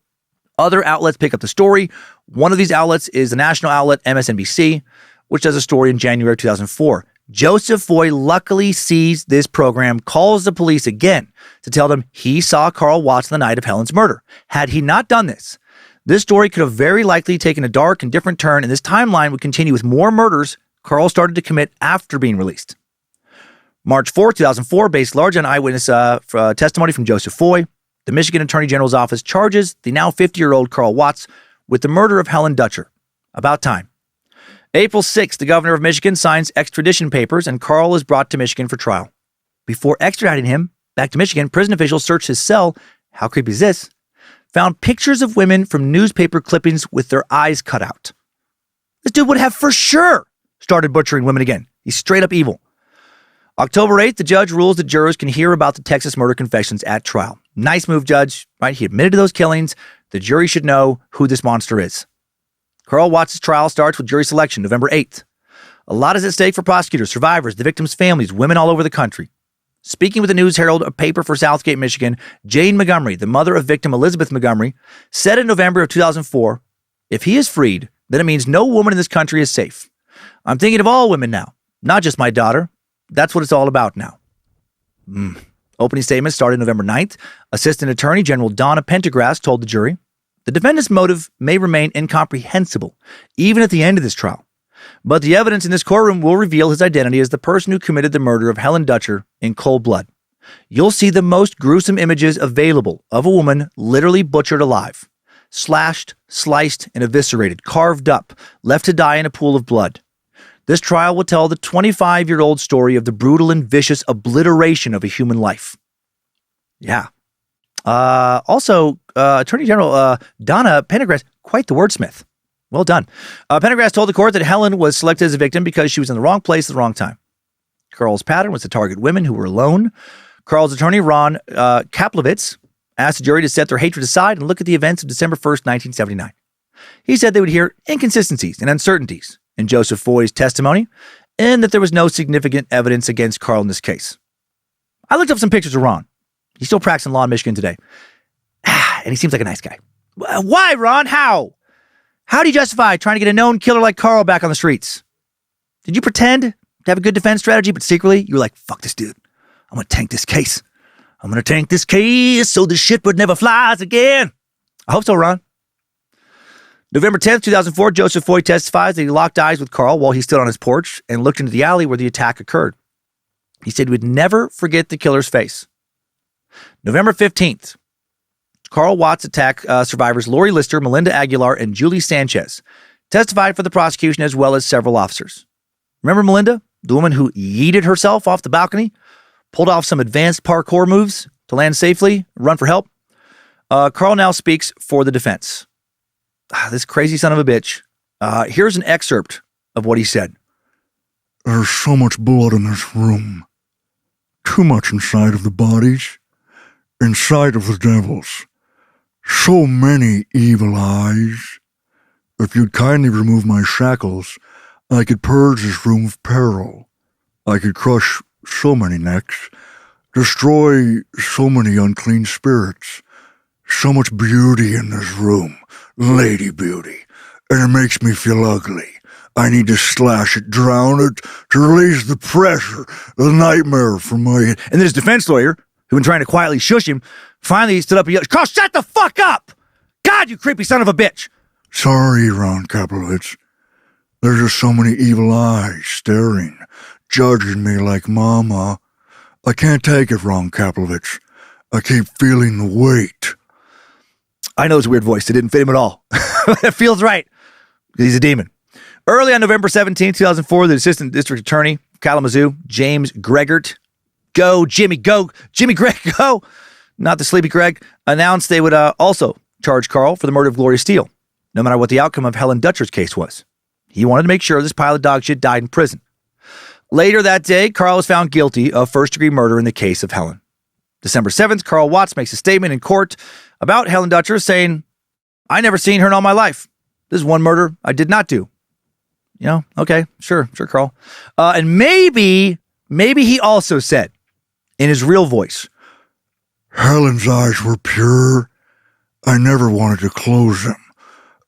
other outlets pick up the story. One of these outlets is the national outlet MSNBC, which does a story in January 2004. Joseph Foy luckily sees this program, calls the police again to tell them he saw Carl Watts the night of Helen's murder. Had he not done this, this story could have very likely taken a dark and different turn, and this timeline would continue with more murders Carl started to commit after being released. March 4, 2004, based largely on eyewitness testimony from Joseph Foy, the Michigan Attorney General's office charges the now 50-year-old Carl Watts with the murder of Helen Dutcher. About time. April 6th, the governor of Michigan signs extradition papers, and Carl is brought to Michigan for trial. Before extraditing him back to Michigan, prison officials searched his cell. How creepy is this? Found pictures of women from newspaper clippings with their eyes cut out. This dude would have for sure started butchering women again. He's straight up evil. October 8th, the judge rules that jurors can hear about the Texas murder confessions at trial. Nice move, Judge, right? He admitted to those killings. The jury should know who this monster is. Carl Watts' trial starts with jury selection, November 8th. A lot is at stake for prosecutors, survivors, the victims' families, women all over the country. Speaking with the News Herald, a paper for Southgate, Michigan, Jane Montgomery, the mother of victim Elizabeth Montgomery, said in November of 2004, if he is freed, then it means no woman in this country is safe. I'm thinking of all women now, not just my daughter. That's what it's all about now. Opening statement started November 9th. Assistant Attorney General Donna Pendergrass told the jury, the defendant's motive may remain incomprehensible, even at the end of this trial. But the evidence in this courtroom will reveal his identity as the person who committed the murder of Helen Dutcher in cold blood. You'll see the most gruesome images available of a woman literally butchered alive, slashed, sliced, and eviscerated, carved up, left to die in a pool of blood. This trial will tell the 25-year-old story of the brutal and vicious obliteration of a human life. Yeah. Also, Attorney General Donna Pendergrass, quite the wordsmith. Well done. Pendergrass told the court that Helen was selected as a victim because she was in the wrong place at the wrong time. Carl's pattern was to target women who were alone. Carl's attorney, Ron Kaplowitz, asked the jury to set their hatred aside and look at the events of December 1st, 1979. He said they would hear inconsistencies and uncertainties in Joseph Foy's testimony, and that there was no significant evidence against Carl in this case. I looked up some pictures of Ron. He's still practicing law in Michigan today. And he seems like a nice guy. Why, Ron? How? How do you justify trying to get a known killer like Carl back on the streets? Did you pretend to have a good defense strategy, but secretly you were like, fuck this dude. I'm going to tank this case. I'm going to tank this case so this shit would never flies again. I hope so, Ron. November 10th, 2004, Joseph Foy testifies that he locked eyes with Carl while he stood on his porch and looked into the alley where the attack occurred. He said he would never forget the killer's face. November 15th, Carl Watts attack survivors Lori Lister, Melinda Aguilar, and Julie Sanchez testified for the prosecution as well as several officers. Remember Melinda, the woman who yeeted herself off the balcony, pulled off some advanced parkour moves to land safely, run for help? Carl now speaks for the defense. This crazy son of a bitch. Here's an excerpt of what he said. There's so much blood in this room. Too much inside of the bodies. Inside of the devils. So many evil eyes. If you'd kindly remove my shackles, I could purge this room of peril. I could crush so many necks. Destroy so many unclean spirits. So much beauty in this room. Lady beauty, and it makes me feel ugly. I need to slash it, drown it, to release the pressure, the nightmare from my head. And then his defense lawyer, who'd been trying to quietly shush him, finally stood up and yelled, Carl, shut the fuck up! God, you creepy son of a bitch! Sorry, Ron Kaplowitz. There's just so many evil eyes staring, judging me like mama. I can't take it, Ron Kaplowitz. I keep feeling the weight. I know it's a weird voice. It didn't fit him at all. It feels right. He's a demon. Early on November 17, 2004, the Assistant District Attorney, Kalamazoo, James Gregert. Go, Jimmy, Greg, go. not the sleepy Greg, announced they would also charge Carl for the murder of Gloria Steele, no matter what the outcome of Helen Dutcher's case was. He wanted to make sure this pile of dog shit died in prison. Later that day, Carl was found guilty of first-degree murder in the case of Helen. December 7th, Carl Watts makes a statement in court about Helen Dutcher saying, "I never seen her in all my life. This is one murder I did not do." Okay, sure, Carl. And maybe he also said, in his real voice, Helen's eyes were pure. I never wanted to close them.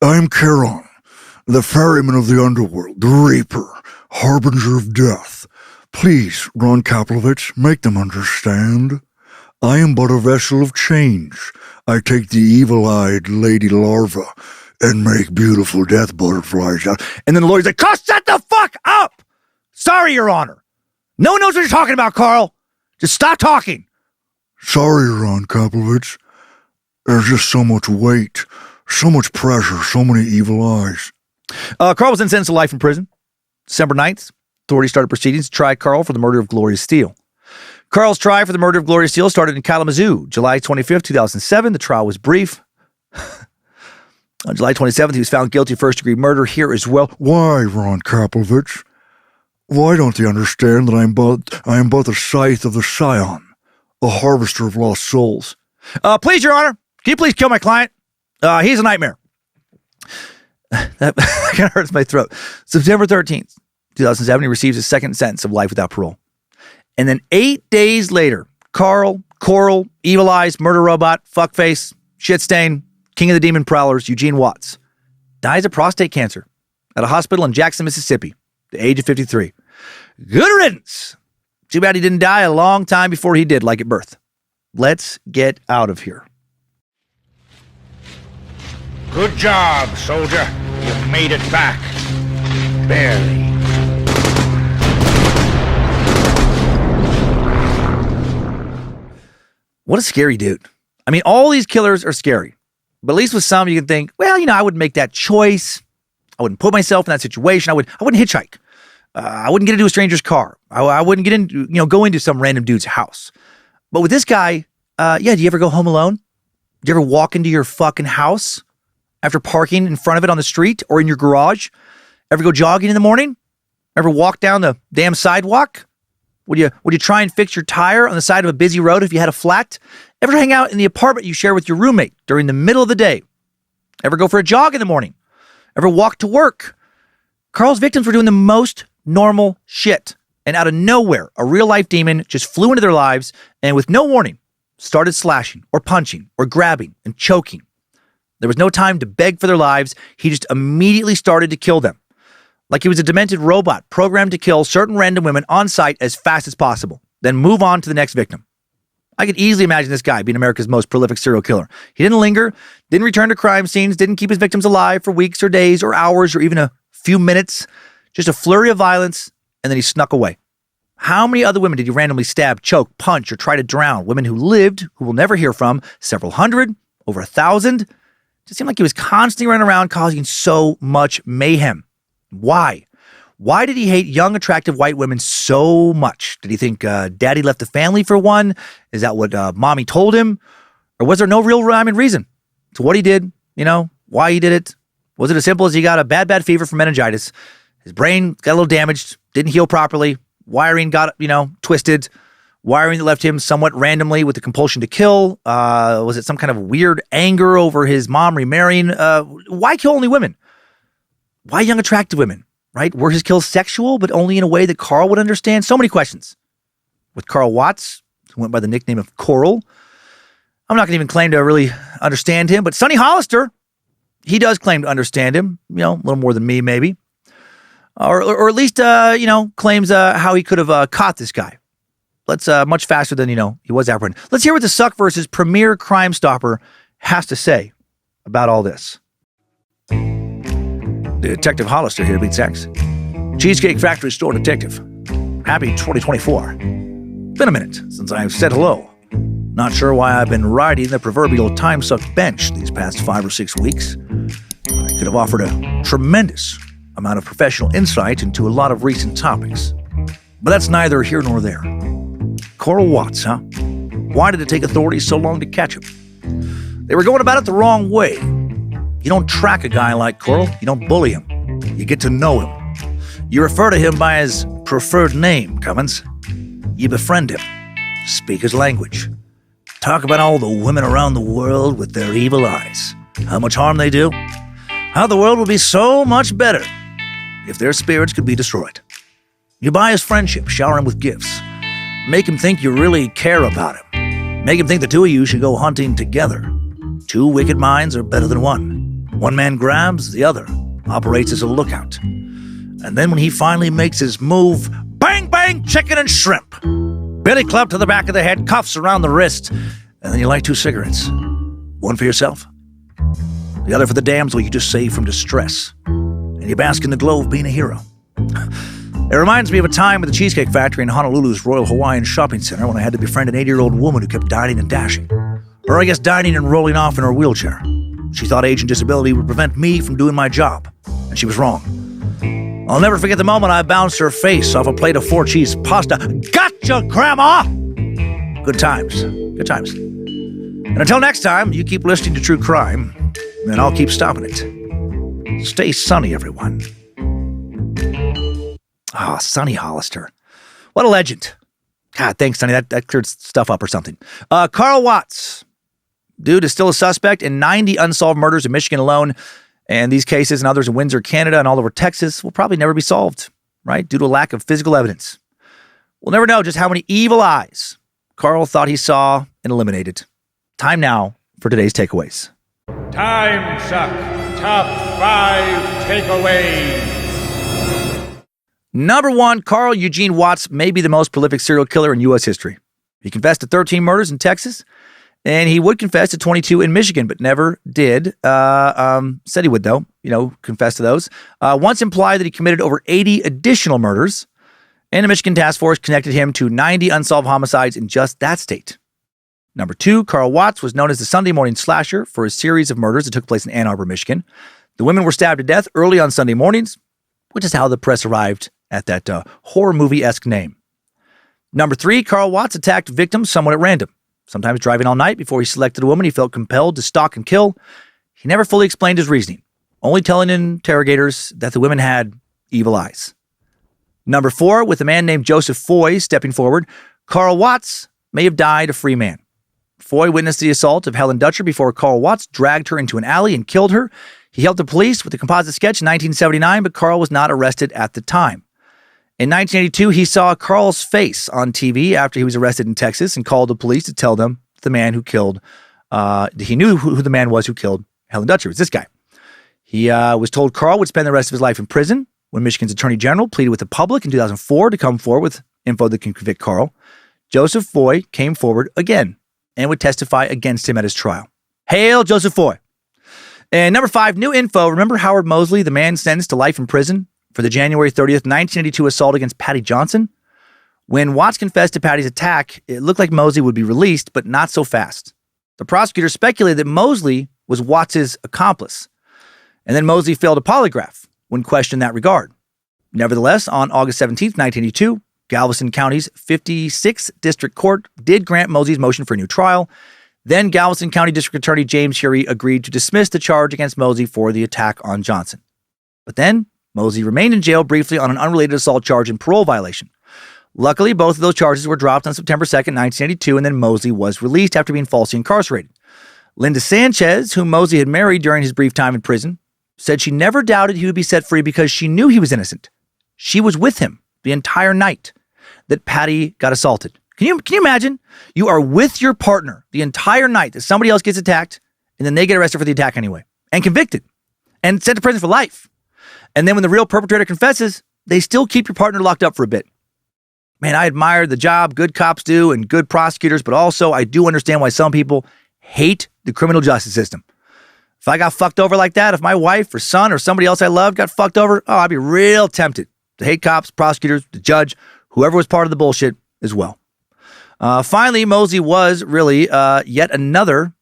I'm Charon, the ferryman of the underworld, the reaper, harbinger of death. Please, Ron Kaplovich, make them understand. I am but a vessel of change. I take the evil-eyed lady larva and make beautiful death butterflies out. And then the lawyer's like, "Carl, shut the fuck up! Sorry, Your Honor. No one knows what you're talking about, Carl. Just stop talking." Sorry, Ron Kaplovich. There's just so much weight, so much pressure, so many evil eyes. Carl was then sentenced to life in prison. December 9th, authorities started proceedings to try Carl for the murder of Gloria Steele. Carl's trial for the murder of Gloria Steele started in Kalamazoo, July 25th, 2007. The trial was brief. On July 27th, he was found guilty of first-degree murder here as well. Why, Ron Kaplovich? Why don't they understand that I am both a scythe of the Scion, a harvester of lost souls? Please, Your Honor, can you please kill my client? He's a nightmare. That kind of hurts my throat. September 13th, 2007, he receives his second sentence of life without parole. And then 8 days later, Carl, Coral, Evil Eyes, Murder Robot, Fuckface, Shit Stain, King of the Demon Prowlers, Eugene Watts, dies of prostate cancer at a hospital in Jackson, Mississippi, at the age of 53. Good riddance. Too bad he didn't die a long time before he did, like at birth. Let's get out of here. Good job, soldier. You've made it back. Barely. What a scary dude. I mean, all these killers are scary. But at least with some, you can think, well, I wouldn't make that choice. I wouldn't put myself in that situation. I wouldn't hitchhike. I wouldn't get into a stranger's car. I wouldn't get into, go into some random dude's house. But with this guy, do you ever go home alone? Do you ever walk into your fucking house after parking in front of it on the street or in your garage? Ever go jogging in the morning? Ever walk down the damn sidewalk? Would you try and fix your tire on the side of a busy road if you had a flat? Ever hang out in the apartment you share with your roommate during the middle of the day? Ever go for a jog in the morning? Ever walk to work? Carl's victims were doing the most normal shit. And out of nowhere, a real-life demon just flew into their lives and with no warning, started slashing or punching or grabbing and choking. There was no time to beg for their lives. He just immediately started to kill them. Like he was a demented robot programmed to kill certain random women on sight as fast as possible, then move on to the next victim. I could easily imagine this guy being America's most prolific serial killer. He didn't linger, didn't return to crime scenes, didn't keep his victims alive for weeks or days or hours or even a few minutes. Just a flurry of violence, and then he snuck away. How many other women did he randomly stab, choke, punch, or try to drown? Women who lived, who we'll never hear from, several hundred, over 1,000. It just seemed like he was constantly running around causing so much mayhem. Why? Why did he hate young, attractive white women so much? Did he think daddy left the family for one? Is that what mommy told him? Or was there no real rhyme and reason to what he did? Why he did it? Was it as simple as he got a bad fever from meningitis? His brain got a little damaged, didn't heal properly. Wiring got, twisted. Wiring that left him somewhat randomly with the compulsion to kill. Was it some kind of weird anger over his mom remarrying? Why kill only women? Why young, attractive women, right? Were his kills sexual, but only in a way that Carl would understand? So many questions. With Carl Watts, who went by the nickname of Coral, I'm not going to even claim to really understand him, but Sonny Hollister, he does claim to understand him, a little more than me, maybe. Or at least, claims how he could have caught this guy. Let's, much faster than, he was apprehended. Let's hear what the Suck versus Premier Crime Stopper has to say about all this. Detective Hollister here, beats X. Cheesecake Factory Store Detective. Happy 2024. Been a minute since I've said hello. Not sure why I've been riding the proverbial Timesuck bench these past 5 or 6 weeks. I could have offered a tremendous amount of professional insight into a lot of recent topics. But that's neither here nor there. Coral Watts, huh? Why did it take authorities so long to catch him? They were going about it the wrong way. You don't track a guy like Coral. You don't bully him. You get to know him. You refer to him by his preferred name, Cummins. You befriend him. Speak his language. Talk about all the women around the world with their evil eyes. How much harm they do. How the world would be so much better if their spirits could be destroyed. You buy his friendship, shower him with gifts. Make him think you really care about him. Make him think the two of you should go hunting together. Two wicked minds are better than one. One man grabs, the other operates as a lookout. And then when he finally makes his move, bang, bang, chicken and shrimp. Billy club to the back of the head, cuffs around the wrist, and then you light 2 cigarettes. One for yourself, the other for the damsel you just saved from distress. And you bask in the glow of being a hero. It reminds me of a time at the Cheesecake Factory in Honolulu's Royal Hawaiian Shopping Center when I had to befriend an 80-year-old woman who kept dining and dashing. Or I guess dining and rolling off in her wheelchair. She thought age and disability would prevent me from doing my job, and she was wrong. I'll never forget the moment I bounced her face off a plate of 4-cheese pasta. Gotcha, Grandma! Good times. Good times. And until next time, you keep listening to True Crime, and I'll keep stopping it. Stay sunny, everyone. Ah, Sonny Hollister. What a legend. God, thanks, Sonny. That cleared stuff up or something. Carl Watts. Dude is still a suspect in 90 unsolved murders in Michigan alone. And these cases and others in Windsor, Canada, and all over Texas will probably never be solved, right? Due to a lack of physical evidence. We'll never know just how many evil eyes Carl thought he saw and eliminated. Time now for today's takeaways. Timesuck Top 5 Takeaways. Number 1, Carl Eugene Watts may be the most prolific serial killer in U.S. history. He confessed to 13 murders in Texas, and he would confess to 22 in Michigan, but never did. Said he would, though, confess to those. Once implied that he committed over 80 additional murders, and a Michigan task force connected him to 90 unsolved homicides in just that state. Number 2, Carl Watts was known as the Sunday morning slasher for a series of murders that took place in Ann Arbor, Michigan. The women were stabbed to death early on Sunday mornings, which is how the press arrived at that horror movie-esque name. Number 3, Carl Watts attacked victims somewhat at random, sometimes driving all night before he selected a woman he felt compelled to stalk and kill. He never fully explained his reasoning, only telling interrogators that the women had evil eyes. Number 4, with a man named Joseph Foy stepping forward, Carl Watts may have died a free man. Foy witnessed the assault of Helen Dutcher before Carl Watts dragged her into an alley and killed her. He helped the police with a composite sketch in 1979, but Carl was not arrested at the time. In 1982, he saw Carl's face on TV after he was arrested in Texas and called the police to tell them the man who killed, he knew who the man was who killed Helen Dutcher. It was this guy. He was told Carl would spend the rest of his life in prison when Michigan's Attorney General pleaded with the public in 2004 to come forward with info that can convict Carl. Joseph Foy came forward again and would testify against him at his trial. Hail Joseph Foy. And number 5, new info. Remember Howard Mosley, the man sentenced to life in prison for the January 30th, 1982 assault against Patty Johnson? When Watts confessed to Patty's attack, it looked like Mosley would be released, but not so fast. The prosecutor speculated that Mosley was Watts' accomplice. And then Mosley failed a polygraph when questioned in that regard. Nevertheless, on August 17th, 1982, Galveston County's 56th District Court did grant Mosley's motion for a new trial. Then Galveston County District Attorney James Hury agreed to dismiss the charge against Mosley for the attack on Johnson. But then Mosley remained in jail briefly on an unrelated assault charge and parole violation. Luckily, both of those charges were dropped on September 2nd, 1982, and then Mosley was released after being falsely incarcerated. Linda Sanchez, whom Mosley had married during his brief time in prison, said she never doubted he would be set free because she knew he was innocent. She was with him the entire night that Patty got assaulted. Can you imagine? You are with your partner the entire night that somebody else gets attacked, and then they get arrested for the attack anyway, and convicted, and sent to prison for life. And then when the real perpetrator confesses, they still keep your partner locked up for a bit. Man, I admire the job good cops do and good prosecutors, but also I do understand why some people hate the criminal justice system. If I got fucked over like that, if my wife or son or somebody else I loved got fucked over, I'd be real tempted to hate cops, prosecutors, the judge, whoever was part of the bullshit as well. Finally, Mosley was really yet another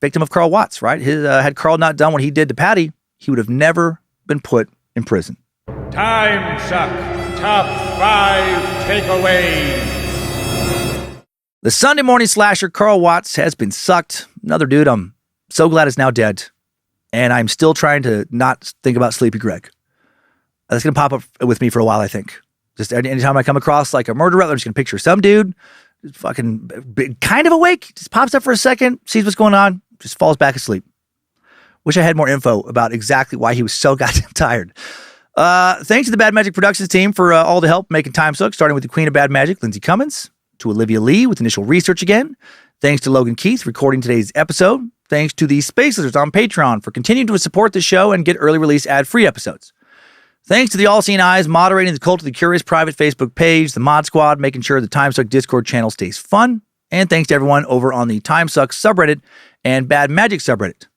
victim of Carl Watts, right? Had Carl not done what he did to Patty, he would have never been put in prison. Timesuck Top 5 Takeaways. The Sunday morning slasher Carl Watts has been sucked. Another dude I'm so glad is now dead. And I'm still trying to not think about Sleepy Greg. That's going to pop up with me for a while, I think. Just anytime I come across like a murderer, I'm just going to picture some dude fucking kind of awake, just pops up for a second, sees what's going on, just falls back asleep. Wish I had more info about exactly why he was so goddamn tired. Thanks to the Bad Magic Productions team for all the help making Timesuck, starting with the Queen of Bad Magic, Lindsay Cummins, to Olivia Lee with initial research again. Thanks to Logan Keith recording today's episode. Thanks to the Space Lizards on Patreon for continuing to support the show and get early release ad-free episodes. Thanks to the All-Seeing Eyes moderating the Cult of the Curious private Facebook page, the Mod Squad making sure the Timesuck Discord channel stays fun, and thanks to everyone over on the Timesuck subreddit and Bad Magic subreddit.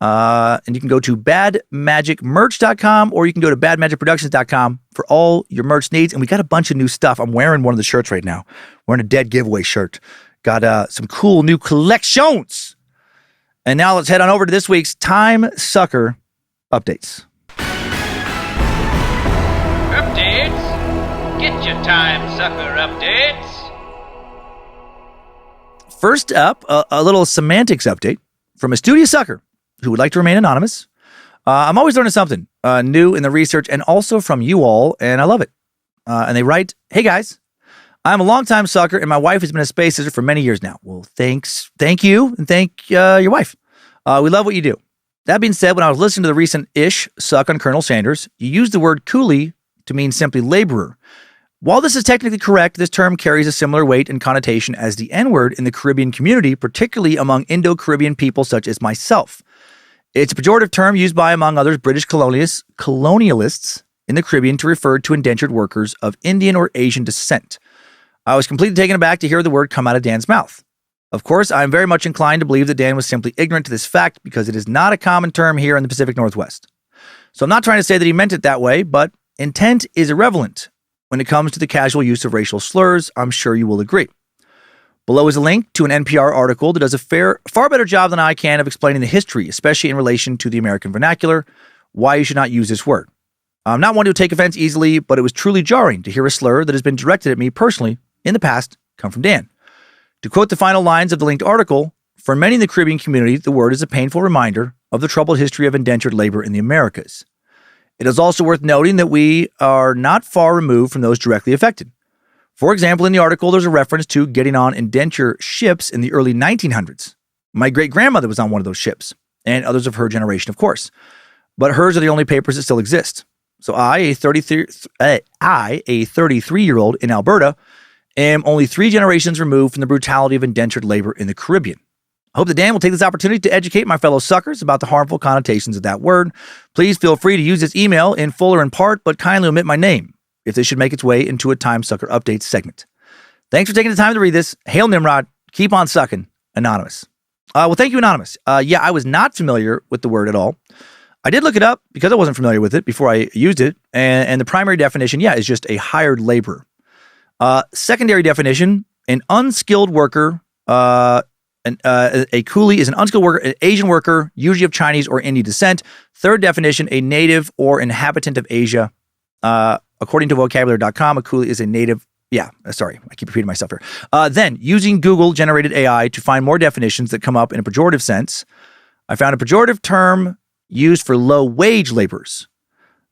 And you can go to badmagicmerch.com or you can go to badmagicproductions.com for all your merch needs. And we got a bunch of new stuff. I'm wearing one of the shirts right now. Wearing a Dead Giveaway shirt. Got some cool new collections. And now let's head on over to this week's Timesucker updates. Updates? Get your Timesucker updates. First up, a little semantics update from a studious sucker who would like to remain anonymous. I'm always learning something new in the research and also from you all, and I love it. And they write, "Hey guys, I'm a longtime sucker and my wife has been a space sister for many years now." Well, thank you, and thank your wife. We love what you do. That being said, when I was listening to the recent-ish suck on Colonel Sanders, you used the word coolie to mean simply laborer. While this is technically correct, this term carries a similar weight and connotation as the N-word in the Caribbean community, particularly among Indo-Caribbean people such as myself. It's a pejorative term used by, among others, British colonialists in the Caribbean to refer to indentured workers of Indian or Asian descent. I was completely taken aback to hear the word come out of Dan's mouth. Of course, I'm very much inclined to believe that Dan was simply ignorant to this fact because it is not a common term here in the Pacific Northwest. So I'm not trying to say that he meant it that way, but intent is irrelevant when it comes to the casual use of racial slurs. I'm sure you will agree. Below is a link to an NPR article that does a far better job than I can of explaining the history, especially in relation to the American vernacular, why you should not use this word. I'm not one to take offense easily, but it was truly jarring to hear a slur that has been directed at me personally in the past come from Dan. To quote the final lines of the linked article, for many in the Caribbean community, the word is a painful reminder of the troubled history of indentured labor in the Americas. It is also worth noting that we are not far removed from those directly affected. For example, in the article, there's a reference to getting on indenture ships in the early 1900s. My great-grandmother was on one of those ships, and others of her generation, of course. But hers are the only papers that still exist. So I, a 33-year-old in Alberta, am only 3 generations removed from the brutality of indentured labor in the Caribbean. I hope that Dan will take this opportunity to educate my fellow suckers about the harmful connotations of that word. Please feel free to use this email in full or in part, but kindly omit my name if this should make its way into a Timesucker Updates segment. Thanks for taking the time to read this. Hail Nimrod. Keep on sucking. Anonymous. Well, thank you, Anonymous. Yeah, I was not familiar with the word at all. I did look it up because I wasn't familiar with it before I used it. And the primary definition, is just a hired laborer. Secondary definition, an unskilled worker. A coolie is an unskilled worker, an Asian worker, usually of Chinese or Indian descent. Third definition, a native or inhabitant of Asia. According to vocabulary.com, a coolie is a native. Sorry, I keep repeating myself here. Then, using Google-generated AI to find more definitions that come up in a pejorative sense, I found a pejorative term used for low-wage laborers.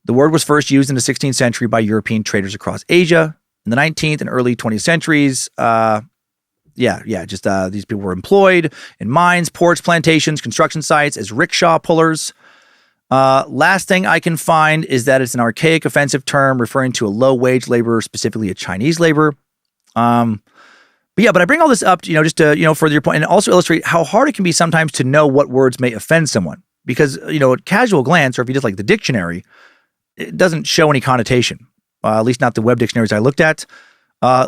The word was first used in the 16th century by European traders across Asia. In the 19th and early 20th centuries, these people were employed in mines, ports, plantations, construction sites as rickshaw pullers. Last thing I can find is that it's an archaic, offensive term referring to a low-wage laborer, specifically a Chinese laborer. But I bring all this up, just to, further your point and also illustrate how hard it can be sometimes to know what words may offend someone. Because, at casual glance, or if you just like the dictionary, it doesn't show any connotation. At least not the web dictionaries I looked at.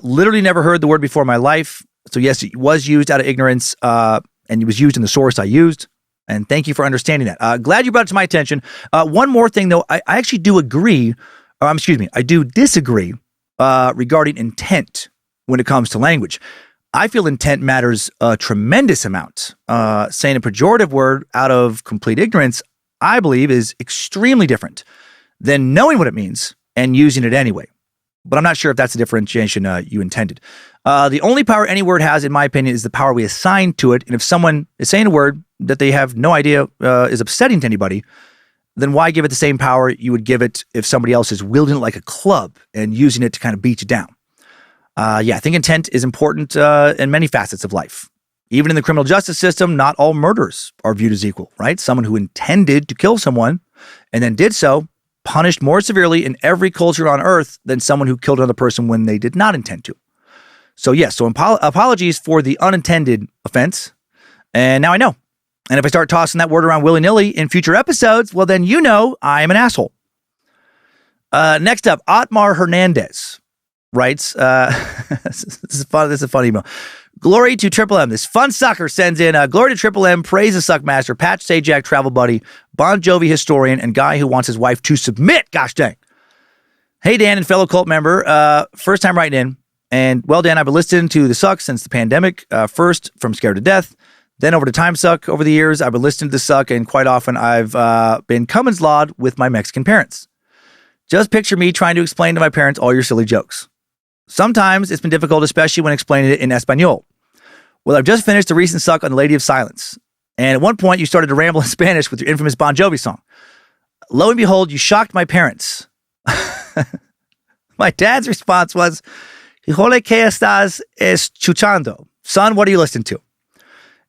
Literally never heard the word before in my life. So yes, it was used out of ignorance, and it was used in the source I used. And thank you for understanding that. Glad you brought it to my attention. One more thing, though, I actually do agree, I do disagree regarding intent when it comes to language. I feel intent matters a tremendous amount. Saying a pejorative word out of complete ignorance, I believe, is extremely different than knowing what it means and using it anyway. but I'm not sure if that's the differentiation you intended. The only power any word has, in my opinion, is the power we assign to it. And if someone is saying a word that they have no idea is upsetting to anybody, then why give it the same power you would give it if somebody else is wielding it like a club and using it to kind of beat you down? I think intent is important in many facets of life. Even in the criminal justice system, not all murders are viewed as equal, right? Someone who intended to kill someone and then did so, punished more severely in every culture on earth than someone who killed another person when they did not intend to. So yes, apologies for the unintended offense. And now I know. And if I start tossing that word around willy-nilly in future episodes, well, then you know I am an asshole. Next up, Otmar Hernandez writes, this is a fun email. Glory to Triple M. This fun sucker sends in, glory to Triple M, praise the Suckmaster, Patch Sajak, travel buddy, Bon Jovi historian, and guy who wants his wife to submit. Gosh dang. Hey, Dan and fellow cult member, first time writing in. And well, Dan, I've been listening to the Suck since the pandemic, first from Scared to Death, then over to Timesuck over the years. I've been listening to the Suck, and quite often I've been Cummins lawed with my Mexican parents. Just picture me trying to explain to my parents all your silly jokes. Sometimes it's been difficult, especially when explaining it in Espanol. Well, I've just finished a recent Suck on the Lady of Silence. And at one point, you started to ramble in Spanish with your infamous Bon Jovi song. Lo and behold, you shocked my parents. My dad's response was, Híjole, ¿qué estás escuchando? Son, what are you listening to?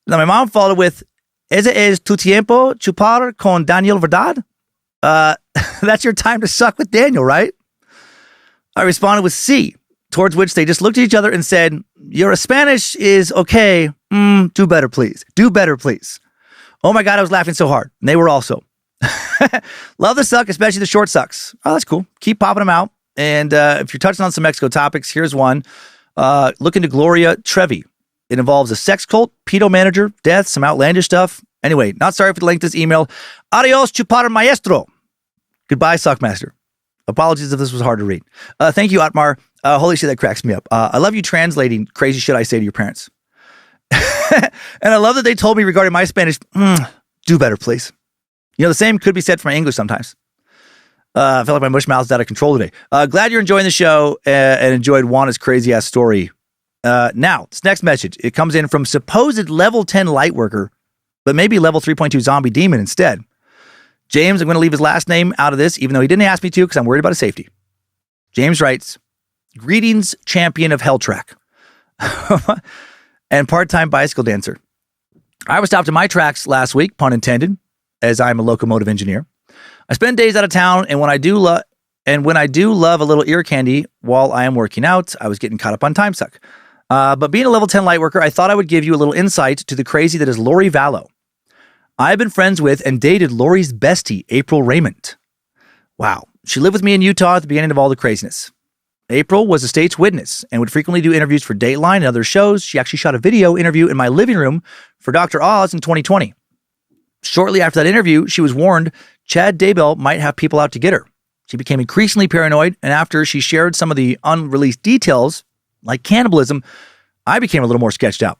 Now, my mom followed with, ¿Ese es tu tiempo chupar con Daniel Verdad? That's your time to suck with Daniel, right? I responded with C, towards which they just looked at each other and said, your Spanish is okay. Do better, please. Do better, please. Oh my God, I was laughing so hard. And they were also. Love the Suck, especially the short sucks. Oh, that's cool. Keep popping them out. And if you're touching on some Mexico topics, here's one. Look into Gloria Trevi. It involves a sex cult, pedo manager, death, some outlandish stuff. Anyway, not sorry for the length of this email. Adios, chupar maestro. Goodbye, Suckmaster. Apologies if this was hard to read. Thank you, Otmar. Holy shit, that cracks me up. I love you translating crazy shit I say to your parents. And I love that they told me regarding my Spanish, do better, please. You know, the same could be said for my English sometimes. I feel like my mush mouth is out of control today. Glad you're enjoying the show and enjoyed Juana's crazy-ass story. Now, this next message, it comes in from supposed level 10 light worker, but maybe level 3.2 zombie demon instead. James, I'm going to leave his last name out of this, even though he didn't ask me to, because I'm worried about his safety. James writes, greetings, champion of Hell Track and part-time bicycle dancer. I was stopped in my tracks last week, pun intended, as I'm a locomotive engineer. I spend days out of town, and when I do love a little ear candy while I am working out, I was getting caught up on Timesuck. But being a level 10 light worker, I thought I would give you a little insight to the crazy that is Lori Vallow. I've been friends with and dated Lori's bestie, April Raymond. Wow. She lived with me in Utah at the beginning of all the craziness. April was a state's witness and would frequently do interviews for Dateline and other shows. She actually shot a video interview in my living room for Dr. Oz in 2020. Shortly after that interview, she was warned Chad Daybell might have people out to get her. She became increasingly paranoid, and after she shared some of the unreleased details, like cannibalism, I became a little more sketched out.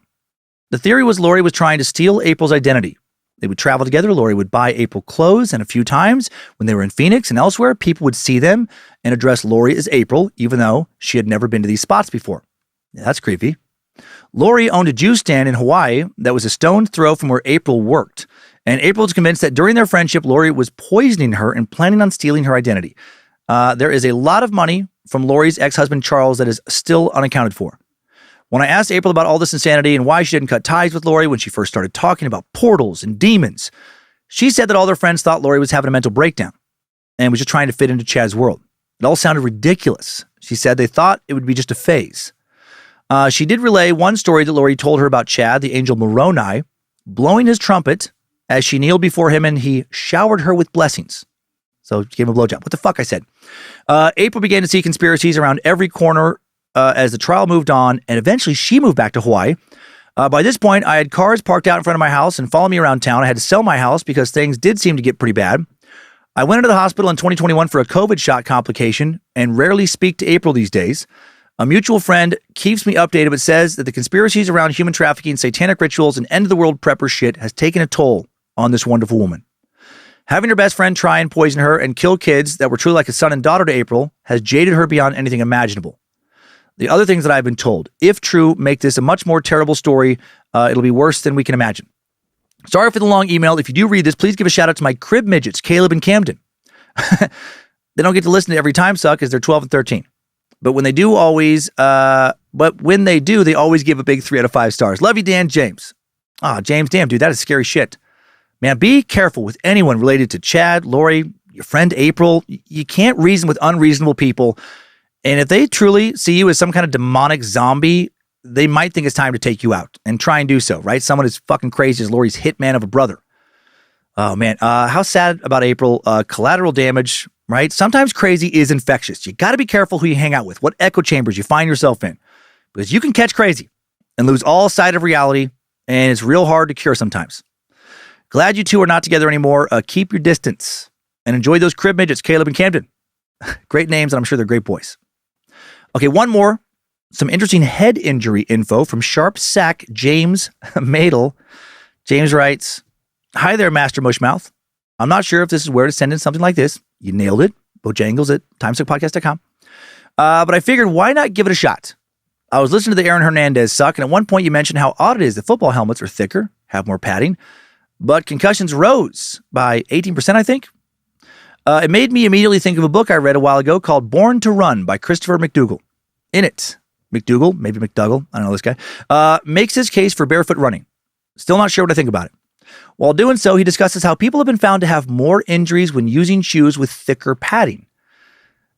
The theory was Lori was trying to steal April's identity. They would travel together. Lori would buy April clothes, and a few times when they were in Phoenix and elsewhere, people would see them and address Lori as April, even though she had never been to these spots before. Yeah, that's creepy. Lori owned a juice stand in Hawaii that was a stone's throw from where April worked. And April was convinced that during their friendship, Lori was poisoning her and planning on stealing her identity. There is a lot of money from Lori's ex-husband, Charles, that is still unaccounted for. When I asked April about all this insanity and why she didn't cut ties with Lori when she first started talking about portals and demons, she said that all their friends thought Lori was having a mental breakdown and was just trying to fit into Chad's world. It all sounded ridiculous. She said they thought it would be just a phase. She did relay one story that Lori told her about Chad, the angel Moroni, blowing his trumpet as she kneeled before him and he showered her with blessings. So she gave him a blowjob. What the fuck I said. April began to see conspiracies around every corner as the trial moved on, and eventually she moved back to Hawaii. By this point, I had cars parked out in front of my house and followed me around town. I had to sell my house because things did seem to get pretty bad. I went into the hospital in 2021 for a COVID shot complication and rarely speak to April these days. A mutual friend keeps me updated but says that the conspiracies around human trafficking, satanic rituals, and end-of-the-world prepper shit has taken a toll on this wonderful woman. Having her best friend try and poison her and kill kids that were truly like a son and daughter to April has jaded her beyond anything imaginable. The other things that I've been told, if true, make this a much more terrible story. It'll be worse than we can imagine. Sorry for the long email. If you do read this, please give a shout out to my crib midgets, Caleb and Camden. They don't get to listen to every Timesuck as they're 12 and 13. But when they do, they always give a big 3 out of 5 stars. Love you, Dan. James. James, damn, dude, that is scary shit. Man, be careful with anyone related to Chad, Lori, your friend April. You can't reason with unreasonable people. And if they truly see you as some kind of demonic zombie, they might think it's time to take you out and try and do so, right? Someone as fucking crazy as Lori's hitman of a brother. Oh, man. How sad about April. Collateral damage, right? Sometimes crazy is infectious. You got to be careful who you hang out with, what echo chambers you find yourself in, because you can catch crazy and lose all sight of reality, and it's real hard to cure sometimes. Glad you two are not together anymore. Keep your distance and enjoy those crib midgets, Caleb and Camden. Great names, and I'm sure they're great boys. Okay, one more. Some interesting head injury info from Sharp Sack James Madel. James writes, "Hi there, Master Mushmouth. I'm not sure if this is where to send in something like this. You nailed it. Bojangles at timesuckpodcast.com. But I figured, why not give it a shot? I was listening to the Aaron Hernandez suck, and at one point you mentioned how odd it is that football helmets are thicker, have more padding, but concussions rose by 18%, I think. It made me immediately think of a book I read a while ago called Born to Run by Christopher McDougall. In it, McDougall, maybe McDougall, I don't know this guy, makes his case for barefoot running. Still not sure what I think about it. While doing so, he discusses how people have been found to have more injuries when using shoes with thicker padding.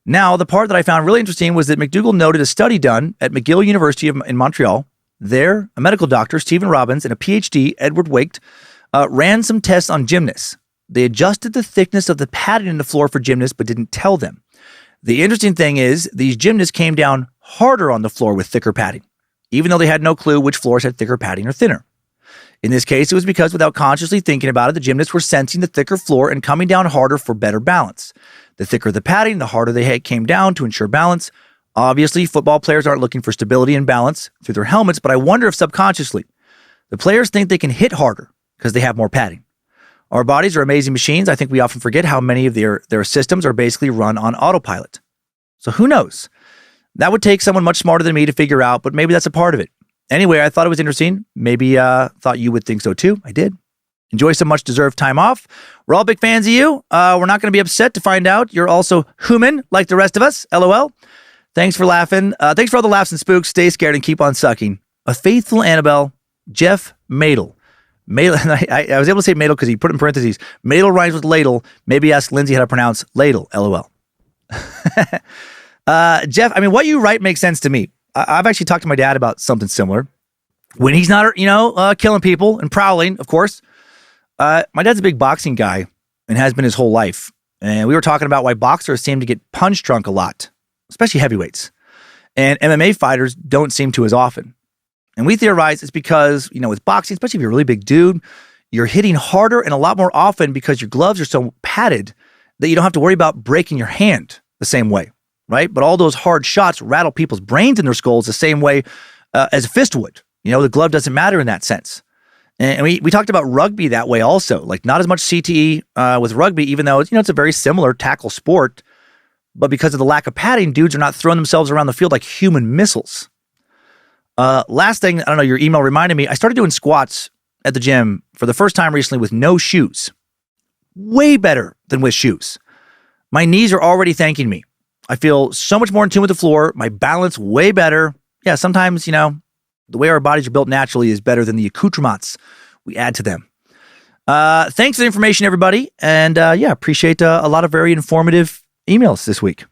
Now, the part that I found really interesting was that McDougall noted a study done at McGill University in Montreal. There, a medical doctor, Stephen Robbins, and a PhD, Edward Waked, ran some tests on gymnasts. They adjusted the thickness of the padding in the floor for gymnasts, but didn't tell them. The interesting thing is, these gymnasts came down harder on the floor with thicker padding, even though they had no clue which floors had thicker padding or thinner. In this case, it was because without consciously thinking about it, the gymnasts were sensing the thicker floor and coming down harder for better balance. The thicker the padding, the harder they came down to ensure balance. Obviously, football players aren't looking for stability and balance through their helmets, but I wonder if subconsciously, the players think they can hit harder because they have more padding. Our bodies are amazing machines. I think we often forget how many of their systems are basically run on autopilot. So who knows? That would take someone much smarter than me to figure out, but maybe that's a part of it. Anyway, I thought it was interesting. Maybe thought you would think so too. I did. Enjoy some much-deserved time off. We're all big fans of you. We're not going to be upset to find out you're also human like the rest of us. LOL. Thanks for laughing. Thanks for all the laughs and spooks. Stay scared and keep on sucking. A faithful Annabelle, Jeff Madel. I was able to say Madel because he put in parentheses. Madel rhymes with ladle. Maybe ask Lindsay how to pronounce ladle. LOL. Jeff, I mean, what you write makes sense to me. I've actually talked to my dad about something similar. When he's not, killing people and prowling, of course. My dad's a big boxing guy and has been his whole life. And we were talking about why boxers seem to get punch drunk a lot, especially heavyweights. And MMA fighters don't seem to as often. And we theorize it's because, with boxing, especially if you're a really big dude, you're hitting harder and a lot more often because your gloves are so padded that you don't have to worry about breaking your hand the same way, right? But all those hard shots rattle people's brains in their skulls the same way as a fist would. The glove doesn't matter in that sense. And we talked about rugby that way also, like not as much CTE with rugby, even though it's a very similar tackle sport. But because of the lack of padding, dudes are not throwing themselves around the field like human missiles. Last thing, I don't know, your email reminded me, I started doing squats at the gym for the first time recently with no shoes. Way better than with shoes. My knees are already thanking me. I feel so much more in tune with the floor. My balance way better. Yeah, sometimes, the way our bodies are built naturally is better than the accoutrements we add to them. Thanks for the information, everybody. And appreciate a lot of very informative emails this week.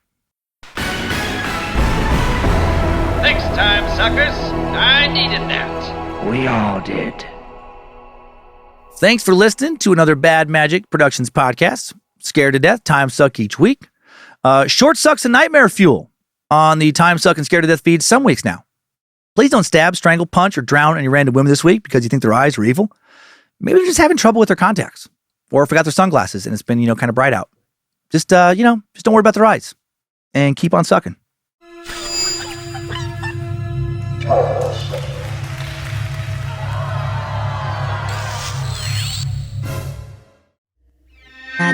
Next time, suckers. I needed that. We all did. Thanks for listening to another Bad Magic Productions podcast. Scared to Death, Timesuck each week. Short Sucks and Nightmare Fuel on the Timesuck and Scared to Death feeds some weeks now. Please don't stab, strangle, punch, or drown any random women this week because you think their eyes are evil. Maybe they're just having trouble with their contacts or forgot their sunglasses and it's been, kind of bright out. Just don't worry about their eyes and keep on sucking.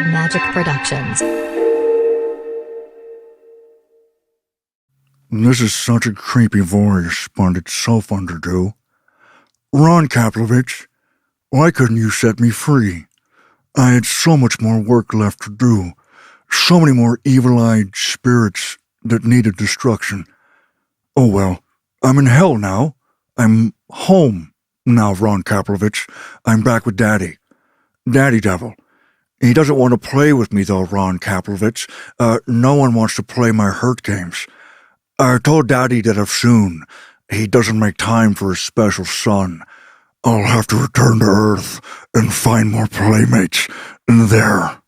Magic Productions. This is such a creepy voice, but it's so fun to do. Ron Kaplovich, why couldn't you set me free? I had so much more work left to do. So many more evil-eyed spirits that needed destruction. Oh well, I'm in hell now. I'm home now, Ron Kaplovich. I'm back with Daddy. Daddy Devil. He doesn't want to play with me though, Ron Kaplovich. No one wants to play my hurt games. I told Daddy that if soon he doesn't make time for his special son, I'll have to return to Earth and find more playmates there.